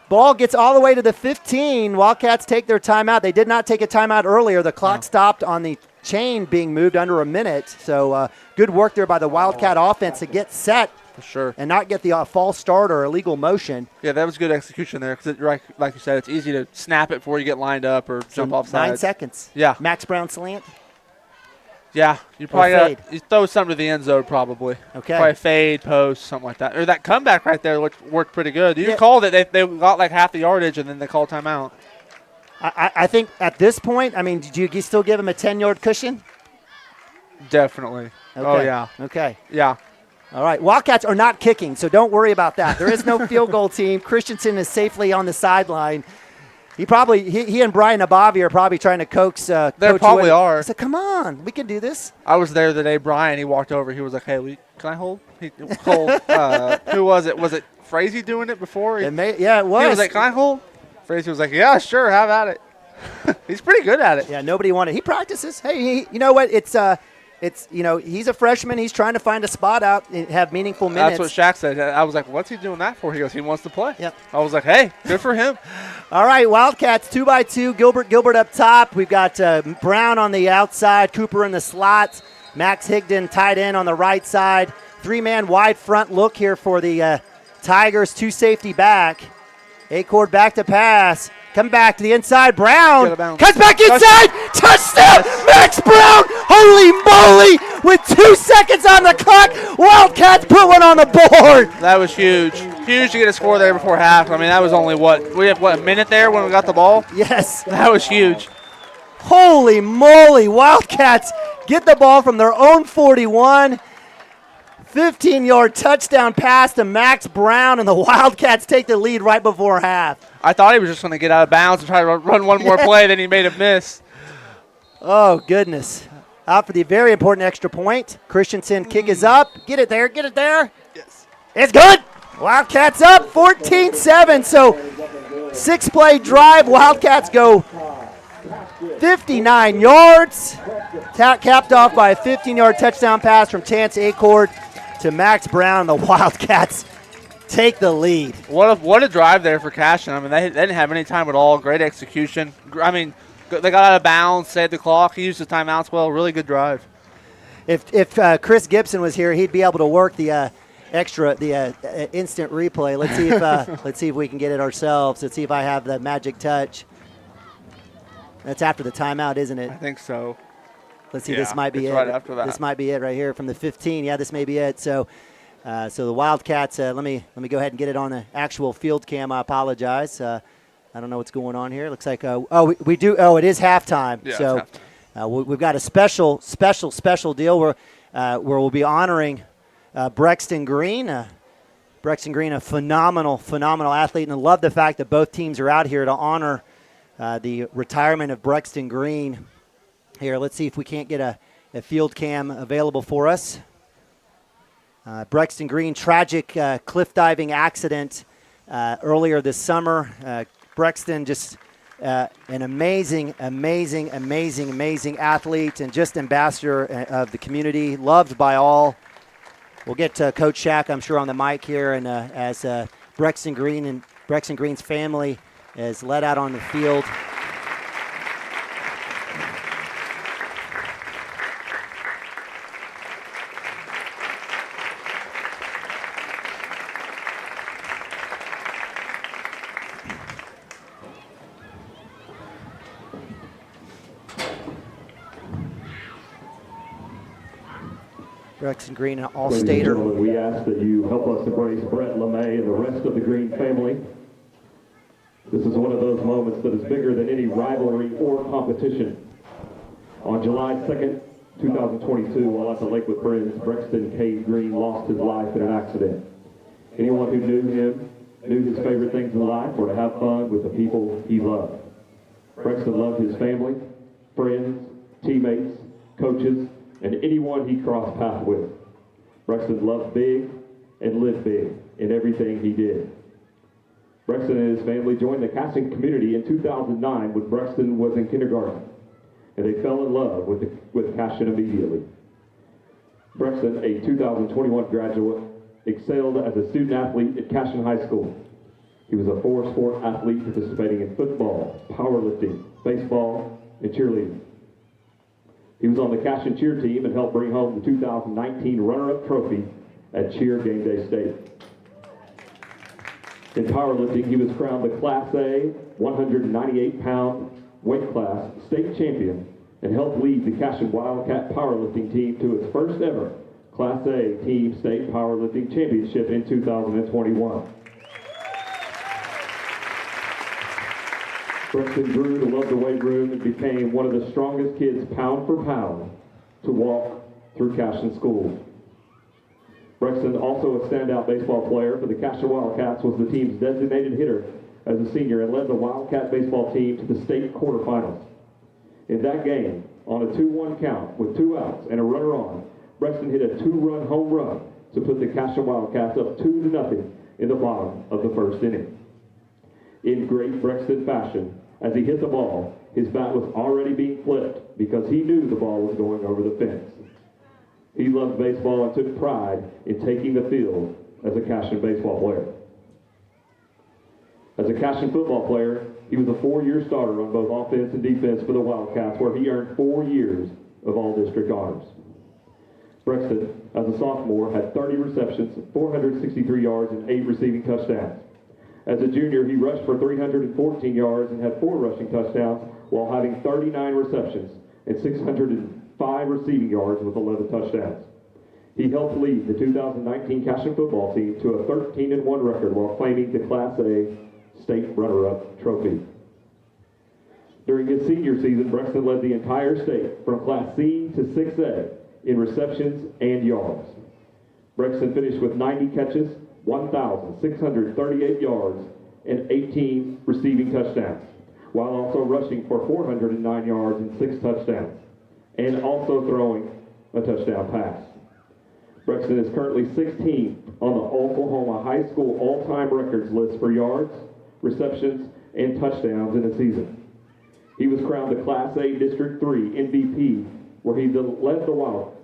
Q: Ball gets all the way to the 15. Wildcats take their timeout. They did not take a timeout earlier. The clock stopped on the chain being moved under a minute. So good work there by the Wildcat offense to get set.
P: For sure.
Q: And not get the false start or illegal motion.
P: Yeah, that was good execution there because, like you said, it's easy to snap it before you get lined up or jump off sides.
Q: 9 seconds.
P: Yeah.
Q: Max Brown slant.
P: Yeah, you probably you throw something to the end zone probably.
Q: Okay.
P: Probably fade, post, something like that. Or that comeback right there worked pretty good. You called it. They got like half the yardage, and then they called timeout.
Q: I think at this point, do you still give him a 10-yard cushion?
P: Definitely.
Q: Okay.
P: Oh, yeah.
Q: Okay.
P: Yeah.
Q: All right. Wildcats are not kicking, so don't worry about that. There is no field goal team. Christensen is safely on the sideline. He and Brian Abavi are probably trying to coax
P: They
Q: Coach
P: probably
Q: Wood.
P: are.
Q: I said, come on, we can do this.
P: I was there the day Brian, he walked over. He was like, hey, can I hold? Who was it? Was it Frazee doing it before?
Q: It was.
P: He was like, can I hold? Frazee was like, yeah, sure, have at it. He's pretty good at it.
Q: Yeah, nobody wanted. He practices. Hey, you know what? It's he's a freshman. He's trying to find a spot out and have meaningful minutes.
P: That's what Shaq said. I was like, what's he doing that for? He goes, he wants to play.
Q: Yep.
P: I was like, hey, good for him.
Q: All right, Wildcats 2x2. Gilbert up top. We've got Brown on the outside, Cooper in the slot, Max Higdon tight end on the right side. 3-man wide front look here for the Tigers. 2 safety back. Acord back to pass. Come back to the inside. Brown cuts back inside. Touchdown, Max Brown. Holy moly. With 2 seconds on the clock, Wildcats put one on the board.
P: That was huge. Huge to get a score there before half. I mean, that was only we have a minute there when we got the ball?
Q: Yes.
P: That was huge.
Q: Holy moly, Wildcats get the ball from their own 41. 15-yard touchdown pass to Max Brown, and the Wildcats take the lead right before half.
P: I thought he was just going to get out of bounds and try to run one more play, then he made a miss.
Q: Oh, goodness. Out for the very important extra point. Christensen kick is up. Get it there, get it there.
P: Yes.
Q: It's good. Wildcats up 14-7. So 6-play drive. Wildcats go 59 yards. Capped off by a 15-yard touchdown pass from Chance Acord to Max Brown. The Wildcats take the lead.
P: What a drive there for Cashion. I mean, they didn't have any time at all. Great execution. I mean, they got out of bounds, saved the clock. He used the timeouts well. Really good drive.
Q: If Chris Gibson was here, he'd be able to work the instant replay. Let's see if we can get it ourselves. Let's see if I have the magic touch. That's after the timeout, isn't it?
P: I think so.
Q: Let's see. This might be it.
P: Right after that.
Q: This might be it right here from the 15. Yeah, this may be it. So the Wildcats. Let me go ahead and get it on the actual field cam. I apologize. I don't know what's going on here. Looks like we do. Oh, it is halftime.
P: Yeah,
Q: so
P: it's halftime.
Q: We've got a special deal where we'll be honoring Brexton Green. Brexton Green, a phenomenal athlete, and I love the fact that both teams are out here to honor the retirement of Brexton Green. Here, let's see if we can't get a field cam available for us. Brexton Green, tragic cliff diving accident earlier this summer. Brexton, just an amazing athlete and just ambassador of the community, loved by all. We'll get Coach Shack, I'm sure, on the mic here, and as Brexton Green and Brexton Green's family is led out on the field. Brexton Green, an all-stater.
O: Ladies and gentlemen, we ask that you help us embrace Brett LeMay and the rest of the Green family. This is one of those moments that is bigger than any rivalry or competition. On July 2nd, 2022, while at the Lake with Friends, Brexton Cade Green lost his life in an accident. Anyone who knew him knew his favorite things in life were to have fun with the people he loved. Brexton loved his family, friends, teammates, coaches, and anyone he crossed paths with. Brexton loved big and lived big in everything he did. Brexton and his family joined the Cashion community in 2009 when Brexton was in kindergarten, and they fell in love with Cashion immediately. Brexton, a 2021 graduate, excelled as a student athlete at Cashion High School. He was a four-sport athlete participating in football, powerlifting, baseball, and cheerleading. He was on the Cashion cheer team and helped bring home the 2019 runner-up trophy at Cheer Game Day State. In powerlifting, he was crowned the Class A 198-pound weight class state champion and helped lead the Cashion Wildcat powerlifting team to its first ever Class A team state powerlifting championship in 2021. Brexton grew to love the weight room and became one of the strongest kids pound for pound to walk through Cashion schools. Brexton, also a standout baseball player for the Cashion Wildcats, was the team's designated hitter as a senior and led the Wildcat baseball team to the state quarterfinals. In that game, on a 2-1 count with 2 outs and a runner on, Brexton hit a 2-run home run to put the Cashion Wildcats up 2-0 in the bottom of the first inning. In great Brexton fashion, as he hit the ball, his bat was already being flipped because he knew the ball was going over the fence. He loved baseball and took pride in taking the field as a Cashion baseball player. As a Cashion football player, he was a 4-year starter on both offense and defense for the Wildcats, where he earned 4 years of all-district honors. Brexton, as a sophomore, had 30 receptions, 463 yards, and 8 receiving touchdowns. As a junior, he rushed for 314 yards and had 4 rushing touchdowns while having 39 receptions and 605 receiving yards with 11 touchdowns. He helped lead the 2019 Cashion football team to a 13-1 record while claiming the Class A state runner-up trophy. During his senior season, Brexton led the entire state from Class C to 6A in receptions and yards. Brexton finished with 90 catches, 1,638 yards, and 18 receiving touchdowns, while also rushing for 409 yards and 6 touchdowns, and also throwing a touchdown pass. Brexton is currently 16th on the Oklahoma High School all-time records list for yards, receptions, and touchdowns in a season. He was crowned the Class A District 3 MVP, where he led the Wild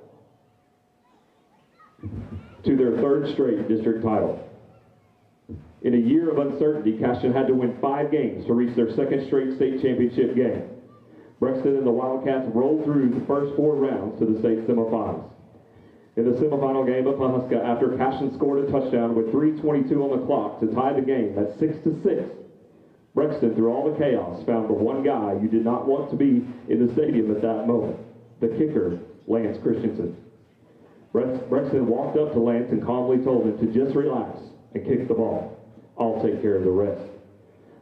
O: to their 3rd straight district title. In a year of uncertainty, Cashion had to win 5 games to reach their 2nd straight state championship game. Brexton and the Wildcats rolled through the first 4 rounds to the state semifinals. In the semifinal game at Pawhuska, after Cashion scored a touchdown with 3:22 on the clock to tie the game at 6-6, Brexton, through all the chaos, found the one guy you did not want to be in the stadium at that moment, the kicker, Lance Christensen. Brexton walked up to Lance and calmly told him to just relax and kick the ball. I'll take care of the rest.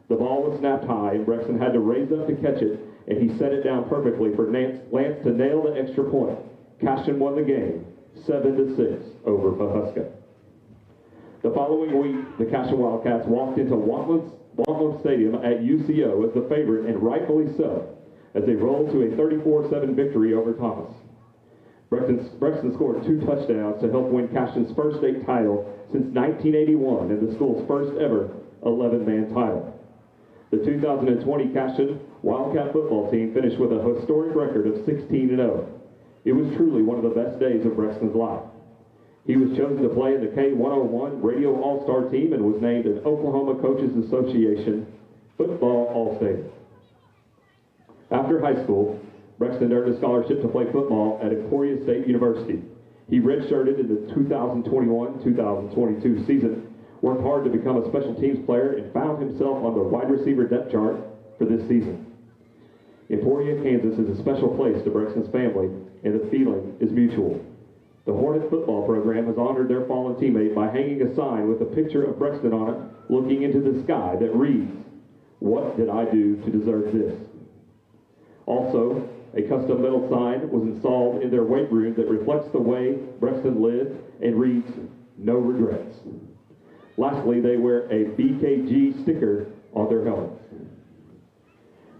O: The ball was snapped high, and Brexton had to raise up to catch it, and he set it down perfectly for Lance to nail the extra point. Cashion won the game, 7-6 over Pawhuska. The following week, the Cashion Wildcats walked into Watland Stadium at UCO as the favorite, and rightfully so, as they rolled to a 34-7 victory over Thomas. Brexton scored 2 touchdowns to help win Cashion's first state title since 1981 and the school's first ever 11-man title. The 2020 Cashion Wildcat football team finished with a historic record of 16-0. It was truly one of the best days of Brexton's life. He was chosen to play in the K101 Radio All-Star team and was named an Oklahoma Coaches Association Football All-State. After high school, Brexton earned a scholarship to play football at Emporia State University. He redshirted in the 2021-2022 season, worked hard to become a special teams player, and found himself on the wide receiver depth chart for this season. Emporia, Kansas is a special place to Brexton's family, and the feeling is mutual. The Hornet football program has honored their fallen teammate by hanging a sign with a picture of Brexton on it, looking into the sky, that reads, "What did I do to deserve this?" Also, a custom metal sign was installed in their weight room that reflects the way Brexton lived and reads, "No regrets." Lastly, they wear a BKG sticker on their helmets.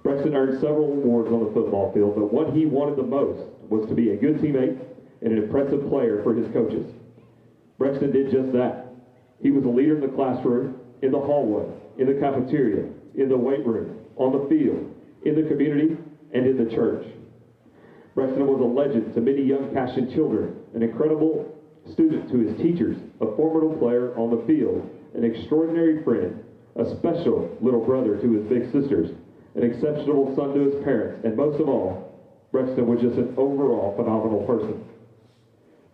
O: Brexton earned several awards on the football field, but what he wanted the most was to be a good teammate and an impressive player for his coaches. Brexton did just that. He was a leader in the classroom, in the hallway, in the cafeteria, in the weight room, on the field, in the community, and in the church. Brexton was a legend to many young Cashion children, an incredible student to his teachers, a formidable player on the field, an extraordinary friend, a special little brother to his big sisters, an exceptional son to his parents, and most of all, Brexton was just an overall phenomenal person.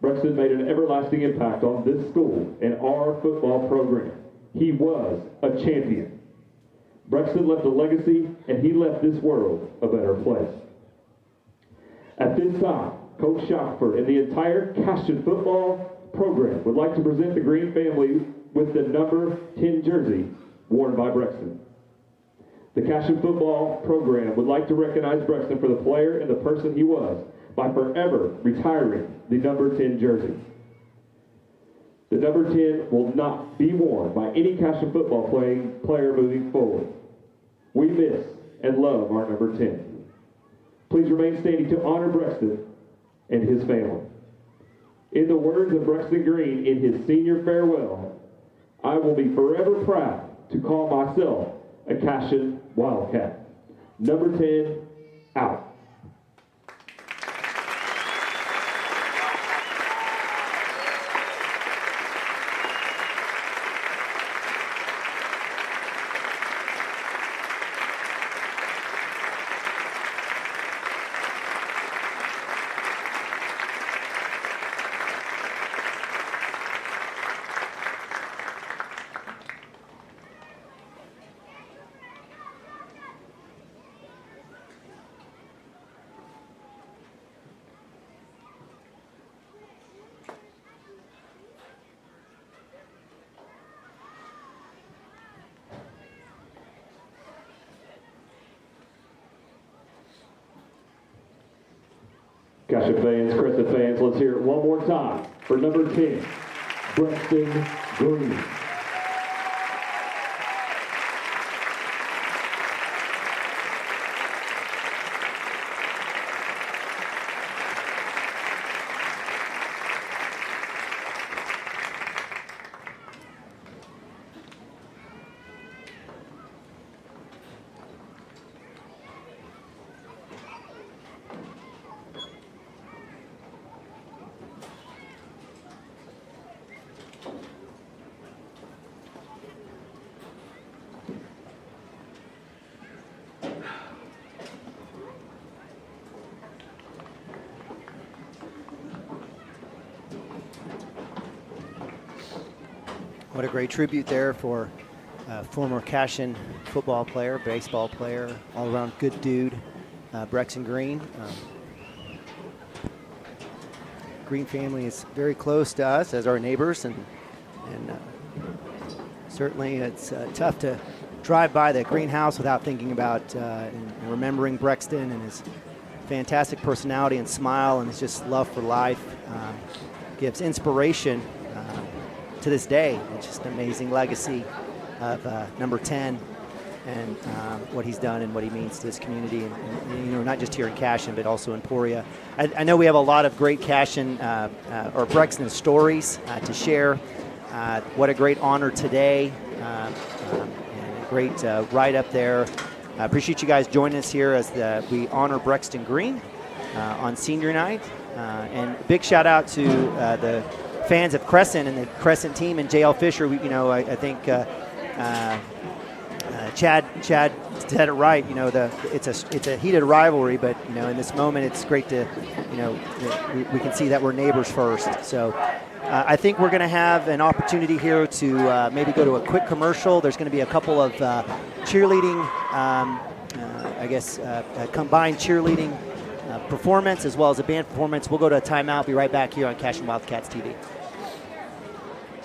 O: Brexton made an everlasting impact on this school and our football program. He was a champion. Brexton left a legacy, and he left this world a better place. At this time, Coach Shockford and the entire Cashion football program would like to present the Green family with the number 10 jersey worn by Brexton. The Cashion football program would like to recognize Brexton for the player and the person he was by forever retiring the number 10 jersey. The number 10 will not be worn by any Cashion football player moving forward. We miss and love our number 10. Please remain standing to honor Brexton and his family. In the words of Brexton Green in his senior farewell, "I will be forever proud to call myself a Cashion Wildcat." Number 10, out. Cashion fans, Crescent fans, let's hear it one more time for number 10, Brexton Green.
Q: What a great tribute there for former Cashion football player, baseball player, all-around good dude, Brexton Green. Green family is very close to us as our neighbors, and certainly it's tough to drive by the greenhouse without thinking about and remembering Brexton and his fantastic personality and smile and his just love for life. Gives inspiration to this day. It's just an amazing legacy of number 10 and what he's done and what he means to this community, and not just here in Cashion, but also in Emporia. I know we have a lot of great Cashion or Brexton stories to share. What a great honor today, and a great write-up there. I appreciate you guys joining us here as we honor Brexton Green on senior night. And big shout out to the fans of Crescent and the Crescent team and JL Fisher. I think Chad said it right. It's a heated rivalry, but in this moment, it's great to we can see that we're neighbors first. So I think we're going to have an opportunity here to maybe go to a quick commercial. There's going to be a couple of cheerleading, combined cheerleading performance as well as a band performance. We'll go to a timeout. Be right back here on Cashion Wildcats TV.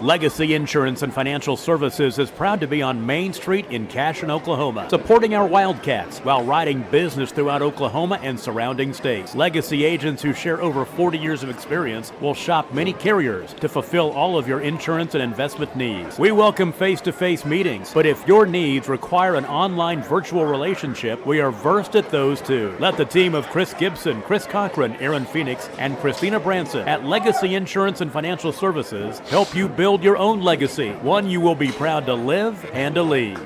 N: Legacy Insurance and Financial Services is proud to be on Main Street in Cashion, Oklahoma, supporting our Wildcats while riding business throughout Oklahoma and surrounding states. Legacy agents who share over 40 years of experience will shop many carriers to fulfill all of your insurance and investment needs. We welcome face-to-face meetings, but if your needs require an online virtual relationship, we are versed at those too. Let the team of Chris Gibson, Chris Cochran, Aaron Phoenix, and Christina Branson at Legacy Insurance and Financial Services help you build your own legacy, one you will be proud to live and to leave.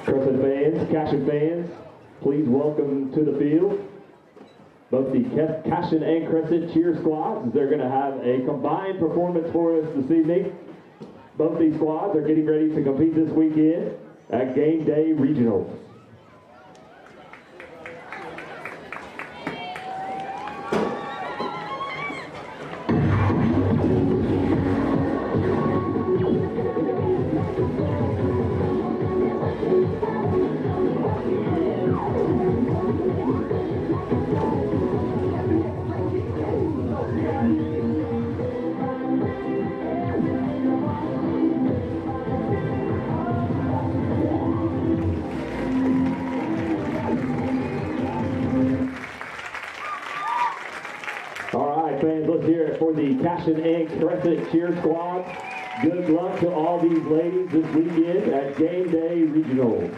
O: Crescent fans, Cashion fans, please welcome to the field both the Cashion and Crescent cheer squads. They're going to have a combined performance for us this evening. Both these squads are getting ready to compete this weekend at Game Day Regionals. For the Cashion and Crescent cheer squad. Good luck to all these ladies this weekend at Game Day Regionals.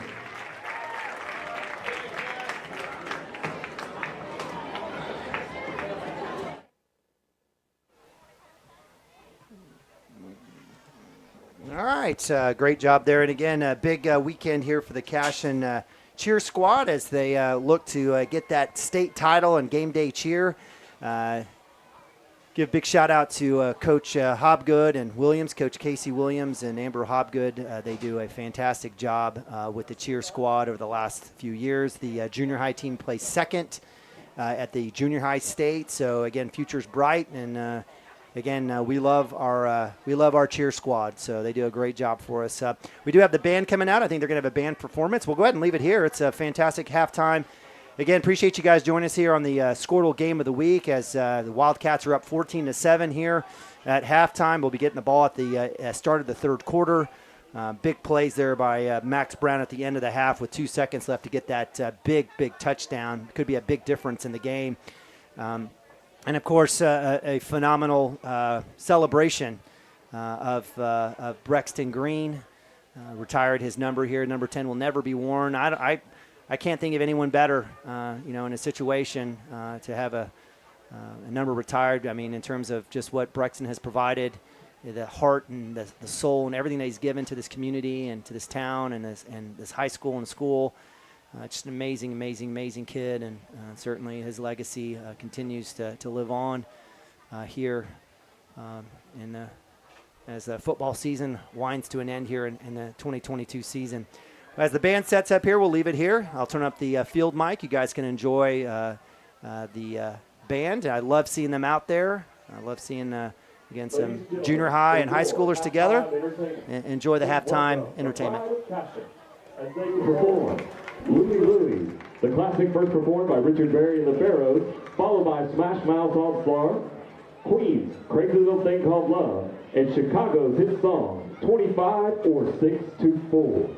Q: All right, great job there. And again, a big weekend here for the Cashion cheer squad as they look to get that state title and game day cheer. Give a big shout out to Coach Hobgood and Williams, Coach Casey Williams and Amber Hobgood. They do a fantastic job with the cheer squad over the last few years. The junior high team plays second at the junior high state. So again, future's bright, and again, we love our cheer squad. So they do a great job for us. We do have the band coming out. I think they're going to have a band performance. We'll go ahead and leave it here. It's a fantastic halftime. Again, appreciate you guys joining us here on the Squirtle Game of the Week as the Wildcats are up 14-7 here at halftime. We'll be getting the ball at the start of the third quarter. Big plays there by Max Brown at the end of the half with 2 seconds left to get that big touchdown. Could be a big difference in the game. And, of course, a phenomenal celebration of Brexton Green. Retired his number here. Number 10 will never be worn. I can't think of anyone better, in a situation to have a number retired. I mean, in terms of just what Brexton has provided, the heart and the soul and everything that he's given to this community and to this town and this high school and school. Just an amazing, amazing, amazing kid, and certainly his legacy continues to live on here as the football season winds to an end here in the 2022 season. As the band sets up here, we'll leave it here. I'll turn up the field mic. You guys can enjoy the band. I love seeing them out there. I love seeing, again, some junior high and high schoolers together. Enjoy the halftime entertainment.
O: As they perform, Louie Louie, the classic first performed by Richard Berry and the Pharaohs, followed by Smash Mouth on Floor, Queen's Crazy Little Thing Called Love, and Chicago's hit song, 25 or 6 to 4.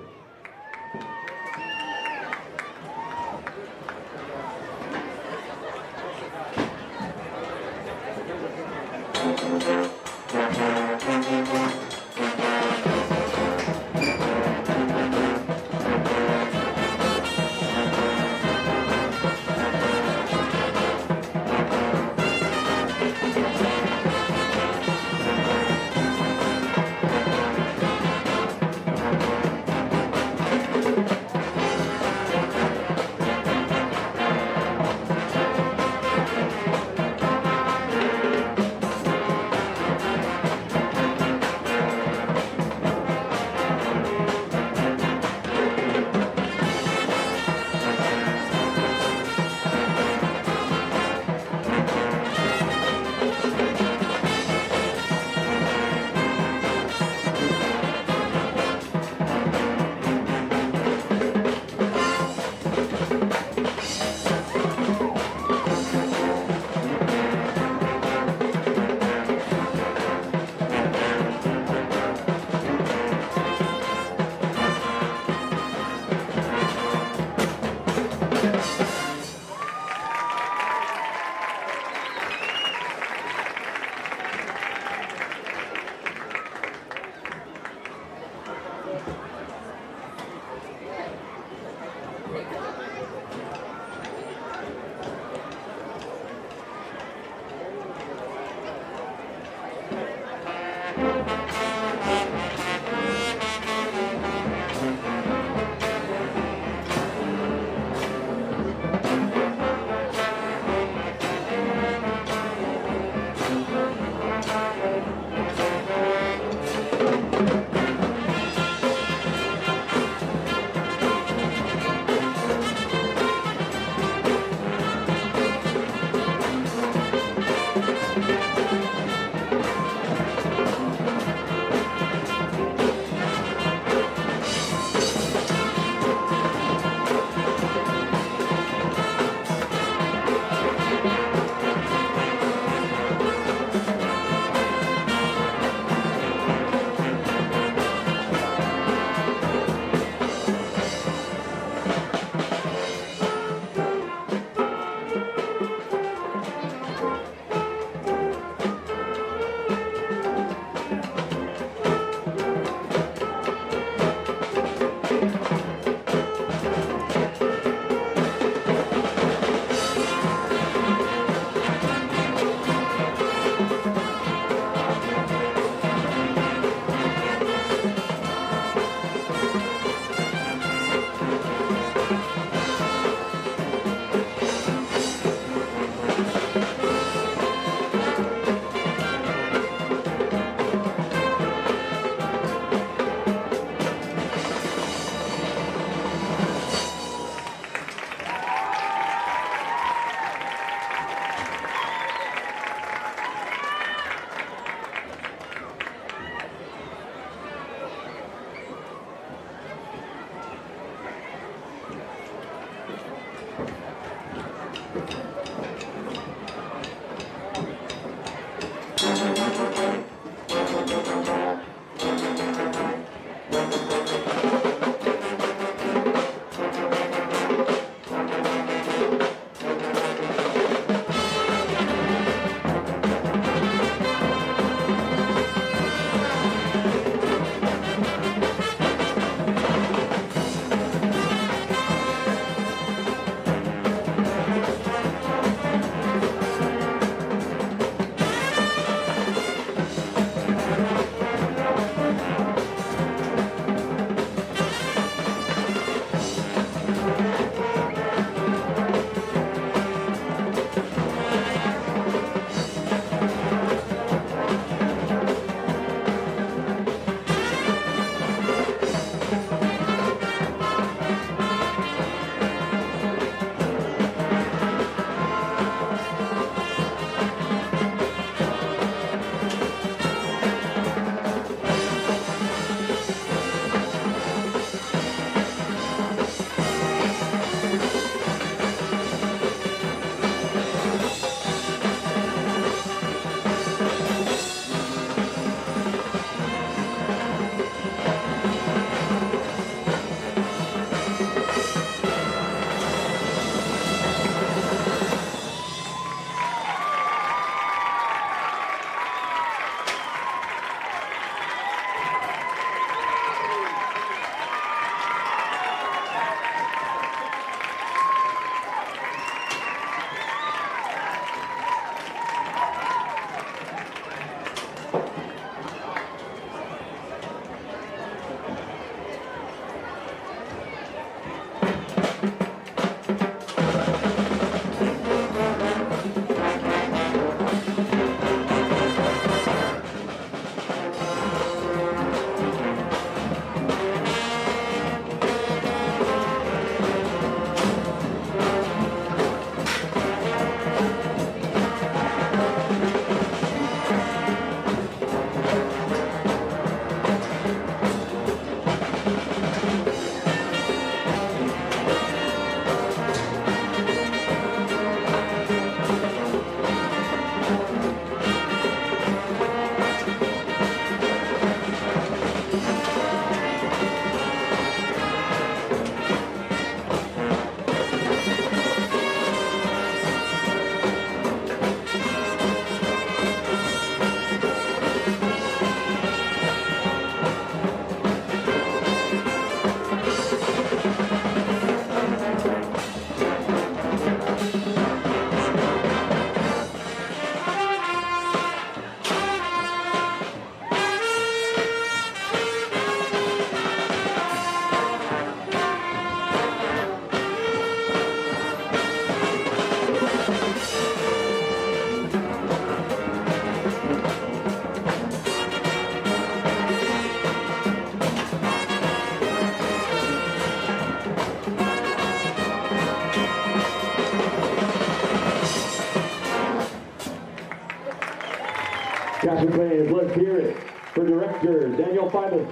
O: Cashion fans, let's hear it for Director Daniel Fimus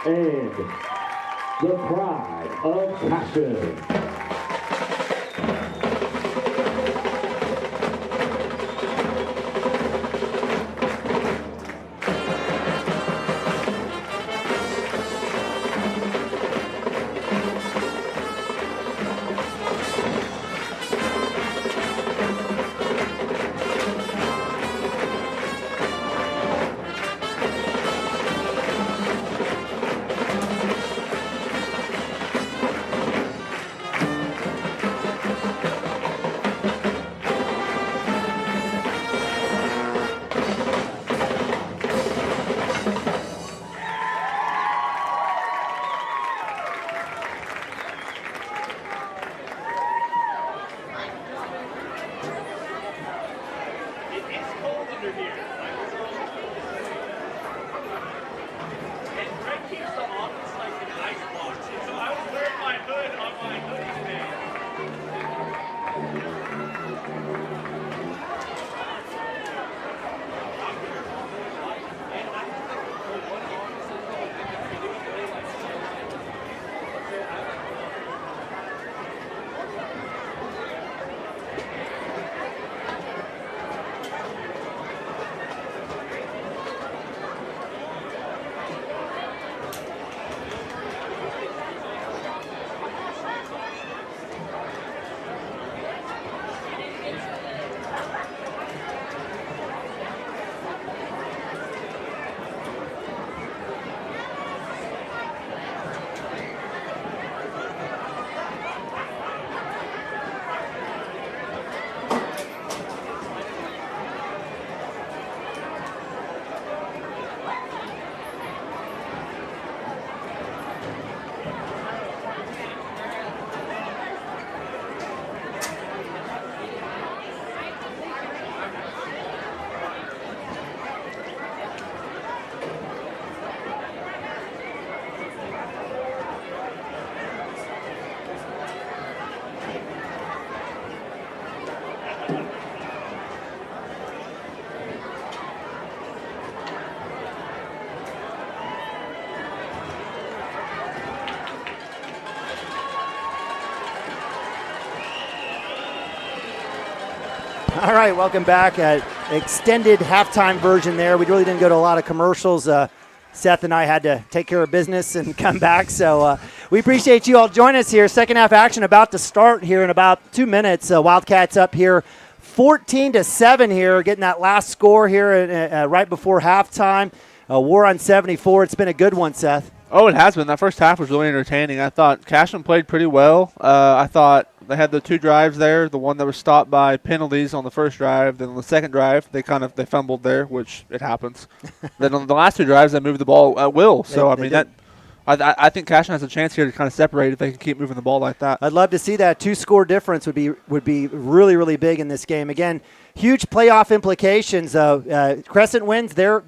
O: and the pride of Cashion.
Q: All right, welcome back. Extended halftime version there. We really didn't go to a lot of commercials. Seth and I had to take care of business and come back. So we appreciate you all joining us here. Second half action about to start here in about 2 minutes. Wildcats up here 14-7 here, getting that last score here right before halftime. War on 74. It's been a good one, Seth.
P: Oh, it has been. That first half was really entertaining. I thought Cashion played pretty well. I thought they had the 2 drives there, the one that was stopped by penalties on the first drive. Then on the second drive, they fumbled there, which it happens. Then on the last 2 drives, they moved the ball at will. So, I think Cashion has a chance here to kind of separate if they can keep moving the ball like that.
Q: I'd love to see that. 2-score difference would be really, really big in this game. Again, huge playoff implications. Crescent wins. They're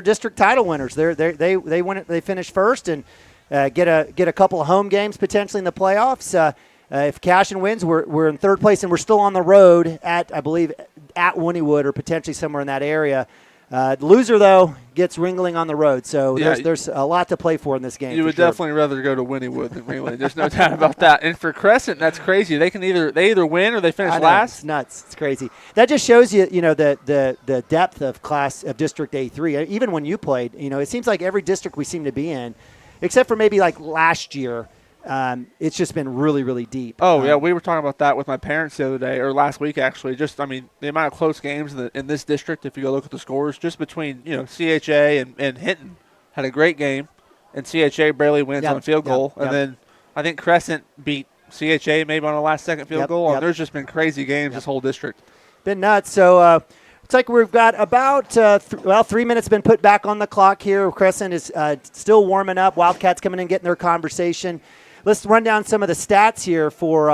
Q: district title winners. They win it. They finish first and get a couple of home games potentially in the playoffs. If Cashion wins, we're in third place and we're still on the road at Wynnewood or potentially somewhere in that area. The loser, though, gets Ringling on the road, so there's a lot to play for in this game.
P: You would definitely rather go to Wynnewood than Ringling. There's no doubt about that. And for Crescent, that's crazy. They either win or they finish last.
Q: It's nuts. It's crazy. That just shows you, the depth of District A3. Even when you played, it seems like every district we seem to be in, except for maybe like last year. It's just been really, really deep.
P: Oh, yeah, we were talking about that with my parents the other day, or last week actually. The amount of close games in this district, if you go look at the scores, just between, CHA and Hinton had a great game, and CHA barely wins on a field goal. And then I think Crescent beat CHA maybe on a last-second field goal. And there's just been crazy games this whole district.
Q: Been nuts. So it's like we've got about 3 minutes been put back on the clock here. Crescent is still warming up. Wildcats coming in, getting their conversation. Let's run down some of the stats here for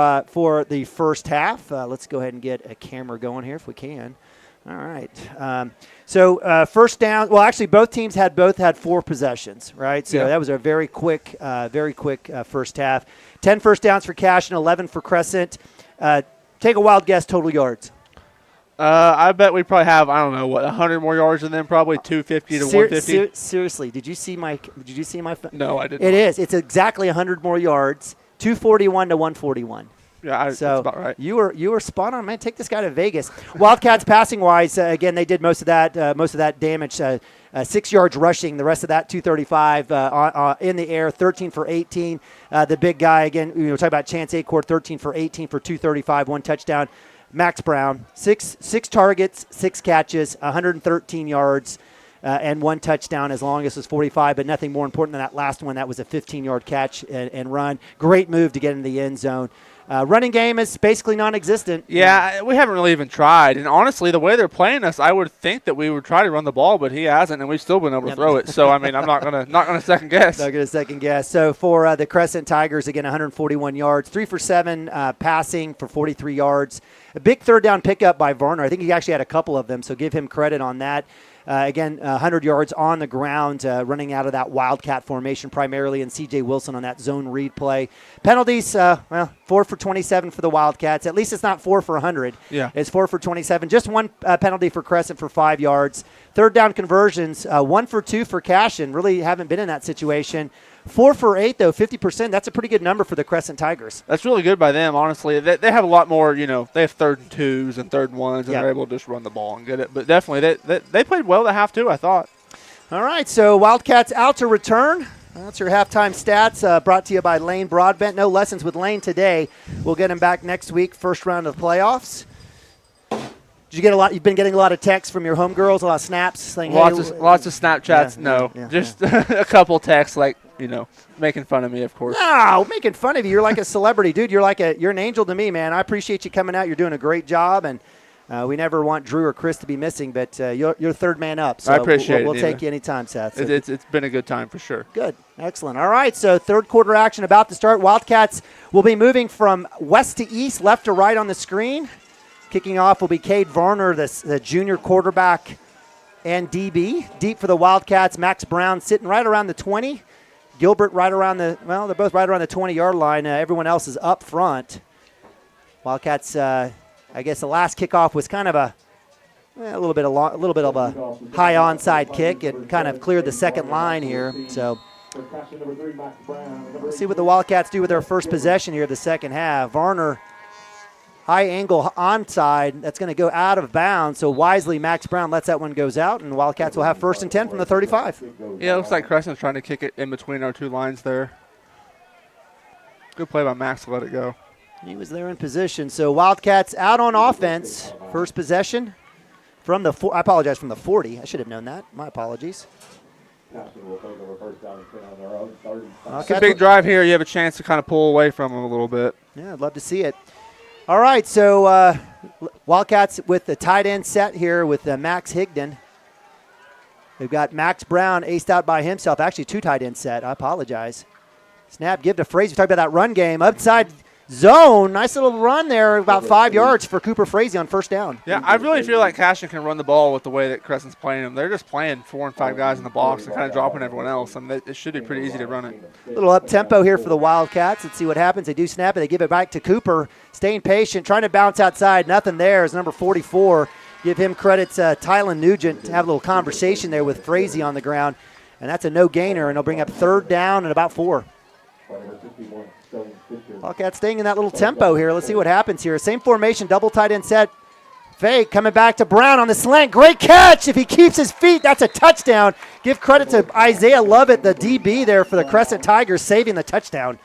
Q: the first half. Let's go ahead and get a camera going here if we can. All right. So first down. Well, actually, both teams had 4 possessions, right? So that was a very quick first half. 10 first downs for Cashion, 11 for Crescent. Take a wild guess, total yards.
P: I bet we probably have, I don't know, 100 more yards than them, probably 250 to 150.
Q: Seriously, did you see my
P: No, I didn't.
Q: It is. It's exactly 100 more yards, 241 to 141.
P: Yeah,
Q: so
P: that's about right.
Q: You were spot on, man. Take this guy to Vegas. Wildcats passing wise, again, they did most of that damage. 6 yards rushing, the rest of that 235 in the air, 13 for 18. The big guy again, talk about Chance Acord, 13 for 18 for 235, 1 touchdown. Max Brown, six targets, 6 catches, 113 yards, and 1 touchdown as long as it was 45, but nothing more important than that last one. That was a 15-yard catch and run. Great move to get in the end zone. Running game is basically non-existent.
P: Yeah, we haven't really even tried. And honestly, the way they're playing us, I would think that we would try to run the ball, but he hasn't, and we've still been able to throw it. So, I mean, I'm not gonna second guess.
Q: Not going to second guess. So, for the Crescent Tigers, again, 141 yards, 3 for 7 passing for 43 yards. A big third down pickup by Varner. I think he actually had a couple of them, so give him credit on that. Again, 100 yards on the ground, running out of that Wildcat formation primarily, and C.J. Wilson on that zone read play. Penalties, 4 for 27 for the Wildcats. At least it's not 4 for 100.
P: Yeah.
Q: It's 4 for 27. Just 1 penalty for Crescent for 5 yards. Third down conversions, 1 for 2 for Cashion. Really haven't been in that situation. 4 for 8, though, 50%. That's a pretty good number for the Crescent Tigers.
P: That's really good by them, honestly. They have a lot more, they have 3rd and 2s and 3rd and 1s, and they're able to just run the ball and get it. But definitely, they played well at half, too, I thought.
Q: All right, so Wildcats out to return. That's your halftime stats brought to you by Lane Broadbent. No lessons with Lane today. We'll get him back next week, first round of the playoffs. Did you get a lot? You've been getting a lot of texts from your homegirls, a lot of snaps, saying,
P: lots of Snapchats. Just a couple texts, making fun of me, of course.
Q: No, making fun of you. You're like a celebrity, dude. You're an angel to me, man. I appreciate you coming out. You're doing a great job, and we never want Drew or Chris to be missing, but you're third man up. So
P: I appreciate it.
Q: We'll take you anytime, Seth. So
P: it's been a good time for sure.
Q: Good, excellent. All right, so third quarter action about to start. Wildcats will be moving from west to east, left to right on the screen. Kicking off will be Cade Varner, the junior quarterback and DB. Deep for the Wildcats, Max Brown sitting right around the 20. Gilbert right around they're both right around the 20-yard line. Everyone else is up front. Wildcats, I guess the last kickoff was kind of a little bit of a high onside kick. It kind of cleared the second line here. So we'll see what the Wildcats do with their first possession here of the second half. Varner, high angle onside. That's going to go out of bounds. So wisely, Max Brown lets that one goes out, and the Wildcats will have 1st and 10 from the 35.
P: Yeah, it looks like Crescent's trying to kick it in between our 2 lines there. Good play by Max to let it go.
Q: He was there in position. So Wildcats out on offense. First possession from the I apologize, from the 40. I should have known that. My apologies.
P: It's a big drive here. You have a chance to kind of pull away from them a little bit.
Q: Yeah, I'd love to see it. All right, so Wildcats with the tight end set here with Max Higdon. They've got Max Brown aced out by himself. Actually, 2 tight end set. I apologize. Snap, give to Frazee. We talked about that run game. Upside zone. Nice little run there, about 5 yards for Cooper Frazee on first down.
P: Yeah, I really feel like Cashion can run the ball with the way that Crescent's playing them. They're just playing 4 and 5 guys in the box and kind of dropping everyone else. I mean, it should be pretty easy to run it.
Q: A little up-tempo here for the Wildcats. Let's see what happens. They do snap it. They give it back to Cooper. Staying patient, trying to bounce outside. Nothing there is number 44. Give him credit, Tylen Nugent, to have a little conversation there with Frazee on the ground. And that's a no-gainer, and he'll bring up 3rd down and about 4. Wildcats staying in that little tempo here. Let's see what happens here. Same formation, double tight end set. Fake coming back to Brown on the slant. Great catch. If he keeps his feet, that's a touchdown. Give credit to Isaiah Lovett, the DB there for the Crescent Tigers, saving the touchdown.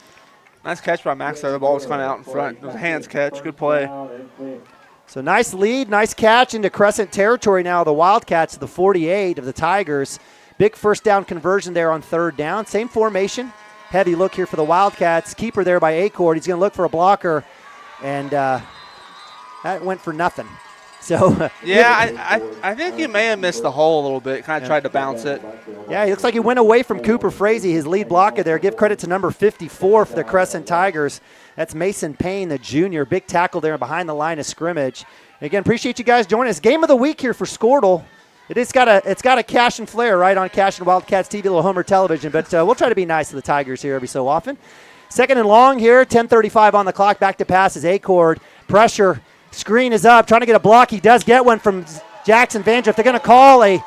P: Nice catch by Max there. The ball was kind of out in front. It was a hands catch. Good play.
Q: So nice lead, nice catch into Crescent territory now. The Wildcats, the 48 of the Tigers. Big first down conversion there on 3rd down. Same formation. Heavy look here for the Wildcats. Keeper there by Acord. He's going to look for a blocker, and that went for nothing. So
P: yeah, I think he may have missed the hole a little bit. Kind of tried to bounce it.
Q: Yeah, he looks like he went away from Cooper Frazee, his lead blocker there. Give credit to number 54 for the Crescent Tigers. That's Mason Payne, the junior. Big tackle there behind the line of scrimmage. Again, appreciate you guys joining us. Game of the week here for Squirtle. It's got a Cashion flair right on Cashion Wildcats TV, little Homer television, but we'll try to be nice to the Tigers here every so often. 2nd and long here, 10:35 on the clock. Back to pass is Acord. Pressure Screen is up, trying to get a block. He does get one from Jackson Vandriff. They're going to call a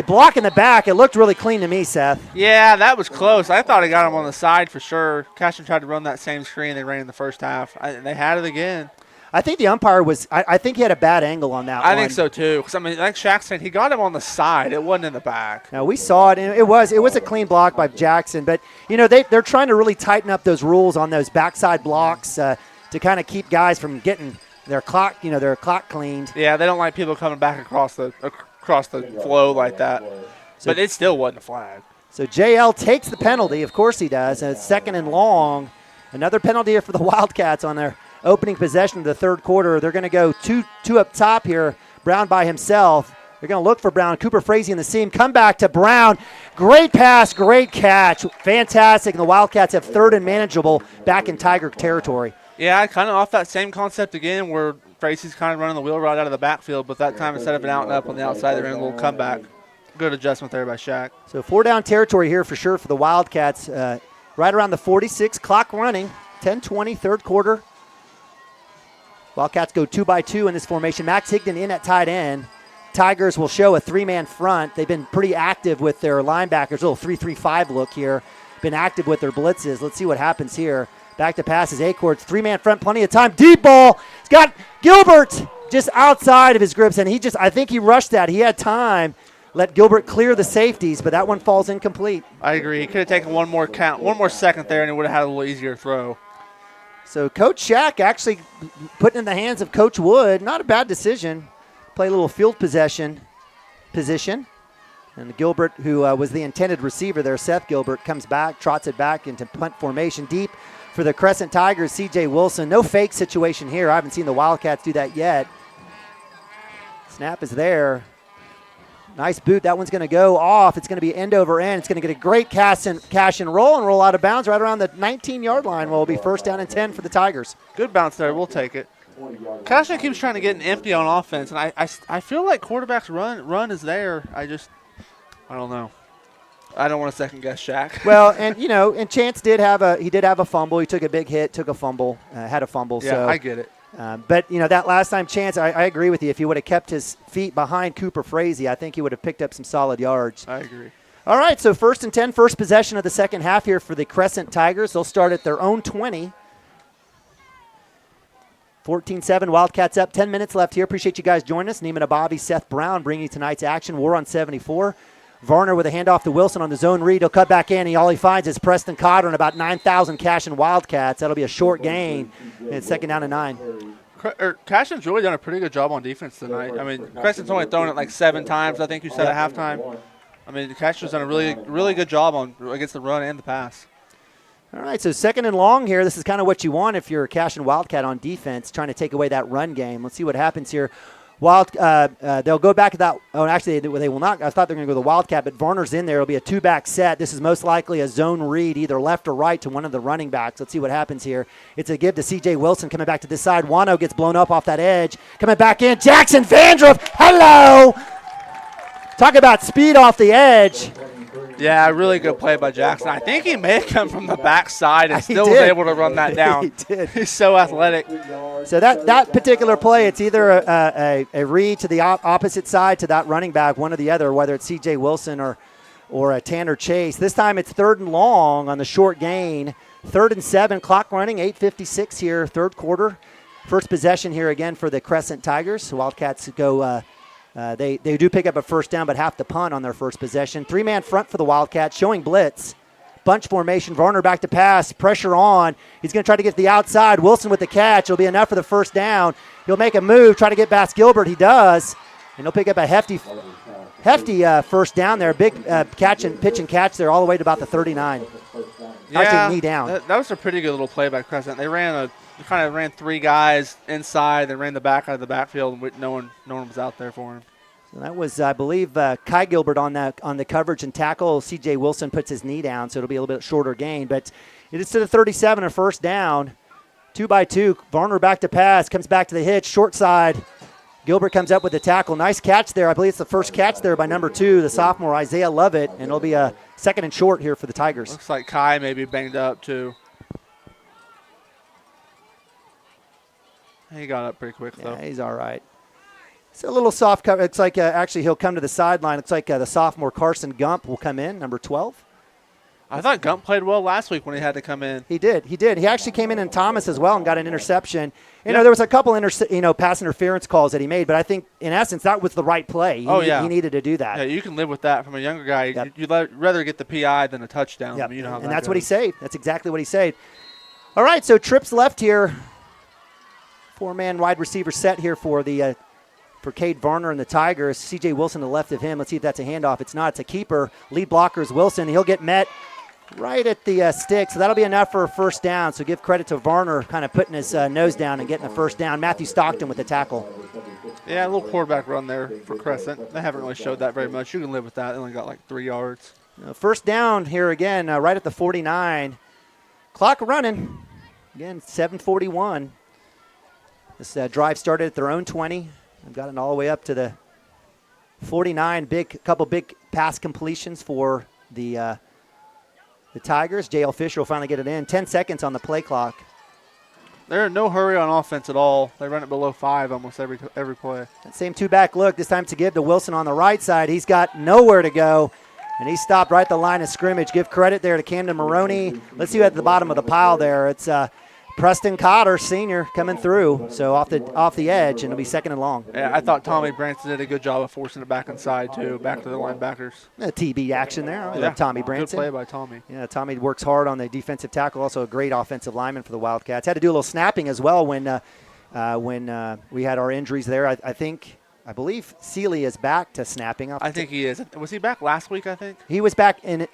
Q: block in the back. It looked really clean to me, Seth.
P: Yeah, that was close. I thought he got him on the side for sure. Cashion tried to run that same screen they ran in the first half. They had it again.
Q: I think the umpire was – I think he had a bad angle on that one.
P: I think so, too. Because, I mean, like Shaq said, he got him on the side. It wasn't in the back.
Q: Now, we saw it, and it was a clean block by Jackson. But, you know, they're trying to really tighten up those rules on those backside blocks to kind of keep guys from getting their clock cleaned.
P: Yeah, they don't like people coming back across the flow like that. But it still wasn't a flag.
Q: So JL takes the penalty. Of course he does. And it's 2nd and long. Another penalty here for the Wildcats on their opening possession of the third quarter. They're going to go two up top here. Brown by himself. They're going to look for Brown. Cooper Frazee in the seam. Come back to Brown. Great pass, great catch. Fantastic. And the Wildcats have 3rd and manageable back in Tiger territory.
P: Yeah, kind of off that same concept again where Frazee's kind of running the wheel route out of the backfield, but that time instead of an out and up on the outside, they're in a little comeback. Good adjustment there by Shaq.
Q: So 4 down territory here for sure for the Wildcats. Right around the 46, clock running. 10-20, third quarter. Wildcats go 2-by-2 in this formation. Max Higdon in at tight end. Tigers will show a 3-man front. They've been pretty active with their linebackers. A little 3-3-5 look here. Been active with their blitzes. Let's see what happens here. Back to passes. Acords, 3-man front, plenty of time. Deep ball. He's got Gilbert just outside of his grips, and I think he rushed that. He had time. Let Gilbert clear the safeties, but that one falls incomplete.
P: I agree. He could have taken one more second there, and he would have had a little easier throw.
Q: So Coach Shaq actually putting in the hands of Coach Wood. Not a bad decision. Play a little field position. And Gilbert, who was the intended receiver there, Seth Gilbert, comes back, trots it back into punt formation deep for the Crescent Tigers, C.J. Wilson. No fake situation here. I haven't seen the Wildcats do that yet. Snap is there. Nice boot. That one's going to go off. It's going to be end over end. It's going to get a great cash and roll out of bounds right around the 19-yard line. Well, it'll be 1st down and 10 for the Tigers.
P: Good bounce there. We'll take it. Cashion keeps trying to get an empty on offense, and I feel like quarterback's run is there. I don't know. I don't want to second guess Shaq.
Q: Well, and Chance did have a fumble. He took a big hit, took a fumble, had a fumble.
P: Yeah,
Q: so
P: I get it.
Q: But, that last time Chance, I agree with you. If he would have kept his feet behind Cooper Frazee, I think he would have picked up some solid yards.
P: I agree.
Q: All right, so 1st and 10, first possession of the second half here for the Crescent Tigers. They'll start at their own 20. 14-7, Wildcats up. 10 minutes left here. Appreciate you guys joining us. Neiman Ababi, Seth Brown bringing you tonight's action. War on 74. Varner with a handoff to Wilson on the zone read. He'll cut back in. All he finds is Preston Cotter and about 9,000 Cashion Wildcats. That'll be a short gain. And it's 2nd down and 9.
P: Cashion's really done a pretty good job on defense tonight. I mean, Crescent's only thrown it like 7 times, I think you said at halftime. I mean, Cashion's done a really, really good job against the run and the pass.
Q: All right, so 2nd and long here. This is kind of what you want if you're a Cashion Wildcat on defense, trying to take away that run game. Let's see what happens here. They'll go back to that. Oh, actually, they will not. I thought they were going to go to the Wildcat, but Varner's in there. It'll be a 2-back set. This is most likely a zone read, either left or right to one of the running backs. Let's see what happens here. It's a give to C.J. Wilson coming back to this side. Wano gets blown up off that edge. Coming back in. Jackson Vandriff. Hello. Talk about speed off the edge.
P: Yeah, really good play by Jackson. I think he may have come from the backside and still was able to run that down.
Q: He did.
P: He's so athletic.
Q: So that particular play, it's either a read to the opposite side to that running back, one or the other, whether it's C.J. Wilson or a Tanner Chase. This time it's 3rd and long on the short gain. 3rd and 7, clock running, 8:56 here, third quarter. First possession here again for the Crescent Tigers. Wildcats go they do pick up a 1st down, but have to punt on their first possession. 3-man front for the Wildcats, showing blitz. Bunch formation. Varner back to pass. Pressure on. He's going to try to get to the outside. Wilson with the catch. It'll be enough for the 1st down. He'll make a move, try to get past Gilbert. He does. And he'll pick up a hefty 1st down there. Big pitch and catch there all the way to about the 39.
P: Yeah,
Q: knee down.
P: That was a pretty good little play by Crescent. They kind of ran 3 guys inside. They ran the back out of the backfield, and no one was out there for him.
Q: So that was, I believe, Kai Gilbert on the coverage and tackle. C.J. Wilson puts his knee down, so it'll be a little bit shorter gain. But it is to the 37, a 1st down. 2-by-2. Varner back to pass, comes back to the hitch, short side. Gilbert comes up with the tackle. Nice catch there. I believe it's the first catch there by number 2, the sophomore Isaiah Lovett, and it'll be a 2nd and short here for the Tigers.
P: Looks like Kai may be banged up too. He got up pretty quick, though.
Q: Yeah, he's all right. It's a little soft cover. It's like actually he'll come to the sideline. It's like the sophomore Carson Gump will come in, number 12.
P: I thought Gump played well last week when he had to come in.
Q: He did. He actually came in Thomas as well and got an interception. You know, there was a couple pass interference calls that he made, but I think in essence that was the right play. He needed to do that.
P: Yeah, you can live with that from a younger guy. Yep. You'd rather get the PI than a touchdown.
Q: Yep.
P: I mean, you know how
Q: and
P: that
Q: that's
P: goes.
Q: what he saved. That's exactly what he saved. All right, so trips left here. 4-man wide receiver set here for Cade Varner and the Tigers. C.J. Wilson to the left of him. Let's see if that's a handoff. It's not. It's a keeper. Lead blocker is Wilson. He'll get met right at the stick, so that'll be enough for a first down. So give credit to Varner kind of putting his nose down and getting a first down. Matthew Stockton with the tackle.
P: Yeah, a little quarterback run there for Crescent. They haven't really showed that very much. You can live with that. They only got like 3 yards.
Q: First down here again, right at the 49. Clock running. Again, 7:41. This drive started at their own 20. They've gotten all the way up to the 49. Couple big pass completions for the Tigers. J.L. Fisher will finally get it in. 10 seconds on the play clock.
P: They're in no hurry on offense at all. They run it below 5 almost every play.
Q: That same two-back look, this time to give to Wilson on the right side. He's got nowhere to go, and he stopped right at the line of scrimmage. Give credit there to Camden Maroney. Let's see who at the bottom of the pile there. It's Preston Cotter, senior, coming through. So off the edge, and it'll be second and long.
P: Yeah, I thought Tommy Branson did a good job of forcing it back inside, too, back to the linebackers.
Q: A TB action there. I love Tommy Branson.
P: Good play by Tommy.
Q: Yeah, Tommy works hard on the defensive tackle. Also a great offensive lineman for the Wildcats. Had to do a little snapping as well when we had our injuries there. I believe Seeley is back to snapping.
P: I think he is. Was he back last week, I think?
Q: He was back in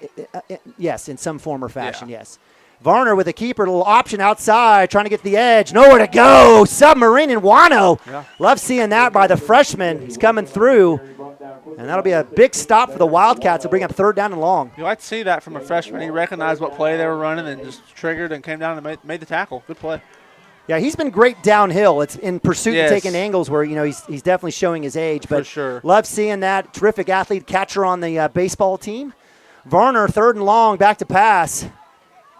Q: some form or fashion, yes. Varner with a keeper, a little option outside, trying to get the edge. Nowhere to go. Submarine and Wano. Yeah. Love seeing that by the freshman. He's coming through. And that'll be a big stop for the Wildcats to bring up third down and long.
P: You like to see that from a freshman. He recognized what play they were running and just triggered and came down and made the tackle. Good play.
Q: Yeah, he's been great downhill. It's in pursuit and taking angles where, he's definitely showing his age. But
P: for sure.
Q: Love seeing that. Terrific athlete, catcher on the baseball team. Varner, third and long, back to pass.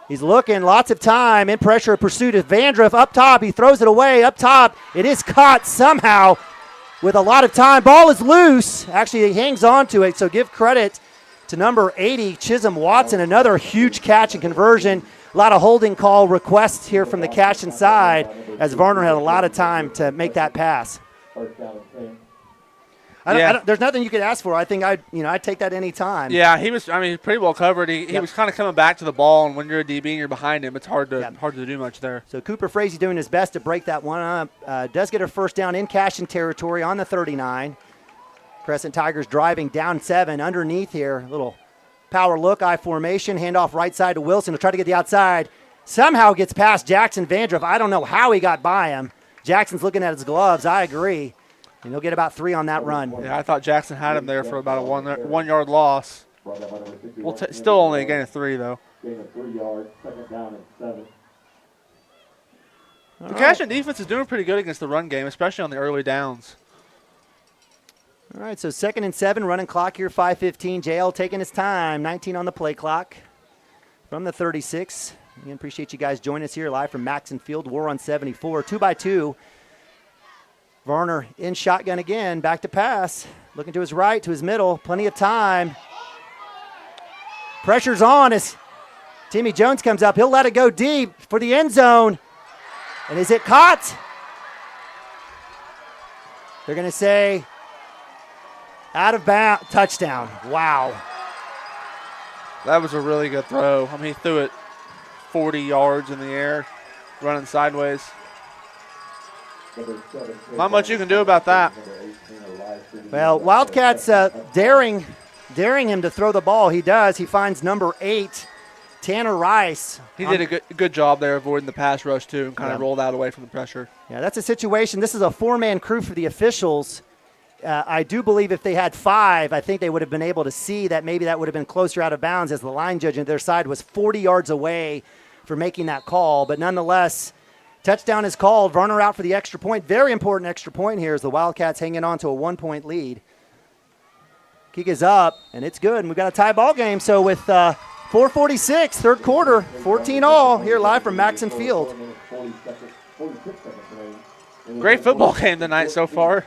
Q: He's looking, lots of time, in pressure, pursuit of Vandruff up top. He throws it away up top. It is caught somehow with a lot of time. Ball is loose. Actually, he hangs on to it, so give credit to number 80, Chisholm Watson. Another huge catch and conversion. A lot of holding call requests here from the Cashion side as Varner had a lot of time to make that pass. There's nothing you could ask for. I think I'd take that any time.
P: Yeah, he was. Pretty well covered. He was kind of coming back to the ball, and when you're a DB and you're behind him, it's hard to do much there.
Q: So Cooper Frazee doing his best to break that one up. Does get a first down in Cashion territory on the 39. Crescent Tigers driving down 7 underneath here. Little power look, I formation, handoff right side to Wilson. He'll try to get the outside. Somehow gets past Jackson Vandruff. I don't know how he got by him. Jackson's looking at his gloves. I agree. And he'll get about 3 on that run.
P: Yeah, I thought Jackson had him there for about a 1 yard loss. Still only a gain of 3, though.
O: Gain of 3 yards, second down and 7.
P: The Cashion defense is doing pretty good against the run game, especially on the early downs.
Q: All right, so 2nd and 7, running clock here, 5:15. JL taking his time, 19 on the play clock from the 36. Again, appreciate you guys joining us here live from Maxon Field. War on 74, 2x2. Varner in shotgun again, back to pass. Looking to his right, to his middle, plenty of time. Pressure's on as Timmy Jones comes up. He'll let it go deep for the end zone. And is it caught? They're going to say out of bounds, touchdown. Wow.
P: That was a really good throw. He threw it 40 yards in the air, running sideways. Not much you can do about that.
Q: Well, Wildcats daring him to throw the ball. He does. He finds number 8, Tanner Rice.
P: He did a good job there avoiding the pass rush, too, and kind of rolled out away from the pressure.
Q: Yeah, that's a situation. This is a 4-man crew for the officials. I do believe if they had 5, I think they would have been able to see that maybe that would have been closer out of bounds as the line judge on their side was 40 yards away for making that call. But nonetheless, touchdown is called. Varner out for the extra point. Very important extra point here as the Wildcats hanging on to a 1-point lead. Kick is up, and it's good. And we've got a tie ball game. So with 4:46, third quarter, 14-all here live from Maxon Field.
P: Great football game tonight so far.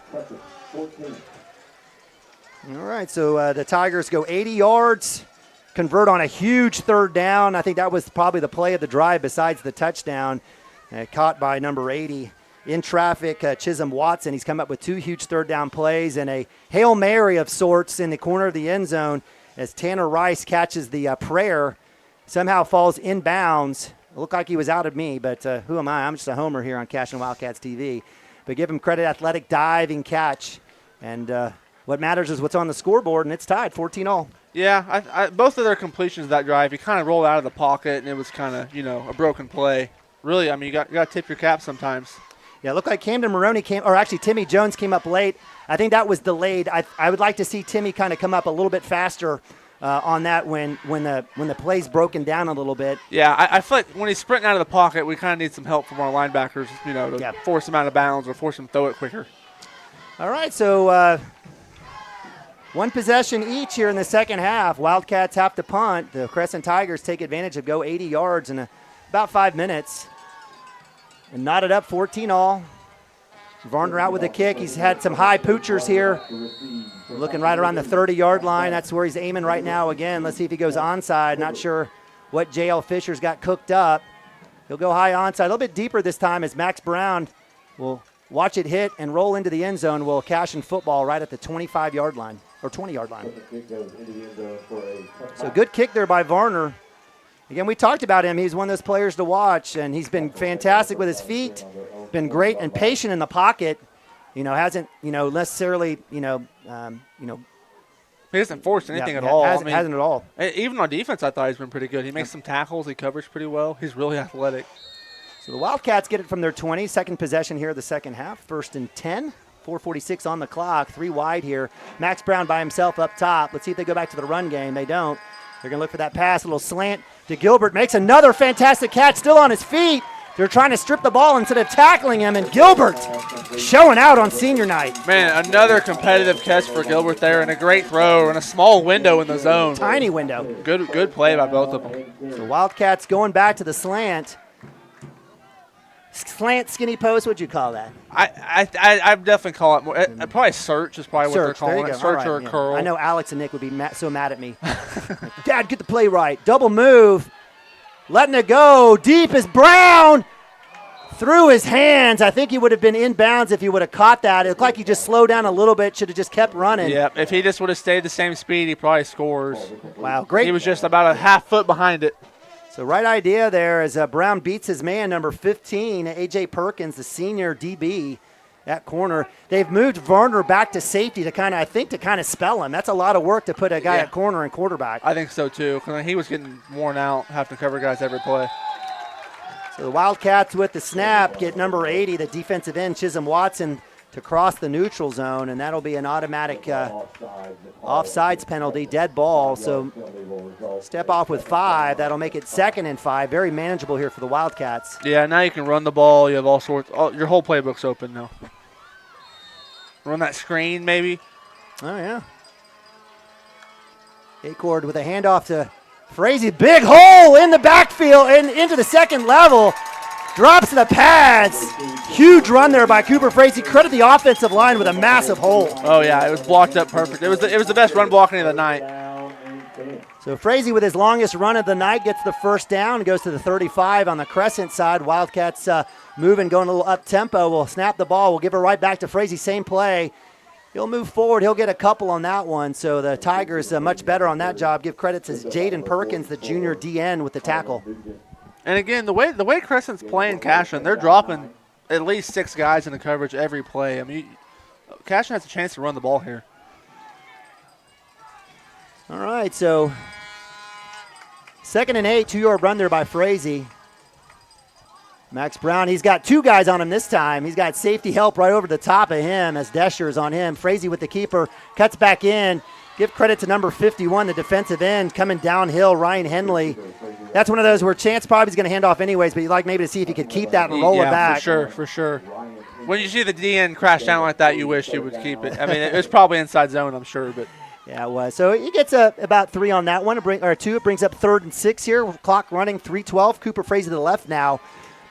Q: All right, so the Tigers go 80 yards, convert on a huge third down. I think that was probably the play of the drive besides the touchdown. Caught by number 80. In traffic, Chisholm Watson. He's come up with 2 huge third down plays and a Hail Mary of sorts in the corner of the end zone as Tanner Rice catches the prayer, somehow falls inbounds. It looked like he was out of me, but who am I? I'm just a homer here on Cashion Wildcats TV. But give him credit, athletic diving catch. And what matters is what's on the scoreboard, and it's tied 14-all.
P: Yeah, I both of their completions that drive, he kind of rolled out of the pocket, and it was kind of, a broken play. Really, I mean, you got to tip your cap sometimes.
Q: Yeah, it looked like Camden Maroney Timmy Jones came up late. I think that was delayed. I would like to see Timmy kind of come up a little bit faster on that when the play's broken down a little bit.
P: Yeah, I feel like when he's sprinting out of the pocket, we kind of need some help from our linebackers, to force him out of bounds or force him to throw it quicker.
Q: All right, so one possession each here in the second half. Wildcats have to punt. The Crescent Tigers take advantage of go 80 yards in about 5 minutes. And knotted up 14-all. Varner out with a kick. He's had some high poochers here. Looking right around the 30-yard line. That's where he's aiming right now again. Let's see if he goes onside. Not sure what J.L. Fisher's got cooked up. He'll go high onside. A little bit deeper this time as Max Brown will watch it hit and roll into the end zone. Will Cashion football right at the 25-yard line, or 20-yard line. So good kick there by Varner. Again, we talked about him. He's one of those players to watch, and he's been fantastic with his feet, been great and patient in the pocket. Hasn't, necessarily, he
P: hasn't forced anything at all.
Q: Hasn't at all.
P: Even on defense, I thought he's been pretty good. He makes some tackles. He covers pretty well. He's really athletic.
Q: So the Wildcats get it from their 20. Second possession here of the second half. 1st and 10. 4:46 on the clock. 3 wide here. Max Brown by himself up top. Let's see if they go back to the run game. They don't. They're going to look for that pass. A little slant to Gilbert. Makes another fantastic catch. Still on his feet. They're trying to strip the ball instead of tackling him. And Gilbert showing out on senior night.
P: Man, another competitive catch for Gilbert there and a great throw and a small window in the zone.
Q: Tiny window.
P: Good play by both of them.
Q: The Wildcats going back to the slant. Slant, skinny post, what'd you call that?
P: I definitely call it more. Probably search is probably what they're calling it. Search or a curl.
Q: I know Alex and Nick would be so mad at me. Dad, get the play right. Double move. Letting it go. Deep is Brown. Through his hands. I think he would have been inbounds if he would have caught that. It looked like he just slowed down a little bit. Should have just kept running.
P: Yeah, if he just would have stayed the same speed, he probably scores.
Q: Wow, great.
P: He was just about a half foot behind it.
Q: So right idea there as Brown beats his man, number 15, A.J. Perkins, the senior DB at corner. They've moved Varner back to safety to kind of spell him. That's a lot of work to put a guy at corner and quarterback.
P: I think so too, because he was getting worn out, having to cover guys every play.
Q: So the Wildcats with the snap get number 80, the defensive end, Chisholm Watson, to cross the neutral zone, and that'll be an automatic offsides penalty, dead ball. So step off with 5. That'll make it 2nd and 5. Very manageable here for the Wildcats.
P: Yeah, now you can run the ball. You have all sorts. Your whole playbook's open now. Run that screen, maybe.
Q: Oh, yeah. Acord with a handoff to Frazee. Big hole in the backfield and into the second level. Drops the pads. Huge run there by Cooper Frazee. Credit the offensive line with a massive hole.
P: Oh, yeah, it was blocked up perfect. It was the best run blocking of the night.
Q: So Frazee with his longest run of the night gets the first down. Goes to the 35 on the Crescent side. Wildcats moving, going a little up-tempo. Will snap the ball. We'll give it right back to Frazee. Same play. He'll move forward. He'll get a couple on that one. So the Tigers much better on that job. Give credit to Jaden Perkins, the junior DN, with the tackle.
P: And again, the way Crescent's playing Cashion, they're dropping at least 6 guys in the coverage every play. I mean, Cashion has a chance to run the ball here.
Q: All right, so 2nd and 8, 2-yard run there by Frazee. Max Brown, he's got 2 guys on him this time. He's got safety help right over the top of him as Desher is on him. Frazee with the keeper, cuts back in. Give credit to number 51, the defensive end, coming downhill, Ryan Henley. That's one of those where Chance probably is going to hand off anyways, but you'd like maybe to see if he could keep that and roll it back.
P: For sure. When you see the DN crash down like that, you wish you would keep it. I mean, it was probably inside zone, I'm sure, but.
Q: Yeah, it was. So he gets about 3 on that one, or 2. It brings up 3rd and 6 here. Clock running, 3:12. Cooper Frazee to the left now.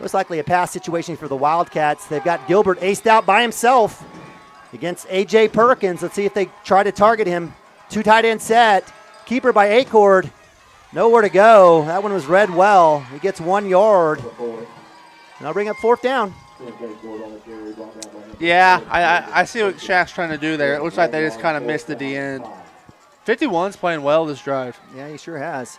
Q: Most likely a pass situation for the Wildcats. They've got Gilbert aced out by himself against A.J. Perkins. Let's see if they try to target him. 2 tight end set. Keeper by Acord. Nowhere to go. That one was read well. He gets 1 yard. And I'll bring up 4th down.
P: Yeah, I see what Shaq's trying to do there. It looks like they just kind of missed at the end. 51's playing well this drive.
Q: Yeah, he sure has.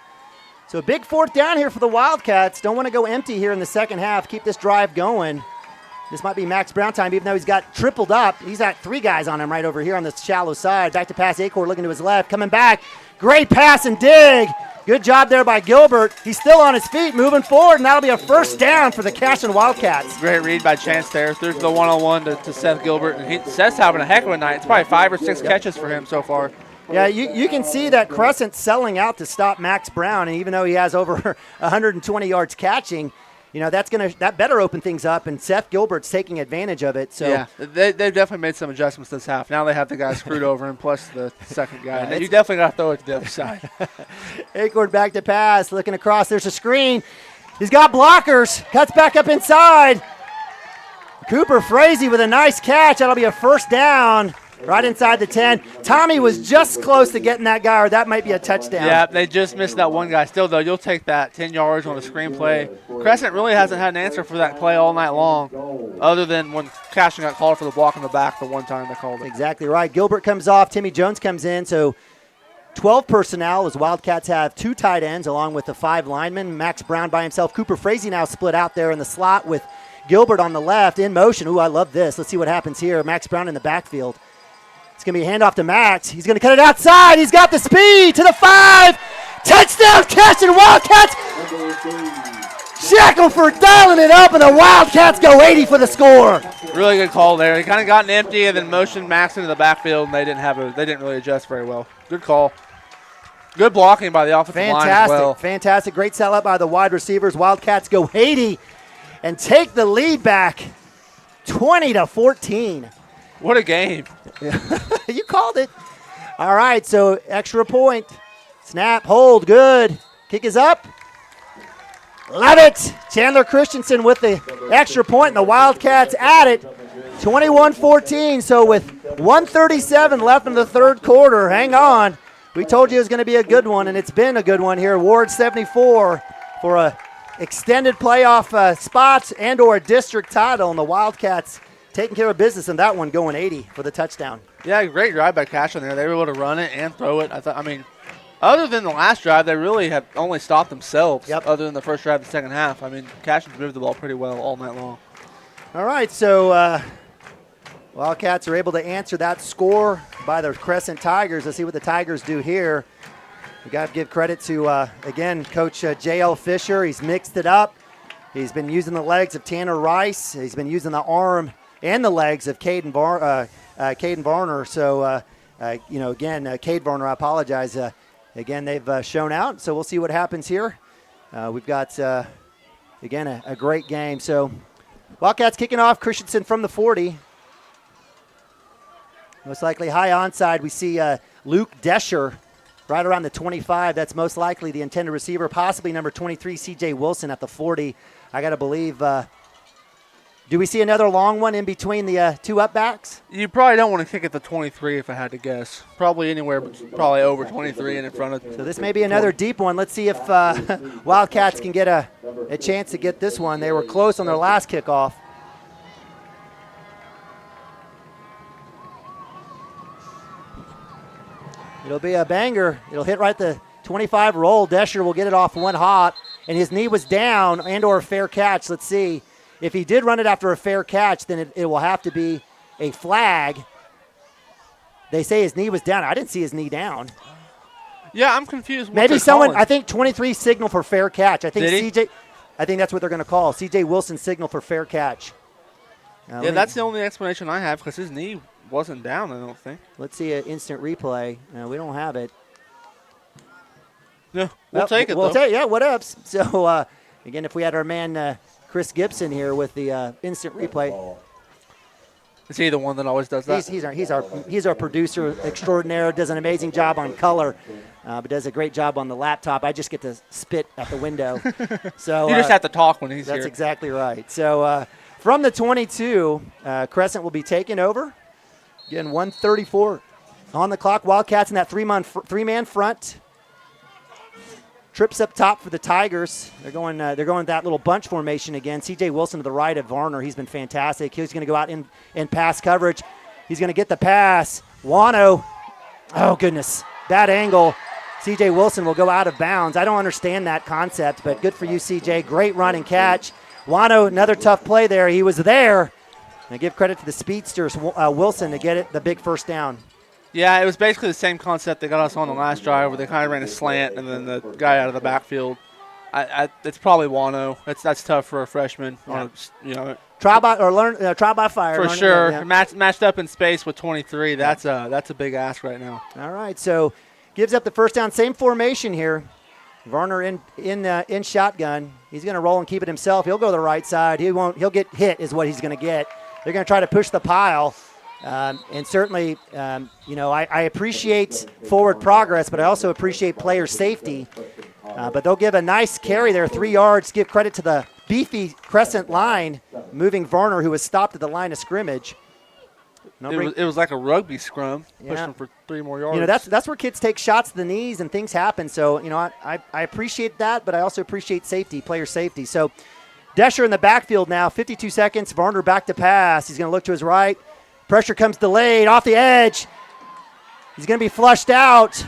Q: So a big 4th down here for the Wildcats. Don't want to go empty here in the second half. Keep this drive going. This might be Max Brown time, even though he's got tripled up. He's got 3 guys on him right over here on the shallow side. Back to pass, Acord looking to his left. Coming back. Great pass and dig. Good job there by Gilbert. He's still on his feet, moving forward, and that'll be a 1st down for the Cashion Wildcats.
P: Great read by Chance there. Through the one-on-one to Seth Gilbert. And Seth's having a heck of a night. It's probably 5 or 6 catches for him so far.
Q: Yeah, you can see that Crescent selling out to stop Max Brown, and even though he has over 120 yards catching, that better open things up, and Seth Gilbert's taking advantage of it. So
P: yeah, they've definitely made some adjustments this half. Now they have the guy screwed over him plus the second guy. You definitely got to throw it to the other side.
Q: Acord back to pass, looking across. There's a screen. He's got blockers. Cuts back up inside. Cooper Frazee with a nice catch. That'll be a 1st down. Right inside the 10. Tommy was just close to getting that guy, or that might be a touchdown.
P: Yeah, they just missed that one guy. Still, though, you'll take that 10 yards on a screenplay. Crescent really hasn't had an answer for that play all night long, other than when Cashion got called for the block in the back the one time they called it.
Q: Exactly right. Gilbert comes off. Timmy Jones comes in. So 12 personnel as Wildcats have 2 tight ends along with the 5 linemen. Max Brown by himself. Cooper Frazee now split out there in the slot with Gilbert on the left in motion. Ooh, I love this. Let's see what happens here. Max Brown in the backfield. It's going to be a handoff to Max. He's going to cut it outside. He's got the speed to the 5. Touchdown, Cashion Wildcats. Shackelford dialing it up, and the Wildcats go 80 for the score.
P: Really good call there. He kind of got an empty and then motioned Max into the backfield, and they didn't really adjust very well. Good call. Good blocking by the offensive line as well.
Q: Fantastic. Great sell up by the wide receivers. Wildcats go 80 and take the lead back 20-14.
P: What a game.
Q: You called it. All right, so extra point. Snap, hold, good. Kick is up. Love it. Chandler Christensen with the extra point, and the Wildcats at it. 21-14, so with 1:37 left in the 3rd quarter, hang on. We told you it was going to be a good one, and it's been a good one here. Ward 74 for a extended playoff spots and or a district title, and the Wildcats taking care of business in that one, going 80 for the touchdown.
P: Yeah, great drive by Cashion there. They were able to run it and throw it. Other than the last drive, they really have only stopped themselves.
Q: Yep.
P: Other than the first drive of the second half. Cashion's moved the ball pretty well all night long.
Q: All right, so Wildcats are able to answer that score by the Crescent Tigers. Let's see what the Tigers do here. We got to give credit to, again, Coach J.L. Fisher. He's mixed it up. He's been using the legs of Tanner Rice. He's been using the arm and the legs of Caden Varner. So, again, Cade Varner, I apologize. Again, they've shown out, so we'll see what happens here. We've got, again, a great game. So, Wildcats kicking off. Christensen from the 40. Most likely high onside. We see Luke Desher right around the 25. That's most likely the intended receiver, possibly number 23, C.J. Wilson at the 40. I got to believe do we see another long one in between the 2 up backs?
P: You probably don't want to kick at the 23 if I had to guess. Probably anywhere but probably over 23 and in front of.
Q: So this may be another deep one. Let's see if Wildcats can get a chance to get this one. They were close on their last kickoff. It'll be a banger. It'll hit right the 25 roll. Desher will get it off one hop, and his knee was down and or a fair catch. Let's see. If he did run it after a fair catch, then it will have to be a flag. They say his knee was down. I didn't see his knee down.
P: Yeah, I'm confused.
Q: Maybe someone, I think 23 signal for fair catch. I think
P: CJ.
Q: I think that's what they're going to call. C.J. Wilson signal for fair catch.
P: Yeah, that's the only explanation I have because his knee wasn't down, I don't think.
Q: Let's see an instant replay. No, we don't have it.
P: Yeah, we'll take it,
Q: though. Yeah, what ups? So, again, if we had our man Chris Gibson here with the instant replay.
P: Is he the one that always does that?
Q: He's our producer extraordinaire. Does an amazing job on color, but does a great job on the laptop. I just get to spit at the window. So
P: you just have to talk when he's here.
Q: That's exactly right. So from the 22, Crescent will be taking over. Again, 1:34 on the clock. Wildcats in that three-man front. Trips up top for the Tigers. They're going that little bunch formation again. C.J. Wilson to the right of Varner. He's been fantastic. He's going to go out in pass coverage. He's going to get the pass. Wano. Oh, goodness. Bad angle. C.J. Wilson will go out of bounds. I don't understand that concept, but good for you, C.J. Great run and catch. Wano, another tough play there. He was there. And give credit to the speedsters, Wilson, to get it the big first down.
P: Yeah, it was basically the same concept they got us on the last drive where they kind of ran a slant and then the guy out of the backfield. It's probably Wano. That's tough for a freshman.
Q: Yeah. Trial by fire.
P: For sure. Yeah. Matched up in space with 23. That's a big ask right now.
Q: All right, so gives up the first down. Same formation here. Varner in shotgun. He's going to roll and keep it himself. He'll go to the right side. He'll get hit is what he's going to get. They're going to try to push the pile. And certainly, I appreciate forward progress, but I also appreciate player safety. But they'll give a nice carry there, 3 yards. Give credit to the beefy Crescent line, moving Varner, who was stopped at the line of scrimmage.
P: It was like a rugby scrum, pushed him for 3 more yards.
Q: That's where kids take shots to the knees and things happen. So, I appreciate that, but I also appreciate safety, player safety. So, Desher in the backfield now, 52 seconds. Varner back to pass. He's going to look to his right. Pressure comes delayed off the edge. He's going to be flushed out.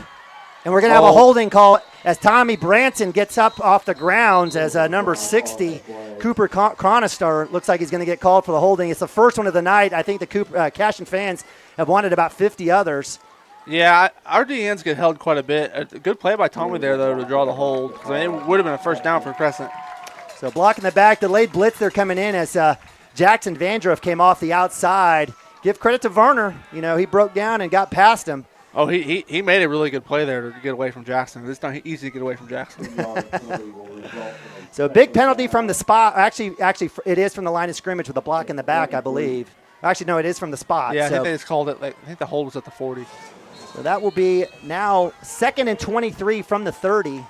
Q: And we're going to have a holding call as Tommy Branson gets up off the grounds as number 60, Cooper Cronistar, looks like he's going to get called for the holding. It's the first one of the night. I think the Cashion fans have wanted about 50 others.
P: Yeah, our DNs get held quite a bit. A good play by Tommy there, though, to draw the hold. It would have been a first down for Crescent.
Q: So blocking the back, delayed blitz, they're coming in as Jackson Vandruff came off the outside. Give credit to Varner. He broke down and got past him.
P: Oh, he made a really good play there to get away from Jackson. It's not easy to get away from Jackson.
Q: So big penalty from the spot. Actually, it is from the line of scrimmage with a block in the back, I believe. Actually, no, it is from the spot.
P: Yeah, I think they just called it. I think the hold was at the 40.
Q: So that will be now 2nd and 23 from the 30.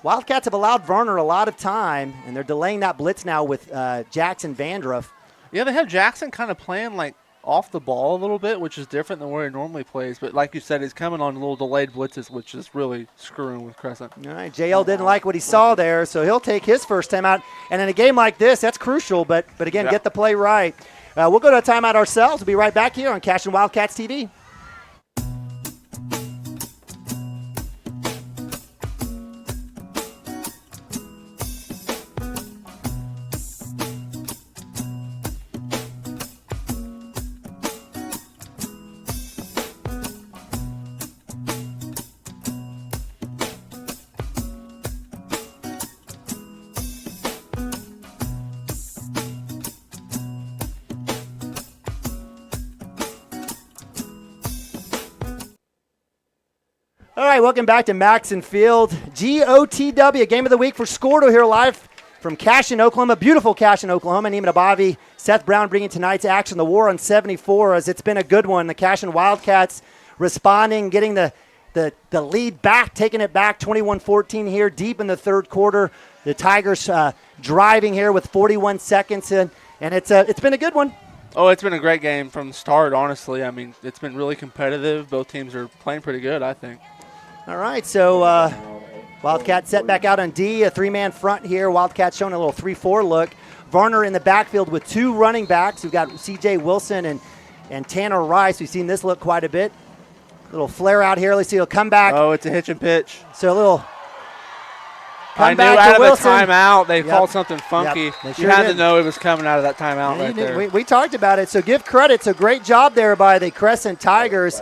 Q: Wildcats have allowed Varner a lot of time, and they're delaying that blitz now with Jackson Vandruff.
P: Yeah, they have Jackson kind of playing like off the ball a little bit, which is different than where he normally plays. But like you said, he's coming on little delayed blitzes, which is really screwing with Crescent.
Q: All right, JL didn't like what he saw there, so he'll take his first time out. And in a game like this, that's crucial. But again, get the play right. We'll go to a timeout ourselves. We'll be right back here on Cashion Wildcats TV. All right, welcome back to Maxon Field. GOTW, Game of the Week for Scordo here live from Cashion, Oklahoma. Beautiful Cashion, Oklahoma. Neiman Abavi, Seth Brown bringing tonight's action, the War on 74, as it's been a good one. The Cashion Wildcats responding, getting the lead back, taking it back 21-14 here deep in the third quarter. The Tigers driving here with 41 seconds, and it's been a good one.
P: Oh, it's been a great game from the start, honestly. I mean, it's been really competitive. Both teams are playing pretty good, I think.
Q: All right, so Wildcats set back out on D, a three-man front here. Wildcats showing a little 3-4 look. Varner in the backfield with 2 running backs. We've got C.J. Wilson and Tanner Rice. We've seen this look quite a bit. Little flare out here. Let's see, he'll come back.
P: Oh, it's a hitch and pitch.
Q: So a little
P: I knew out of the timeout they called something funky.
Q: Yep,
P: you had to know it was coming out of that timeout right there.
Q: We talked about it, so give credit. So great job there by the Crescent Tigers,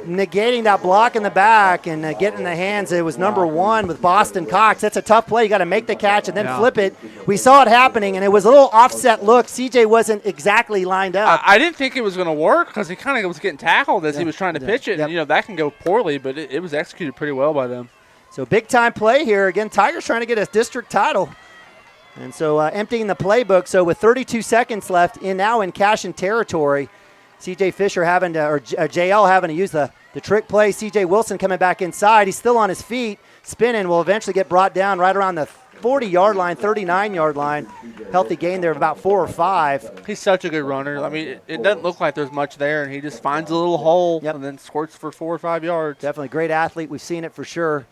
Q: negating that block in the back and getting in the hands. It was number 1 with Boston Cox. That's a tough play. You got to make the catch and then flip it. We saw it happening, and it was a little offset look. CJ wasn't exactly lined up.
P: I didn't think it was going to work because he kind of was getting tackled as he was trying to pitch it. And, that can go poorly, but it was executed pretty well by them.
Q: So big-time play here. Again, Tigers trying to get a district title. And so emptying the playbook. So with 32 seconds left, now in Cashion territory, C.J. Fisher or JL having to use the trick play. C.J. Wilson coming back inside. He's still on his feet, spinning. Will eventually get brought down right around the 40-yard line, 39-yard line. Healthy gain there of about 4 or 5.
P: He's such a good runner. I mean, it doesn't look like there's much there, and he just finds a little hole and then squirts for 4 or 5 yards.
Q: Definitely a great athlete. We've seen it for sure.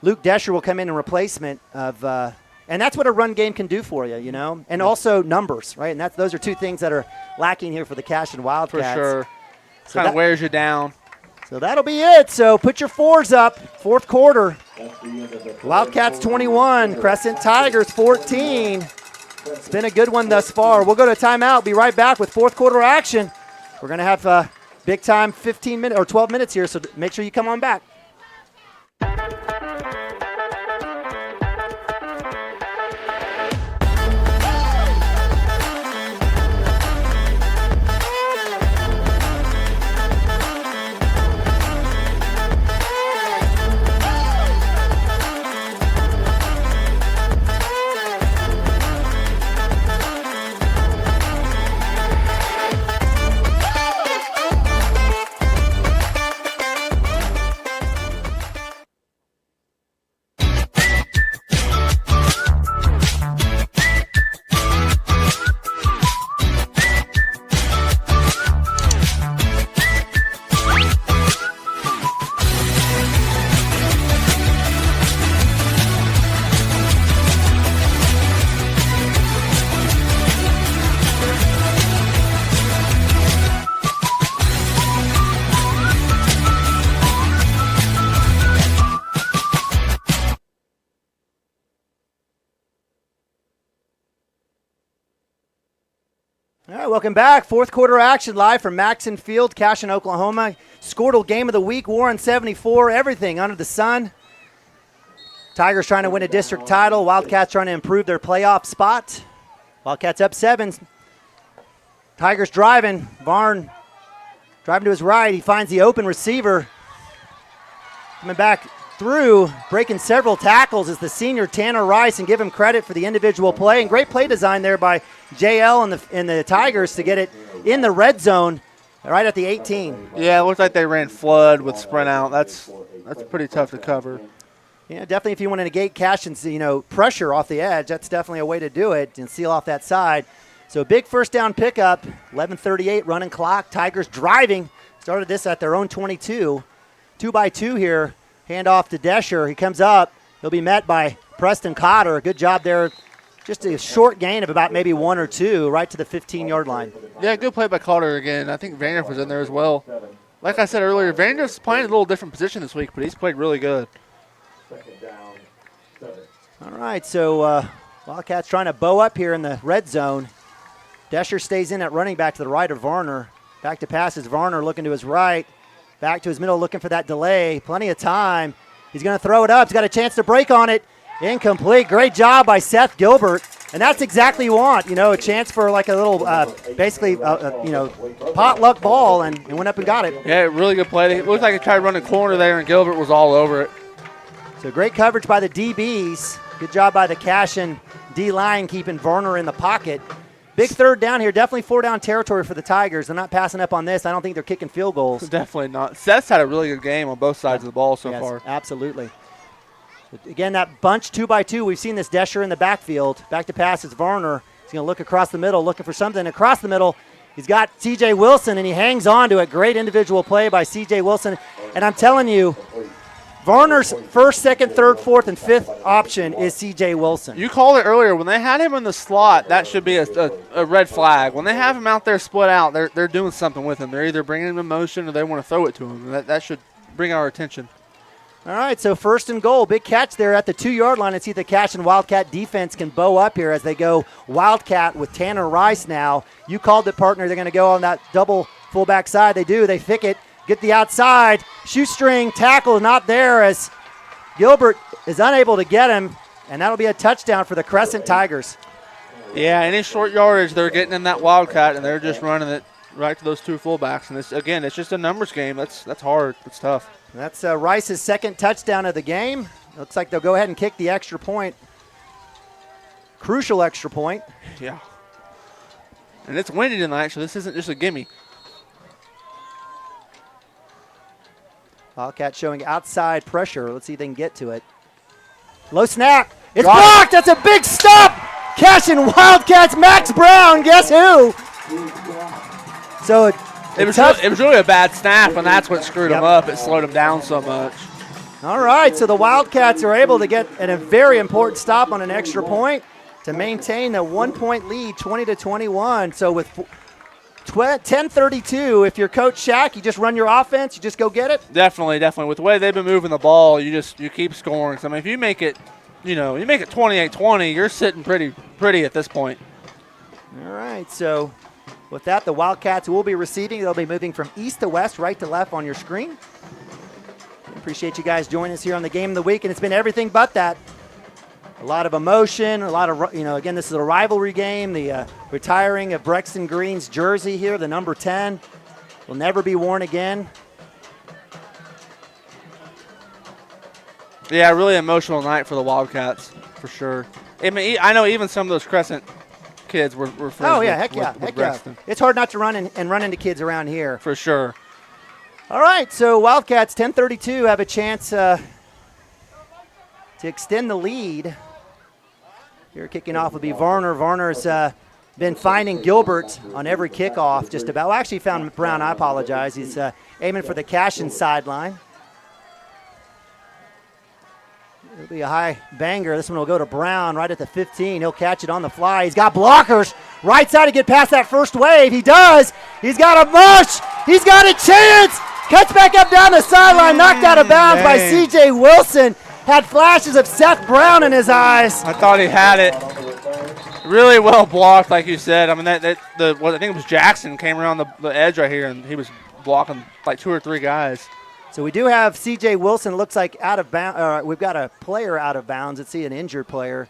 Q: Luke Desher will come in replacement of and that's what a run game can do for you, you know, and also numbers, right? And those are two things that are lacking here for the Cashion Wildcats.
P: For sure.
Q: So
P: kind of wears you down.
Q: So that'll be it. So put your 4s up. Fourth quarter. Wildcats 21, Crescent Tigers 14. It's been a good one thus far. We'll go to timeout. Be right back with fourth quarter action. We're going to have big time 15 minutes or 12 minutes here, so make sure you come on back. Welcome back. Fourth quarter action live from Maxson Field, Cashion, Oklahoma. Squirtle game of the week, Warren 74, everything under the sun. Tigers trying to win a district title. Wildcats trying to improve their playoff spot. Wildcats up 7. Tigers driving. Varn driving to his right. He finds the open receiver. Coming back through, breaking several tackles is the senior Tanner Rice, and give him credit for the individual play. And great play design there by JL and the Tigers to get it in the red zone right at the 18.
P: Yeah, it looks like they ran flood with sprint out. That's pretty tough to cover.
Q: Yeah, definitely if you want to negate Cashion's, pressure off the edge, that's definitely a way to do it and seal off that side. So big first down pickup, 11:38 running clock. Tigers driving. Started this at their own 22. 2-by-2 here. Hand off to Desher. He comes up. He'll be met by Preston Cotter. Good job there. Just a short gain of about maybe 1 or 2 right to the 15-yard line.
P: Yeah, good play by Cotter again. I think Vandriff was in there as well. Like I said earlier, Vandriff's playing a little different position this week, but he's played really good.
Q: All right, so Wildcats trying to bow up here in the red zone. Desher stays in at running back to the right of Varner. Back to pass is Varner looking to his right. Back to his middle looking for that delay. Plenty of time. He's going to throw it up. He's got a chance to break on it. Incomplete. Great job by Seth Gilbert. And that's exactly what you want, a chance for like a little, potluck ball, and went up and got it.
P: Yeah, really good play. It looked like he tried to run a corner there, and Gilbert was all over it.
Q: So great coverage by the DBs. Good job by the Cashion D-line keeping Varner in the pocket. Big third down here. Definitely 4-down territory for the Tigers. They're not passing up on this. I don't think they're kicking field goals.
P: Definitely not. Seth's had a really good game on both sides of the ball so far.
Q: Absolutely. Again, that bunch 2-by-2. We've seen this Desher in the backfield. Back to pass is Varner. He's going to look across the middle, looking for something. Across the middle, he's got C.J. Wilson, and he hangs on to it. Great individual play by C.J. Wilson. And I'm telling you, Varner's first, second, third, fourth, and fifth option is C.J. Wilson.
P: You called it earlier. When they had him in the slot, that should be a red flag. When they have him out there split out, they're doing something with him. They're either bringing him in motion or they want to throw it to him. That should bring our attention.
Q: All right, so first and goal. Big catch there at the 2-yard line, and see the Cashion Wildcat defense can bow up here as they go Wildcat with Tanner Rice now. You called it, partner. They're going to go on that double fullback side. They do. They thick it. Get the outside. Shoestring tackle not there as Gilbert is unable to get him, and that'll be a touchdown for the Crescent Tigers.
P: Yeah, any short yardage, they're getting in that Wildcat, and they're just running it right to those two fullbacks. And it's just a numbers game. That's hard. It's tough.
Q: That's Rice's second touchdown of the game. Looks like they'll go ahead and kick the extra point. crucial extra point.
P: Yeah. And it's windy tonight, so this isn't just a gimme.
Q: Wildcats showing outside pressure. Let's see if they can get to it. Low snap. It's blocked. That's a big stop. Cashion Wildcats, Max Brown. Guess who? So
P: it was really a bad snap, and that's what screwed them up. It slowed them down so much.
Q: All right, so the Wildcats are able to get a very important stop on an extra point to maintain a 1-point lead, 20-21. So with 10:32, if you're Coach Shaq, you just run your offense, you just go get it?
P: Definitely. With the way they've been moving the ball, you keep scoring. So, I mean, if you make it, you make it 28-20, you're sitting pretty at this point.
Q: All right, so with that, the Wildcats will be receiving. They'll be moving from east to west, right to left on your screen. Appreciate you guys joining us here on the Game of the Week, and it's been everything but that. A lot of emotion, a lot of, again, this is a rivalry game. The retiring of Brexton Green's jersey here, the number 10, will never be worn again.
P: Yeah, really emotional night for the Wildcats, for sure. I mean, I know even some of those Crescent kids were friends.
Q: Oh, yeah, heck yeah.
P: Brexton.
Q: It's hard not to run into kids around here.
P: For sure.
Q: All right, so Wildcats, 10:32, have a chance to extend the lead. Here kicking off will be Varner. Varner's been finding Gilbert on every kickoff, just about. Well, actually found Brown. I apologize. He's aiming for the Cashion sideline. It'll be a high banger. This one will go to Brown right at the 15. He'll catch it on the fly. He's got blockers. Right side to get past that first wave. He does. He's got a mush. He's got a chance. Cuts back up down the sideline. Knocked out of bounds by C.J. Wilson. Had flashes of Seth Brown in his eyes.
P: I thought he had it. Really well blocked, like you said. I mean, I think it was Jackson came around the edge right here, and he was blocking like 2 or 3 guys.
Q: So we do have C.J. Wilson. Looks like out of bounds. We've got a player out of bounds. Let's see, an injured player.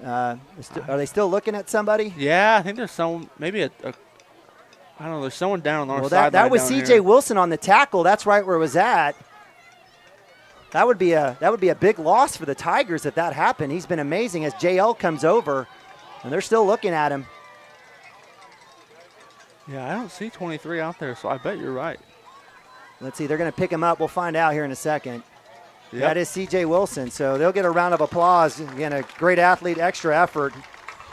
Q: Are they still looking at somebody?
P: Yeah, I think there's someone. Maybe I don't know. There's someone down on the north
Q: side. That was C.J. Wilson on the tackle. That's right where it was at. That would be a big loss for the Tigers if that happened. He's been amazing as JL comes over, and they're still looking at him.
P: Yeah, I don't see 23 out there, so I bet you're right.
Q: Let's see. They're going to pick him up. We'll find out here in a second.
P: Yep.
Q: That is C.J. Wilson, so they'll get a round of applause. Again, a great athlete, extra effort.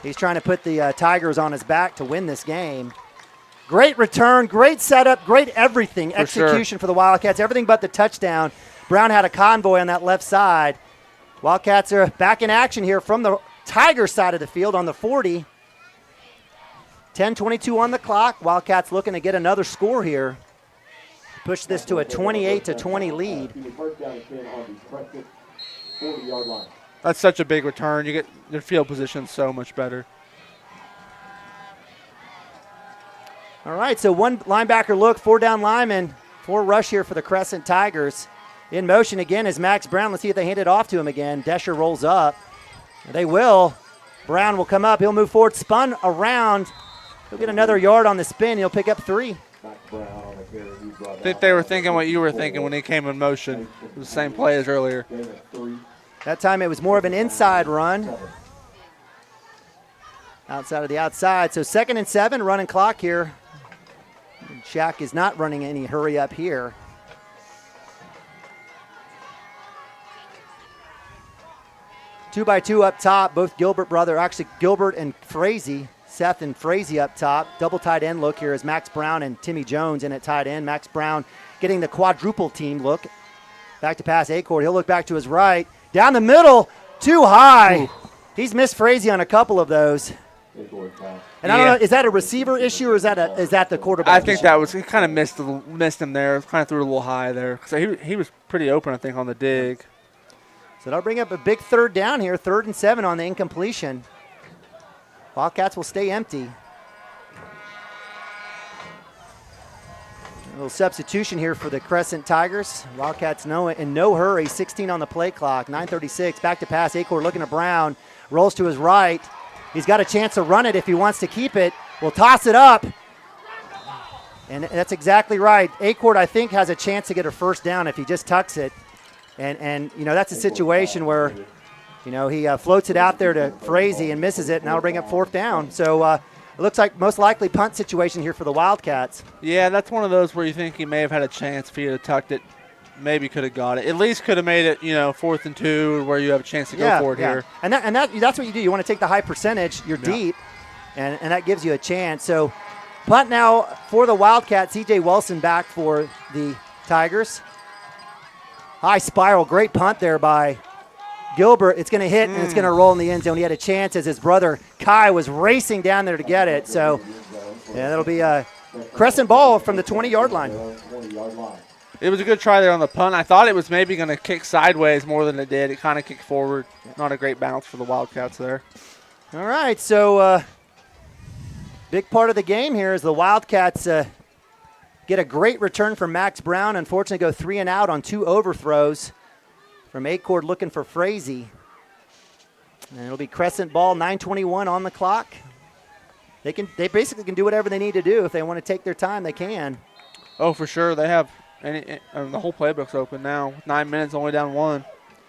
Q: He's trying to put the Tigers on his back to win this game. Great return, great setup, great everything. Execution for the Wildcats, everything but the touchdown. Brown had a convoy on that left side. Wildcats are back in action here from the Tiger side of the field on the 40. 10:22 on the clock. Wildcats looking to get another score here. Push this to a 28-20 lead.
P: That's such a big return. You get your field position so much better.
Q: All right, so one linebacker look, 4 down linemen, 4 rush here for the Crescent Tigers. In motion again is Max Brown. Let's see if they hand it off to him again. Desher rolls up. They will. Brown will come up. He'll move forward, spun around. He'll get another yard on the spin. He'll pick up 3.
P: I think they were thinking what you were thinking when he came in motion. It was the same play as earlier.
Q: That time it was more of an inside run. Outside of the outside. So 2nd and 7, running clock here. Shaq is not running any hurry up here. Two by two up top, both Gilbert and Frazee, Seth and Frazee up top. Double tight end look here is Max Brown and Timmy Jones in at tight end. Max Brown getting the quadruple team look. Back to pass Acord. He'll look back to his right. Down the middle, too high. Ooh. He's missed Frazee on a couple of those. And I don't know, is that a receiver issue or is that the quarterback
P: I think
Q: issue?
P: that was, he kind of missed him there. Kind of threw it a little high there. Because he was pretty open, I think, on the dig.
Q: So that'll bring up a big 3rd down here, 3rd and 7 on the incompletion. Wildcats will stay empty. A little substitution here for the Crescent Tigers. Wildcats in no hurry, 16 on the play clock, 9:36. Back to pass, Acord looking at Brown, rolls to his right. He's got a chance to run it if he wants to keep it. We'll toss it up. And that's exactly right. Acord, I think, has a chance to get a 1st down if he just tucks it. And that's a situation where He floats it out there to Frazee and misses it, and that'll bring up 4th down. So it looks like most likely punt situation here for the Wildcats.
P: Yeah, that's one of those where you think he may have had a chance if he had tucked it. Maybe could have got it. At least could have made it, 4th and 2, where you have a chance to go for it here.
Q: And that's what you do. You want to take the high percentage. You're deep, and that gives you a chance. So punt now for the Wildcats. C.J. Wilson back for the Tigers. High spiral. Great punt there by Gilbert. It's going to hit, and it's going to roll in the end zone. He had a chance as his brother Kai was racing down there to get it. So that'll be a Crescent ball from the 20-yard line.
P: It was a good try there on the punt. I thought it was maybe going to kick sideways more than it did. It kind of kicked forward. Not a great bounce for the Wildcats there.
Q: All right, so big part of the game here is the Wildcats get a great return from Max Brown. Unfortunately, go 3 and out on 2 overthrows from Acord looking for Frazee. And it'll be Crescent ball, 9:21 on the clock. They basically can do whatever they need to do. If they want to take their time, they can.
P: Oh, for sure. They have the whole playbook's open now. 9 minutes, only down 1.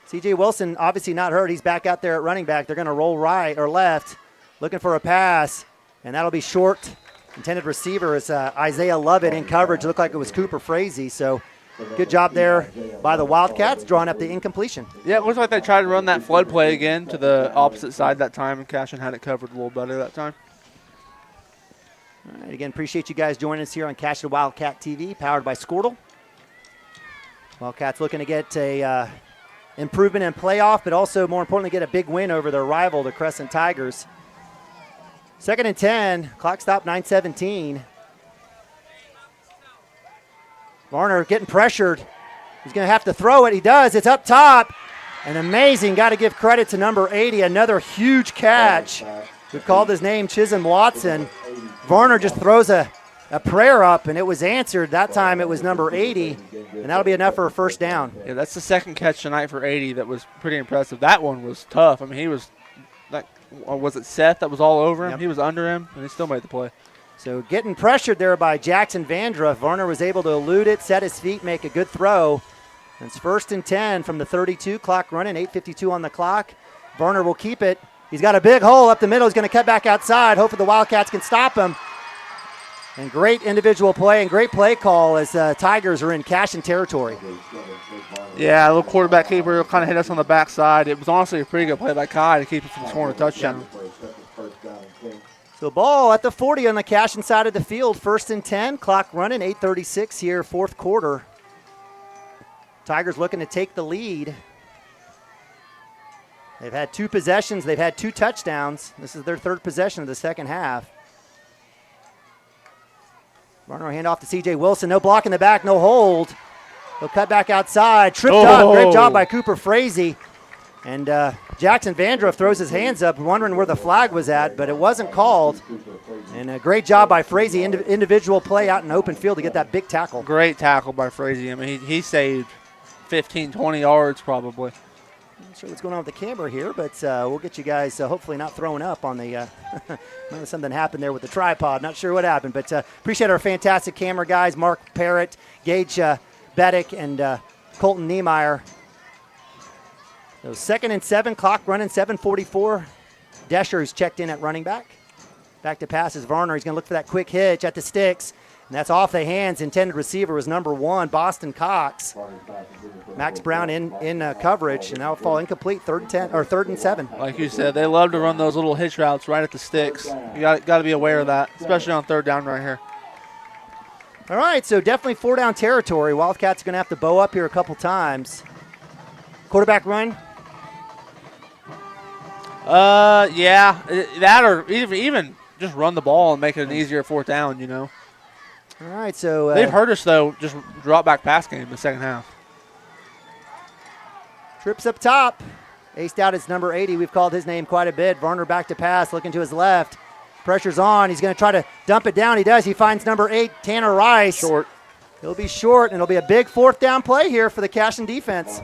Q: C.J. Wilson obviously not hurt. He's back out there at running back. They're going to roll right or left, looking for a pass, and that'll be short. Intended receiver is Isaiah Lovett in coverage. It looked like it was Cooper Frazee, so good job there by the Wildcats, drawing up the incompletion.
P: Yeah, it looks like they tried to run that flood play again to the opposite side that time, and Cashion had it covered a little better that time.
Q: All right, again, appreciate you guys joining us here on Cashion Wildcat TV, powered by Squirtle. Wildcats looking to get a improvement in playoff, but also, more importantly, get a big win over their rival, the Crescent Tigers. 2nd and 10, clock stop 9:17. Varner getting pressured. He's going to have to throw it. He does. It's up top. And amazing. Got to give credit to number 80. Another huge catch. We've called his name Chisholm Watson. Varner just throws a prayer up, and it was answered. That time it was number 80, and that'll be enough for a 1st down.
P: Yeah, that's the 2nd catch tonight for 80 that was pretty impressive. That one was tough. I mean, he was like, was it Seth that was all over him? Yep. He was under him, and he still made the play. So getting pressured there by Jackson Vandruff. Varner was able to elude it, set his feet, make a good throw. It's 1st and 10 from the 32, clock running, 8:52 on the clock. Varner will keep it. He's got a big hole up the middle. He's going to cut back outside. Hopefully the Wildcats can stop him. And great individual play and great play call as Tigers are in Cashion territory. Yeah, a little quarterback keeper kind of hit us on the backside. It was honestly a pretty good play by Kai to keep it from scoring a touchdown.
Q: So ball at the 40 on the Cashion side of the field. 1st and 10, clock running, 8:36 here, 4th quarter. Tigers looking to take the lead. They've had 2 possessions. They've had 2 touchdowns. This is their 3rd possession of the 2nd half. Varner hand off to C.J. Wilson. No block in the back, no hold. He'll cut back outside. Tripped up. Great job by Cooper Frazee. And Jackson Vandruff throws his hands up, wondering where the flag was at, but it wasn't called. And a great job by Frazee. Individual play out in open field to get that big tackle.
P: Great tackle by Frazee. I mean, he saved 15, 20 yards probably.
Q: Not sure what's going on with the camera here, but we'll get you guys hopefully not throwing up on the something happened there with the tripod. Not sure what happened, but appreciate our fantastic camera guys, Mark Parrott, Gage Beddick, and Colton Niemeyer. So 2nd and 7, clock running, 7:44. Desher, who's checked in at running back. Back to passes. Varner, he's going to look for that quick hitch at the sticks. And that's off the hands. Intended receiver was number 1, Boston Cox. Max Brown in coverage, and that'll fall incomplete. 3rd and 7.
P: Like you said, they love to run those little hitch routes right at the sticks. You got to be aware of that, especially on 3rd down right here.
Q: All right, so definitely 4-down territory. Wildcats are going to have to bow up here a couple times. Quarterback run.
P: Yeah, that or even just run the ball and make it an easier 4th down,
Q: All right, so
P: they've hurt us though. Just drop back pass game in the 2nd half.
Q: Trips up top. Aced out his number 80. We've called his name quite a bit. Varner back to pass, looking to his left. Pressure's on. He's going to try to dump it down. He does. He finds number 8, Tanner Rice.
P: Short.
Q: He'll be short, and it'll be a big 4th down play here for the Cashion defense.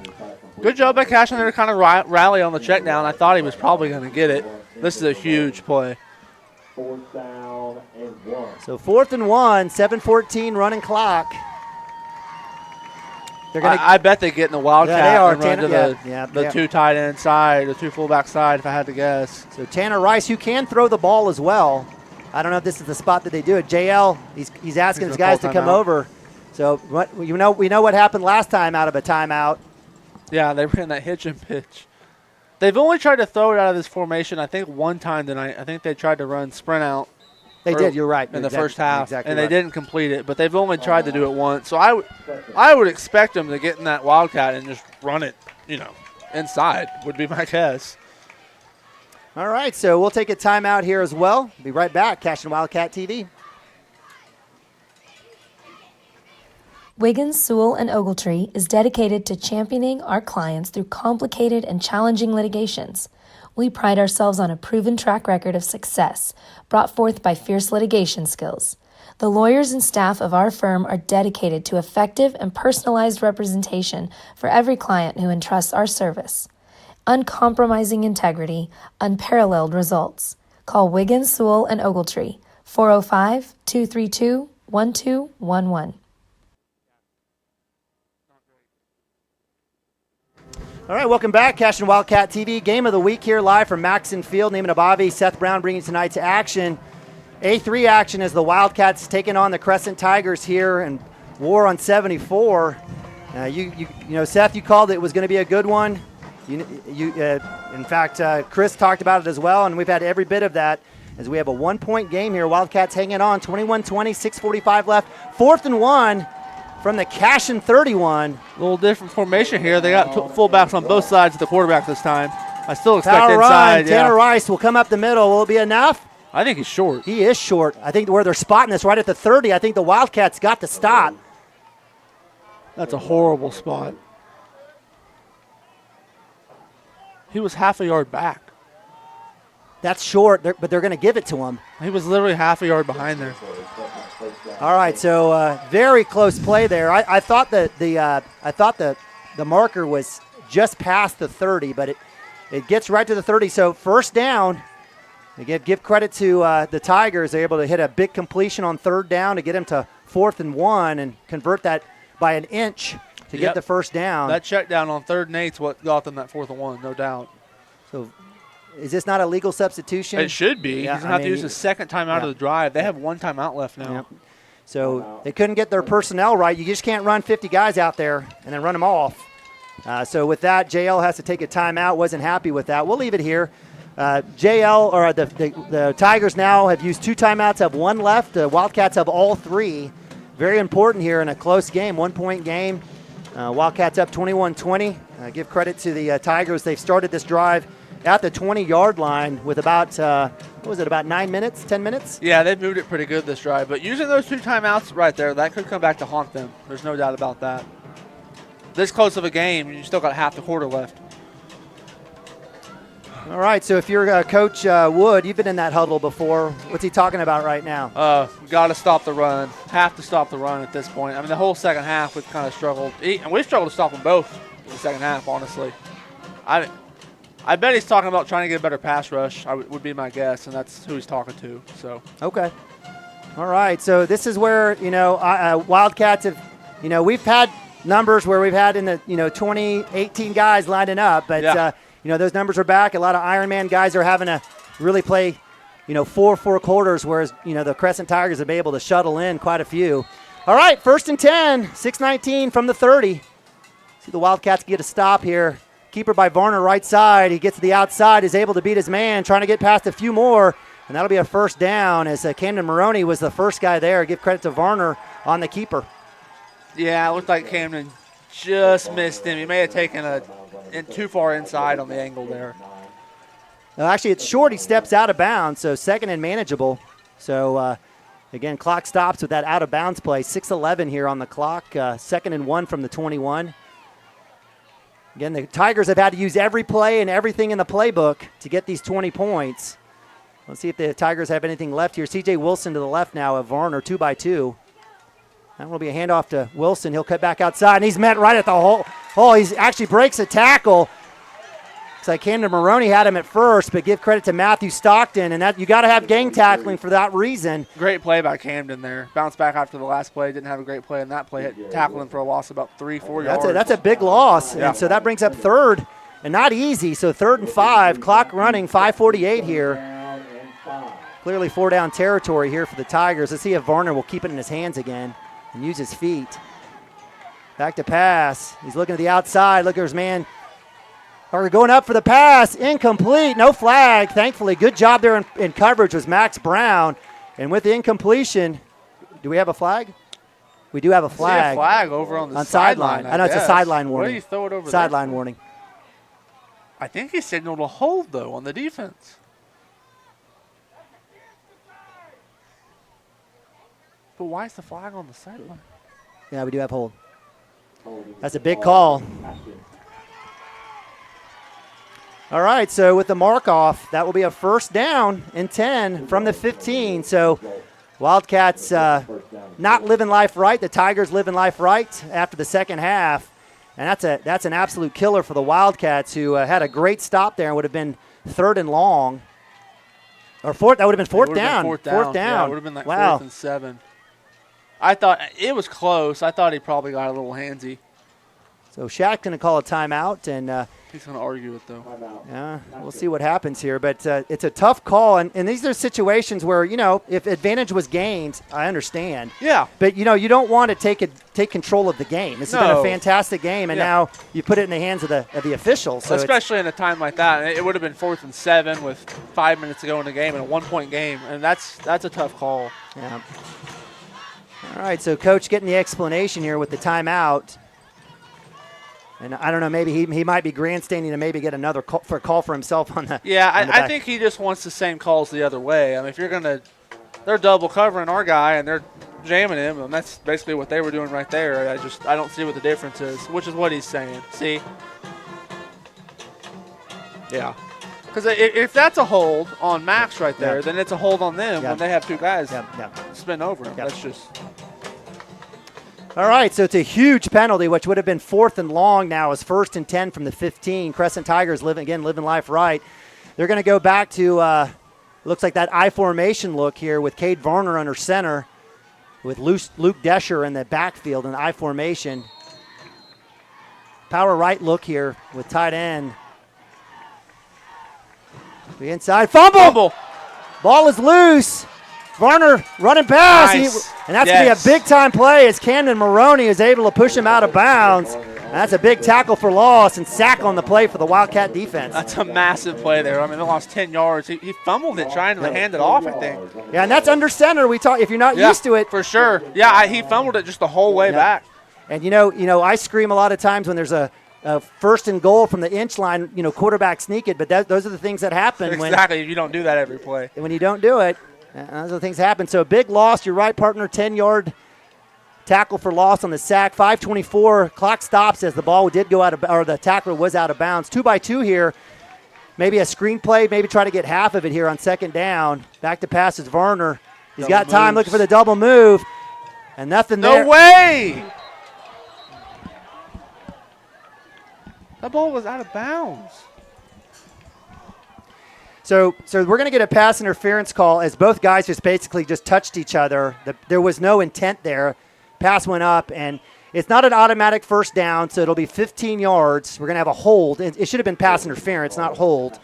P: Good job by Cashion there to kind of rally on the check down. I thought he was probably going to get it. This is a huge play.
O: 4th down and 1.
Q: So 4th and 1, 7:14 running clock.
P: I bet they get in the wildcat
Q: they are.
P: and run to the two tight end side, the two fullback side, if I had to guess.
Q: So Tanner Rice, who can throw the ball as well. I don't know if this is the spot that they do it. JL, he's asking his guys to come over. So we know what happened last time out of a timeout.
P: Yeah, they ran that hitch and pitch. They've only tried to throw it out of this formation, I think, one time tonight. I think they tried to run sprint out.
Q: They did, you're right.
P: In the first half, and they
Q: right.
P: didn't complete it, but they've only tried to do it once. So I would expect them to get in that wildcat and just run it, inside would be my guess.
Q: All right, so we'll take a timeout here as well. Be right back. Cashion Wildcat TV.
B: Wiggins, Sewell, and Ogletree is dedicated to championing our clients through complicated and challenging litigations. We pride ourselves on a proven track record of success brought forth by fierce litigation skills. The lawyers and staff of our firm are dedicated to effective and personalized representation for every client who entrusts our service. Uncompromising integrity, unparalleled results. Call Wiggins, Sewell, and Ogletree, 405-232-1211.
Q: All right, welcome back. Cashion Wildcat TV. Game of the week here live from Maxson Field. Naaman Abavi, Seth Brown bringing tonight's action. A3 action as the Wildcats taking on the Crescent Tigers here in War on 74. Seth, you called it was going to be a good one. In fact, Chris talked about it as well, and we've had every bit of that as we have a 1-point game here. Wildcats hanging on, 21-20, 6:45 left. 4th and 1 from the Cashion 31.
P: A little different formation here. They got fullbacks on both sides of the quarterback this time. I still expect
Q: Power
P: inside.
Q: Run. Tanner Rice will come up the middle. Will it be enough?
P: I think he's short.
Q: He is short. I think where they're spotting this right at the 30, I think the Wildcats got to stop.
P: That's a horrible spot. He was half a yard back.
Q: That's short, but they're going to give it to him.
P: He was literally half a yard behind there.
Q: All right, so very close play there. I thought that the marker was just past the 30, but it gets right to the 30. So first down. Again, give credit to the Tigers. They're able to hit a big completion on 3rd down to get them to 4th and 1 and convert that by an inch to get the first down.
P: That check down on 3rd and 8 is what got them that 4th and 1, no doubt.
Q: So is this not a legal substitution?
P: It should be. He's going to have to use his second timeout of the drive. They have one timeout left now.
Q: Yep. So they couldn't get their personnel right. You just can't run 50 guys out there and then run them off. So with that, JL has to take a timeout. Wasn't happy with that. We'll leave it here. The Tigers now have used 2 timeouts, have 1 left. The Wildcats have all 3. Very important here in a close game, 1-point game. Wildcats up 21-20. Give credit to the Tigers. They've started this drive at the 20-yard line with about, about 9 minutes, 10 minutes?
P: Yeah, they've moved it pretty good this drive. But using those 2 timeouts right there, that could come back to haunt them. There's no doubt about that. This close of a game, you still got half the quarter left.
Q: All right, so if you're Coach Wood, you've been in that huddle before. What's he talking about right now?
P: Got to stop the run. Have to stop the run at this point. I mean, the whole second half we've kind of struggled. And we've struggled to stop them both in the second half, honestly. I bet he's talking about trying to get a better pass rush, would be my guess, and that's who he's talking to. So
Q: okay. All right, so this is where, Wildcats have, we've had numbers where we've had in the, 20, 18 guys lining up, but those numbers are back. A lot of Ironman guys are having to really play, 4 quarters, whereas, the Crescent Tigers have been able to shuttle in quite a few. All right, 1st and 10, 6:19 from the 30. See the Wildcats get a stop here. Keeper by Varner, right side. He gets to the outside, is able to beat his man, trying to get past a few more, and that'll be a first down as Camden Maroney was the first guy there. Give credit to Varner on the keeper.
P: Yeah, it looked like Camden just missed him. He may have taken too far inside on the angle there.
Q: No, actually, it's short. He steps out of bounds, so second and manageable. So, again, clock stops with that out-of-bounds play. 6:11 here on the clock. 2nd and 1 from the 21. Again, the Tigers have had to use every play and everything in the playbook to get these 20 points. Let's see if the Tigers have anything left here. C.J. Wilson to the left now of Varner, 2-by-2. That will be a handoff to Wilson. He'll cut back outside, and he's met right at the hole. Oh, he actually breaks a tackle. Looks like Camden Maroney had him at first, but give credit to Matthew Stockton, and that you got to have gang tackling for that reason.
P: Great play by Camden there. Bounced back after the last play. Didn't have a great play in that play. Tackled him for a loss of about 3-4 yards.
Q: That's a big loss,
P: Yeah.
Q: and so that brings up third, and not easy. So 3rd and 5, clock running, 5:48 here. Clearly 4-down territory here for the Tigers. Let's see if Varner will keep it in his hands again and use his feet. Back to pass. He's looking to the outside. Look at his man. Are going up for the pass. Incomplete. No flag. Thankfully, good job there in coverage was Max Brown. And with the incompletion, do we have a flag? We do have a flag.
P: See a flag over on the
Q: sideline. I know it's a sideline warning.
P: Why do you throw it over
Q: sideline
P: there?
Q: warning.
P: I think he signaled a hold, though, on the defense. But why is the flag on the sideline?
Q: Yeah, we do have hold. That's a big call. All right, so with the mark off, that will be a 1st down and 10 from the 15. So Wildcats not living life right. The Tigers living life right after the second half. And that's an absolute killer for the Wildcats, who had a great stop there and would have been 3rd and long. Or fourth, that would have been fourth down.
P: Fourth down. Yeah, it would have been like 4th and 7. I thought it was close. I thought he probably got a little handsy.
Q: So Shaq's going to call a timeout, and
P: he's going to argue it, though.
Q: Yeah, we'll see what happens here. But it's a tough call, and these are situations where, if advantage was gained, I understand.
P: Yeah.
Q: But, you don't want to take control of the game. This has been a fantastic game, and now you put it in the hands of the officials. So
P: especially in a time like that. It would have been 4th and 7 with 5 minutes to go in the game, and a 1-point game, and that's a tough call.
Q: Yeah. All right, so Coach getting the explanation here with the timeout. And I don't know, maybe he might be grandstanding to maybe get another call for himself on the
P: I think he just wants the same calls the other way. I mean, if you're they're double covering our guy and they're jamming him, and that's basically what they were doing right there. I don't see what the difference is, which is what he's saying. See? Yeah. Because if that's a hold on Max right there, then it's a hold on them when they have two guys spin over him. That's just.
Q: All right, so it's a huge penalty, which would have been 4th and long now. Is 1st and 10 from the 15. Crescent Tigers living life right. They're going to go back to, looks like that I formation look here with Cade Varner under center, with Luke Desher in the backfield in the I formation. Power right look here with tight end. The inside fumble. Ball is loose. Varner running pass.
P: Nice.
Q: And that's going to be a big-time play as Camden Maroney is able to push him out of bounds. And that's a big tackle for loss and sack on the play for the Wildcat defense.
P: That's a massive play there. I mean, they lost 10 yards. He fumbled it trying to hand it off, I think.
Q: Yeah, and that's under center. We talk if you're not used to it.
P: For sure. Yeah, he fumbled it just the whole way back.
Q: And, I scream a lot of times when there's a 1st and goal from the inch line, quarterback sneak it, but those are the things that happen.
P: Exactly, if you don't do that every play.
Q: When you don't do it. Those are the things that happen. So a big loss. Your right partner, 10-yard tackle for loss on the sack. 5:24. Clock stops as the ball did go out of, or the tackler was out of bounds. 2-by-2 here. Maybe a screen play. Maybe try to get half of it here on 2nd down. Back to pass is Varner. He's got time looking for the double move, and nothing there.
P: No way! That ball was out of bounds.
Q: So we're going to get a pass interference call as both guys just basically just touched each other. There was no intent there. Pass went up, and it's not an automatic 1st down, so it'll be 15 yards. We're going to have a hold. It should have been pass interference, not hold.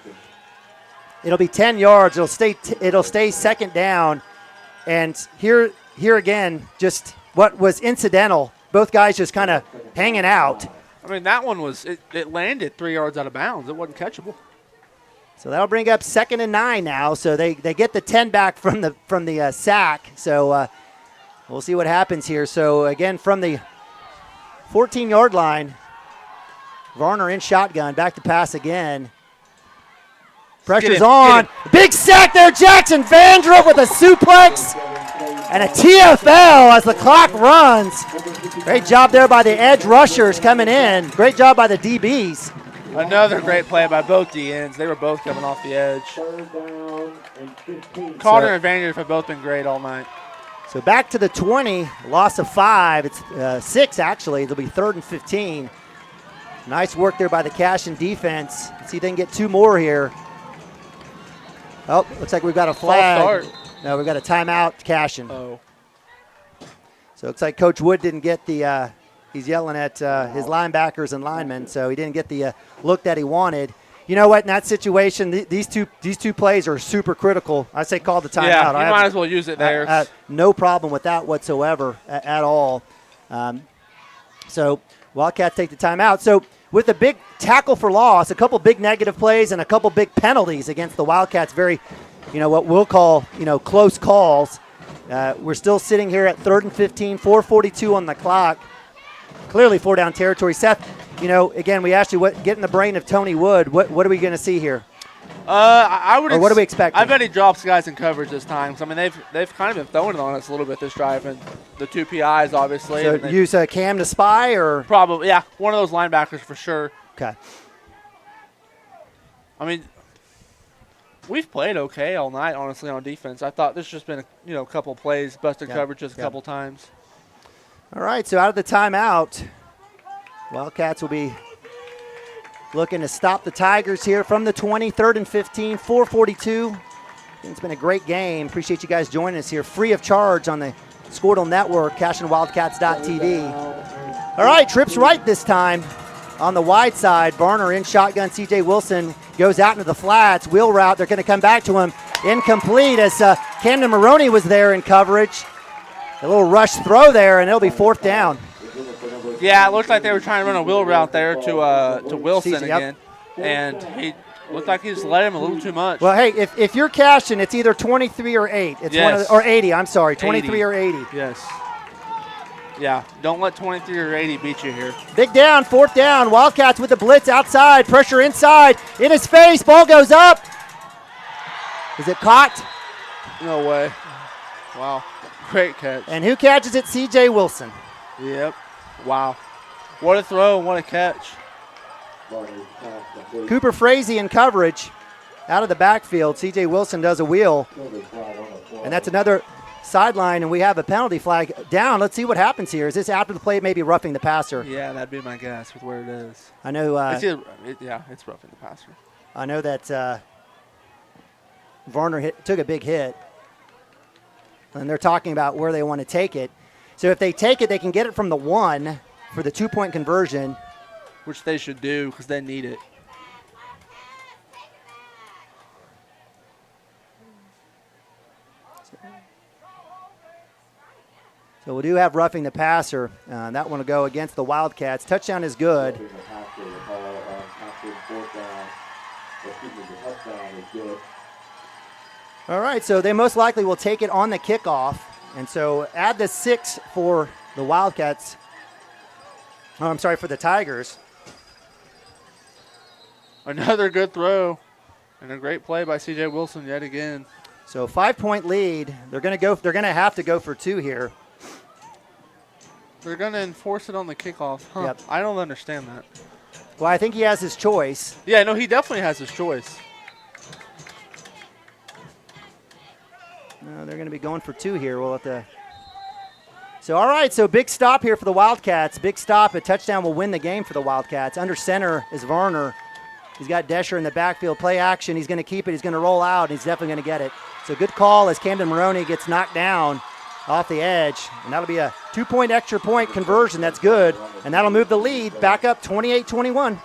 Q: It'll be 10 yards. It'll stay 2nd down. And here again, just what was incidental. Both guys just kind of hanging out.
P: I mean, that one was it landed 3 yards out of bounds. It wasn't catchable.
Q: So that'll bring up 2nd and 9 now. So they get the 10 back from the sack. So we'll see what happens here. So again, from the 14-yard line, Varner in shotgun, back to pass again. Pressure's on. Big sack there, Jackson Vandrup with a suplex and a TFL as the clock runs. Great job there by the edge rushers coming in. Great job by the DBs.
P: Another great play by both DNs. They were both coming off the edge. Carter and Vandrup have both been great all night.
Q: So back to the 20, loss of 5. It's 6, actually. It'll be 3rd and 15. Nice work there by the Cashion defense. Let's see if they can get 2 more here. Oh, looks like we've got a flag. No, we've got a timeout, Cashion.
P: Oh.
Q: So it looks like Coach Wood didn't get the he's yelling at his linebackers and linemen, so he didn't get the look that he wanted. You know what? In that situation, these two plays are super critical. I say call the timeout.
P: Yeah, you might as well use it there.
Q: No problem with that whatsoever at all. So Wildcats take the timeout. So with a big tackle for loss, a couple big negative plays, and a couple big penalties against the Wildcats, very, what we'll call, close calls. We're still sitting here at 3rd and 15, 4:42 on the clock. Clearly 4-down territory. Seth, again, we asked you get in the brain of Tony Wood. What are we going to see here?
P: What
Q: do we expect?
P: I bet he drops guys in coverage this time. I mean, they've kind of been throwing it on us a little bit this drive, and the 2 PIs obviously.
Q: So use Cam to spy, or
P: probably, yeah, one of those linebackers for sure.
Q: Okay.
P: I mean, we've played okay all night, honestly, on defense. I thought this just been a couple plays, busted coverages a couple times.
Q: All right, so out of the timeout, Wildcats will be looking to stop the Tigers here from the 20, 3rd and 15, 4:42. It's been a great game. Appreciate you guys joining us here, free of charge on the Squirtle Network, CashionWildcats.tv. All right, trips right this time on the wide side. Varner in shotgun. C.J. Wilson goes out into the flats. Wheel route. They're going to come back to him. Incomplete as Camden Maroney was there in coverage. A little rush throw there, and it'll be 4th down.
P: Yeah, it looked like they were trying to run a wheel route there to Wilson again. And he looked like he just let him a little too much.
Q: Well, hey, if you're Cashion, it's either 23 or 8. It's or 80, I'm sorry, 23
P: 80.
Q: or 80.
P: Yes. Yeah, don't let 23 or 80 beat you here.
Q: Big down, 4th down. Wildcats with the blitz outside, pressure inside, in his face, ball goes up. Is it caught?
P: No way. Wow. Great catch.
Q: And who catches it? C.J. Wilson.
P: Yep. Wow. What a throw and what a catch.
Q: Cooper Frazee in coverage out of the backfield. C.J. Wilson does a wheel. And that's another sideline, and we have a penalty flag down. Let's see what happens here. Is this after the play, maybe roughing the passer?
P: Yeah, that'd be my guess with where it is.
Q: I know.
P: It's roughing the passer.
Q: I know that Varner took a big hit. And they're talking about where they want to take it. So if they take it, they can get it from the 1 for the 2-point conversion.
P: Which they should do because they need it.
Q: So we do have roughing the passer. That one will go against the Wildcats. Touchdown is good. All right, so they most likely will take it on the kickoff. And so add the 6 for the Wildcats. Oh, I'm sorry, for the Tigers.
P: Another good throw and a great play by C.J. Wilson yet again.
Q: So 5-point lead. They're going to have to go for 2 here.
P: They're going to enforce it on the kickoff. Huh.
Q: Yep.
P: I don't understand that.
Q: Well, I think he has his choice.
P: Yeah, no, he definitely has his choice.
Q: No, they're going to be going for 2 here. We'll have to. So, all right, so big stop here for the Wildcats. Big stop. A touchdown will win the game for the Wildcats. Under center is Varner. He's got Desher in the backfield. Play action. He's going to keep it. He's going to roll out. And he's definitely going to get it. So, good call as Camden Maroney gets knocked down off the edge. And that'll be a 2-point extra point conversion. That's good. And that'll move the lead back up 28-21.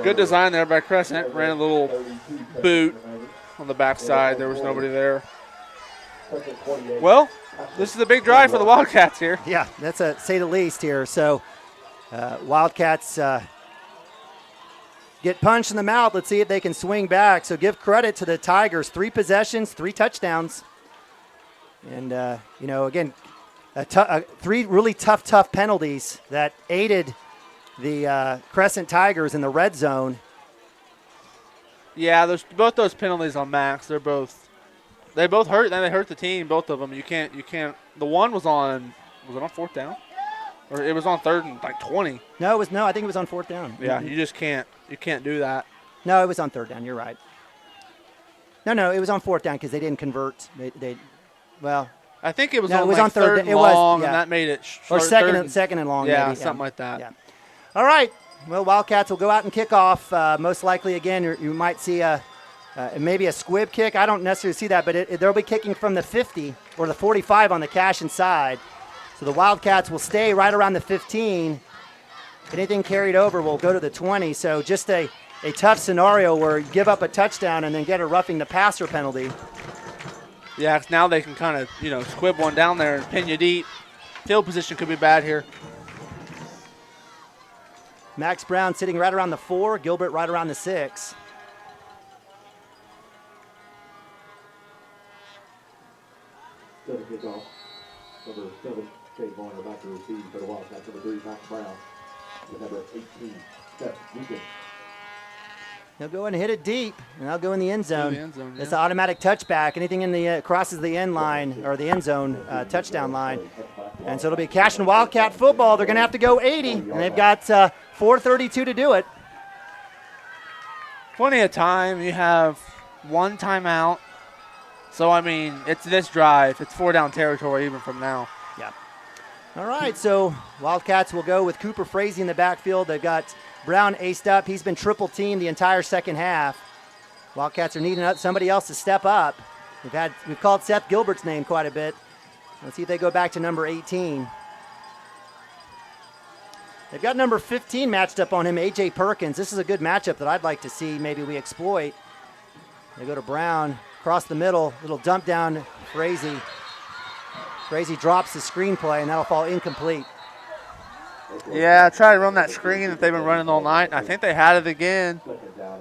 P: Good design there by Crescent. Ran a little boot on the backside. There was nobody there. Well, this is a big drive for the Wildcats here.
Q: Yeah, that's a say the least here. So Wildcats get punched in the mouth. Let's see if they can swing back. So give credit to the Tigers. 3 possessions, 3 touchdowns. And, again, 3 really tough penalties that aided the Crescent Tigers in the red zone.
P: Yeah, both those penalties on Max, they both hurt. Then they hurt the team, both of them. You can't. The one was it on 4th down? Or it was on 3rd and 20.
Q: No, I think it was on 4th down.
P: Yeah, you just can't do that.
Q: No, it was on 3rd down. You're right. No, it was on 4th down because they didn't convert.
P: I think it was
Q: on
P: 3rd and long, and that made it
Q: or second and long.
P: Yeah,
Q: maybe.
P: something like that.
Q: Yeah. All right. Well, Wildcats will go out and kick off. Most likely, again, you might see maybe a squib kick. I don't necessarily see that, but they'll be kicking from the 50 or the 45 on the Cashion side. So the Wildcats will stay right around the 15. Anything carried over will go to the 20. So just a tough scenario where you give up a touchdown and then get a roughing the passer penalty.
P: Yeah, 'cause now they can kind of, squib one down there and pin you deep. Field position could be bad here.
Q: Max Brown sitting right around the 4, Gilbert right around the 6.
H: Set a kickoff. Number 7, Kate Varner back to receive for the Wildcats. Number 3, Max Brown. With number 18, Seth Deacon.
Q: He'll go and hit it deep, and they'll go in the end zone.
P: Yeah.
Q: It's an automatic touchback. Anything in the crosses the end line or the end zone touchdown line. And so it'll be Cashion Wildcat football. They're going to have to go 80, and they've got 4:32 to do it.
P: Plenty of time. You have one timeout. So, I mean, it's this drive. It's 4-down territory even from now.
Q: Yeah. All right, so Wildcats will go with Cooper Frazee in the backfield. They've got Brown aced up. He's been triple teamed the entire second half. Wildcats are needing somebody else to step up. We've called Seth Gilbert's name quite a bit. Let's see if they go back to number 18. They've got number 15 matched up on him, A.J. Perkins. This is a good matchup that I'd like to see maybe we exploit. They go to Brown, across the middle, little dump down, Frazee. Frazee drops the screenplay, and that'll fall incomplete.
P: Yeah, try to run that screen that they've been running all night, and I think they had it again. I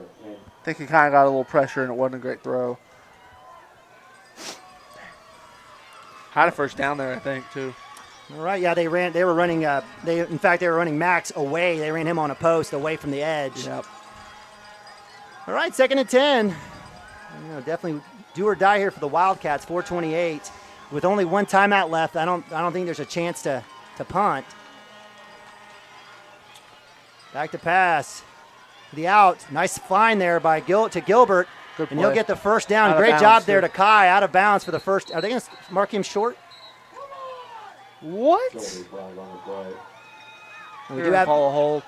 P: think he kind of got a little pressure, and it wasn't a great throw. Had a first down there, I think, too.
Q: All right, yeah, they were running Max away. They ran him on a post away from the edge.
P: Yep.
Q: All right, 2nd and 10. Definitely do or die here for the Wildcats, 4:28. With only one timeout left, I don't think there's a chance to punt. Back to pass. The out. Nice find there by Gilbert.
P: Good
Q: and
P: play.
Q: he'll get the first down.
P: Out of
Q: Great
P: bounds,
Q: job there
P: too.
Q: to Kai, out of bounds for the first. Are they going to mark him short?
P: What?
Q: We do have
P: call a hold.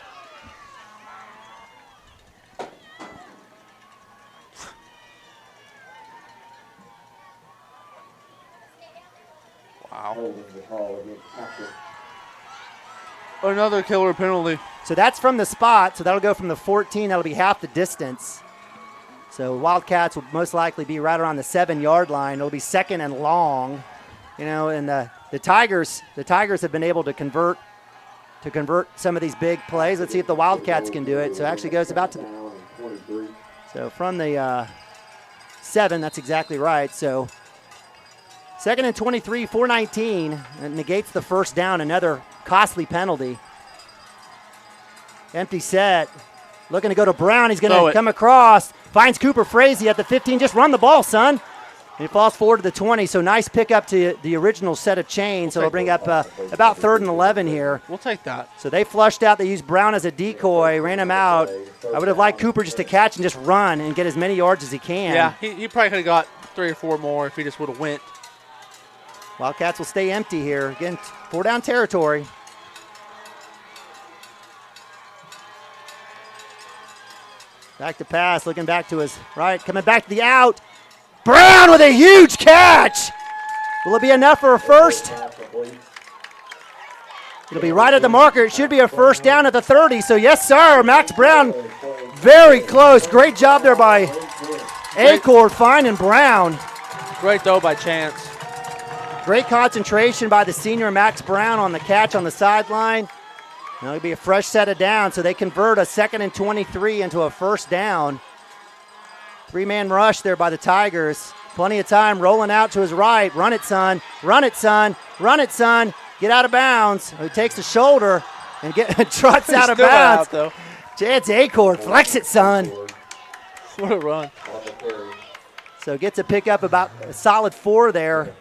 P: Wow. Another killer penalty.
Q: So that's from the spot. So that'll go from the 14. That'll be half the distance. So Wildcats will most likely be right around the 7-yard line. It'll be 2nd and long. And the Tigers have been able to convert some of these big plays. Let's see if the Wildcats can do it. So it actually goes about to so from the 7, that's exactly right. So 2nd and 23, 4:19. It negates the first down, another costly penalty. Empty set. Looking to go to Brown. He's going to come across. Finds Cooper Frazee at the 15. Just run the ball, son. And he falls forward to the 20. So nice pickup to the original set of chains. So it'll bring up about 3rd and 11 here.
P: We'll take that.
Q: So they flushed out. They used Brown as a decoy, ran him out. I would have liked Cooper just to catch and just run and get as many yards as he can.
P: Yeah, he probably could have got 3 or 4 more if he just would have went.
Q: Wildcats will stay empty here. Again, 4-down territory. Back to pass, looking back to his right, coming back to the out. Brown with a huge catch. Will it be enough for a first? It'll be right at the marker. It should be a first down at the 30. So yes, sir, Max Brown, very close. Great job there by Acord finding Brown.
P: Great throw by Chance.
Q: Great concentration by the senior Max Brown on the catch on the sideline. Now it'll be a fresh set of downs, so they convert a 2nd and 23 into a first down. 3-man rush there by the Tigers. Plenty of time rolling out to his right. Run it, son. Run it, son. Run it, son. Get out of bounds. He takes the shoulder and trots out of bounds. Chance Acord, flex it, son.
P: What a run.
Q: So gets a pick up about a solid 4 there.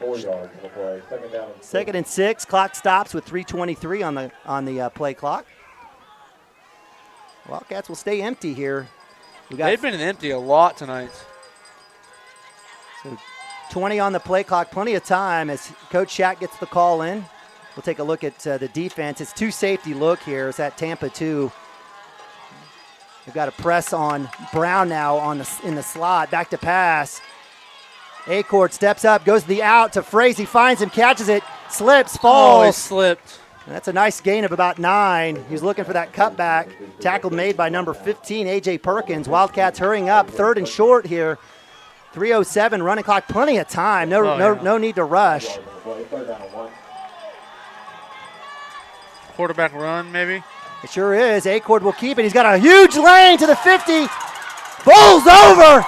Q: 2nd and 6. Clock stops with 3:23 on the play clock. Wildcats will stay empty here.
P: They've been empty a lot tonight.
Q: So 20 on the play clock. Plenty of time as Coach Shack gets the call in. We'll take a look at the defense. It's two safety look here. It's at Tampa 2. They've got a press on Brown now in the slot. Back to pass. Acord steps up, goes to the out to Frazee, finds him, catches it, slips, falls.
P: Oh, he slipped.
Q: And that's a nice gain of about 9. He's looking for that cutback. Tackle made by number 15, A.J. Perkins. Wildcats hurrying up, 3rd and short here. 3:07 running clock, plenty of time. No need to rush.
P: Quarterback run, maybe?
Q: It sure is. Acord will keep it. He's got a huge lane to the 50. Bowls over.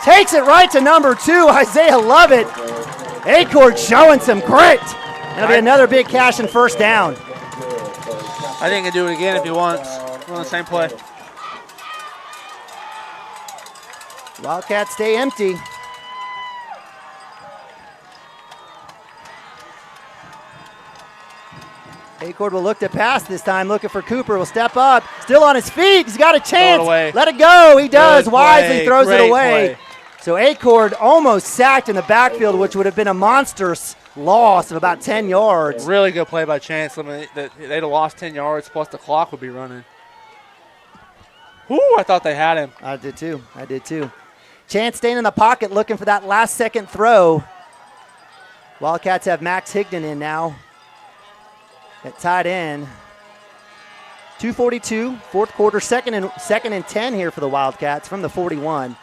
Q: Takes it right to number 2, Isaiah Lovett. Acord showing some grit. That'll be another big Cashion first down.
P: I think he can do it again if he wants. Run the same play.
Q: Wildcats stay empty. Acord will look to pass this time, looking for Cooper. Will step up, still on his feet. He's got a chance. Let it go. He does. Wisely throws it away. So Acord almost sacked in the backfield, which would have been a monstrous loss of about 10 yards.
P: Really good play by Chance. I mean, they'd have lost 10 yards, plus the clock would be running. Whoo, I thought they had him.
Q: I did too. Chance staying in the pocket, looking for that last-second throw. Wildcats have Max Higdon in now at tight end. 2:42, fourth quarter, second and 10 here for the Wildcats from the 41.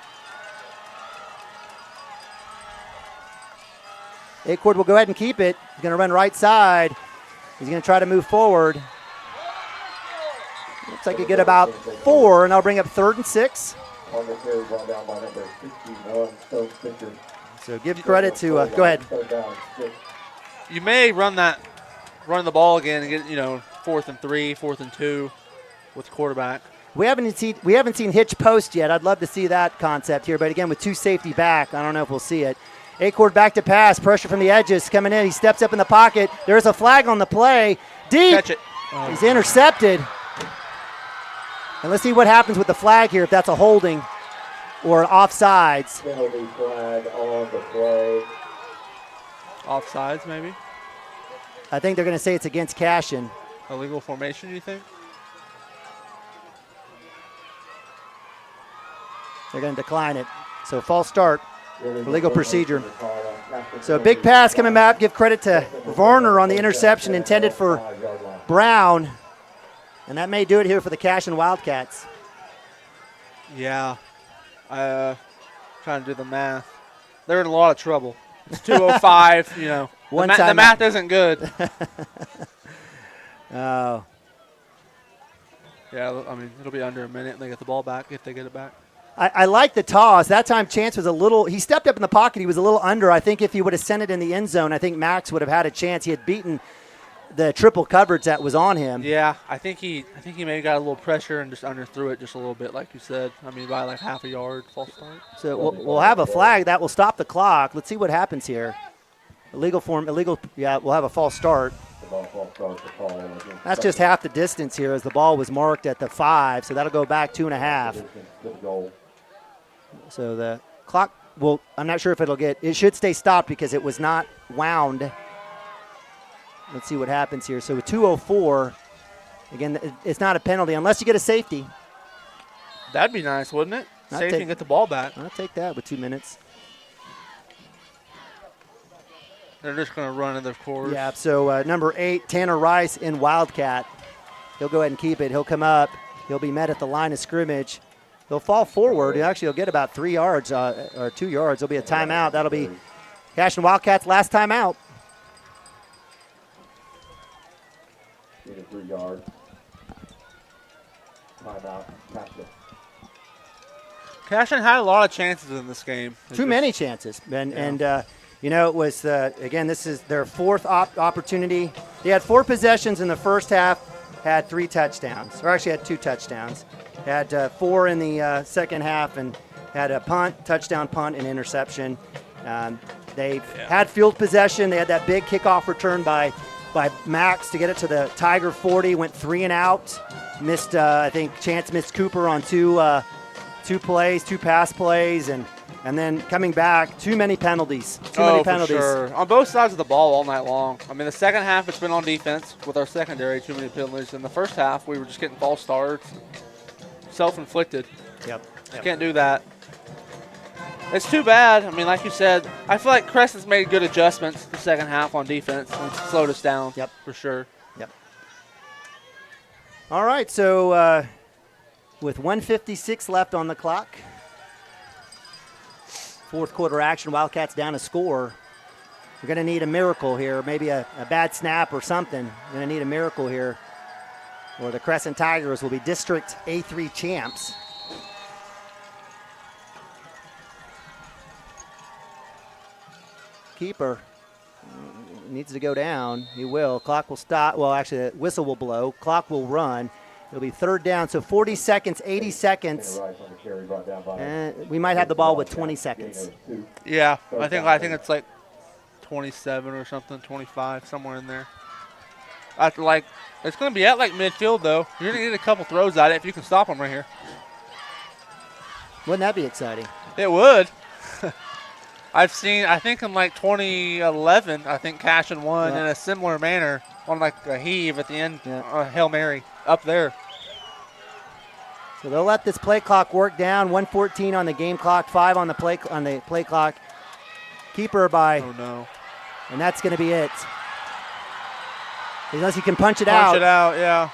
Q: Acord will go ahead and keep it. He's going to run right side. He's going to try to move forward. Looks like he get about 4, and I'll bring up 3rd and 6. So give credit to, go ahead.
P: You may run the ball again and get, 4th and 3, 4th and 2 with the quarterback.
Q: We haven't seen hitch post yet. I'd love to see that concept here, but again, with 2 safety back, I don't know if we'll see it. Acord back to pass, pressure from the edges coming in. He steps up in the pocket. There's a flag on the play. Deep.
P: Catch it.
Q: He's intercepted. And let's see what happens with the flag here, if that's a holding or offsides.
O: Penalty flag on the play.
P: Offsides, maybe?
Q: I think they're going to say it's against Cashion.
P: Illegal formation, you think?
Q: They're going to decline it. So false start. Legal procedure. So a big pass coming back. Give credit to Varner on the interception intended for Brown. And that may do it here for the Cashion Wildcats.
P: Yeah. Trying to do the math. They're in a lot of trouble. It's 2:05, The math isn't good.
Q: Oh.
P: Yeah, I mean, it'll be under a minute and they get the ball back if they get it back.
Q: I like the toss. That time Chance was he stepped up in the pocket. He was a little under. I think if he would have sent it in the end zone, I think Max would have had a chance. He had beaten the triple coverage that was on him.
P: Yeah, I think he maybe got a little pressure and just underthrew it just a little bit, like you said. I mean, by like half a yard, false start.
Q: So we'll have a flag that will stop the clock. Let's see what happens here. Yeah, we'll have a false start. That's just half the distance here as the ball was marked at the 5, so that'll go back 2.5. So the clock I'm not sure if it should stay stopped because it was not wound. Let's see what happens here. So with 2:04, again, it's not a penalty unless you get a safety.
P: That'd be nice, wouldn't it? Safety and get the ball back.
Q: I'll take that with 2 minutes.
P: They're just going to run in their course.
Q: Yeah, so number 8, Tanner Rice in Wildcat. He'll go ahead and keep it. He'll come up. He'll be met at the line of scrimmage. He'll fall forward. He'll get about 3 yards or 2 yards. There'll be a timeout. That'll be Cashion Wildcats' last timeout.
O: 3 yards. Timeout.
P: Cashion had a lot of chances in this game.
Q: Too many chances. It was, again, this is their 4th opportunity. They had 4 possessions in the first half, had 3 touchdowns, or actually had 2 touchdowns. Had 4 in the second half and had a touchdown punt, and interception. They had field possession. They had that big kickoff return by Max to get it to the Tiger 40, went 3 and out. Missed, I think Chance missed Cooper on 2 pass plays, and And then coming back, too many penalties. Too many penalties.
P: For sure. On both sides of the ball all night long. I mean, the second half, it's been on defense with our secondary, too many penalties. In the first half, we were just getting false starts. Self-inflicted.
Q: Yep.
P: Just can't do that. It's too bad. I mean, like you said, I feel like Crescent's made good adjustments the second half on defense and slowed us down.
Q: Yep.
P: For sure.
Q: Yep. All right, so with 1:56 left on the clock, fourth quarter action, Wildcats down a score. We're going to need a miracle here, maybe a bad snap or something. We're going to need a miracle here, or the Crescent Tigers will be District A3 champs. Keeper needs to go down. He will. Clock will stop. Well, actually, the whistle will blow. Clock will run. It'll be third down. So 40 seconds, 80 seconds. And we might have the ball with 20 seconds.
P: Yeah, I think it's like 27 or something, 25, somewhere in there. It's going to be at like midfield, though. You're going to need a couple throws at it if you can stop them right here.
Q: Wouldn't that be exciting?
P: It would. I think in like 2011, I think Cashion won in a similar manner on like a heave at the end, a Hail Mary up there.
Q: So they'll let this play clock work down. 1:14 on the game clock, 5 on the play clock. Keeper by.
P: Oh no!
Q: And that's going to be it. Unless he can punch it out.
P: Punch it out, yeah.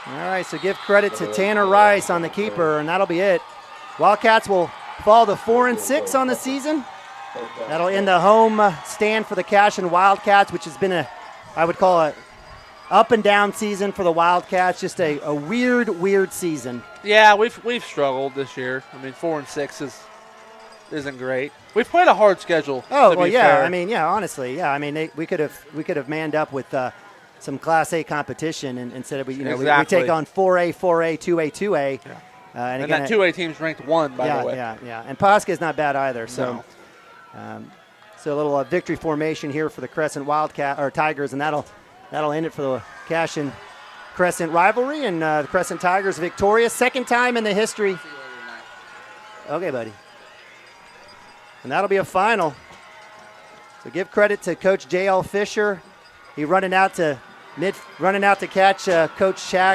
Q: All right, so give credit to Tanner Rice on the keeper, and that'll be it. Wildcats will fall to 4-6 on the season. That'll end the home stand for the Cashion Wildcats, which has been I would call it up and down season for the Wildcats. Just a weird season.
P: Yeah, we've struggled this year. I mean, 4-6 isn't great. We've played a hard schedule.
Q: Oh,
P: to
Q: well,
P: be
Q: yeah.
P: fair.
Q: I mean, yeah. Honestly, yeah. I mean, we could have manned up with some Class A competition, and instead of we take on 4A, 2A, 2A.
P: Yeah.
Q: And
P: again, that 2A team's ranked 1, by the way.
Q: Yeah. And Posca is not bad either. So, so a little victory formation here for the Crescent Tigers, and that'll end it for the Cashion Crescent rivalry. And the Crescent Tigers victorious, second time in the history. Okay, buddy. And that'll be a final. So give credit to Coach J.L. Fisher. He running out to catch Coach Shack.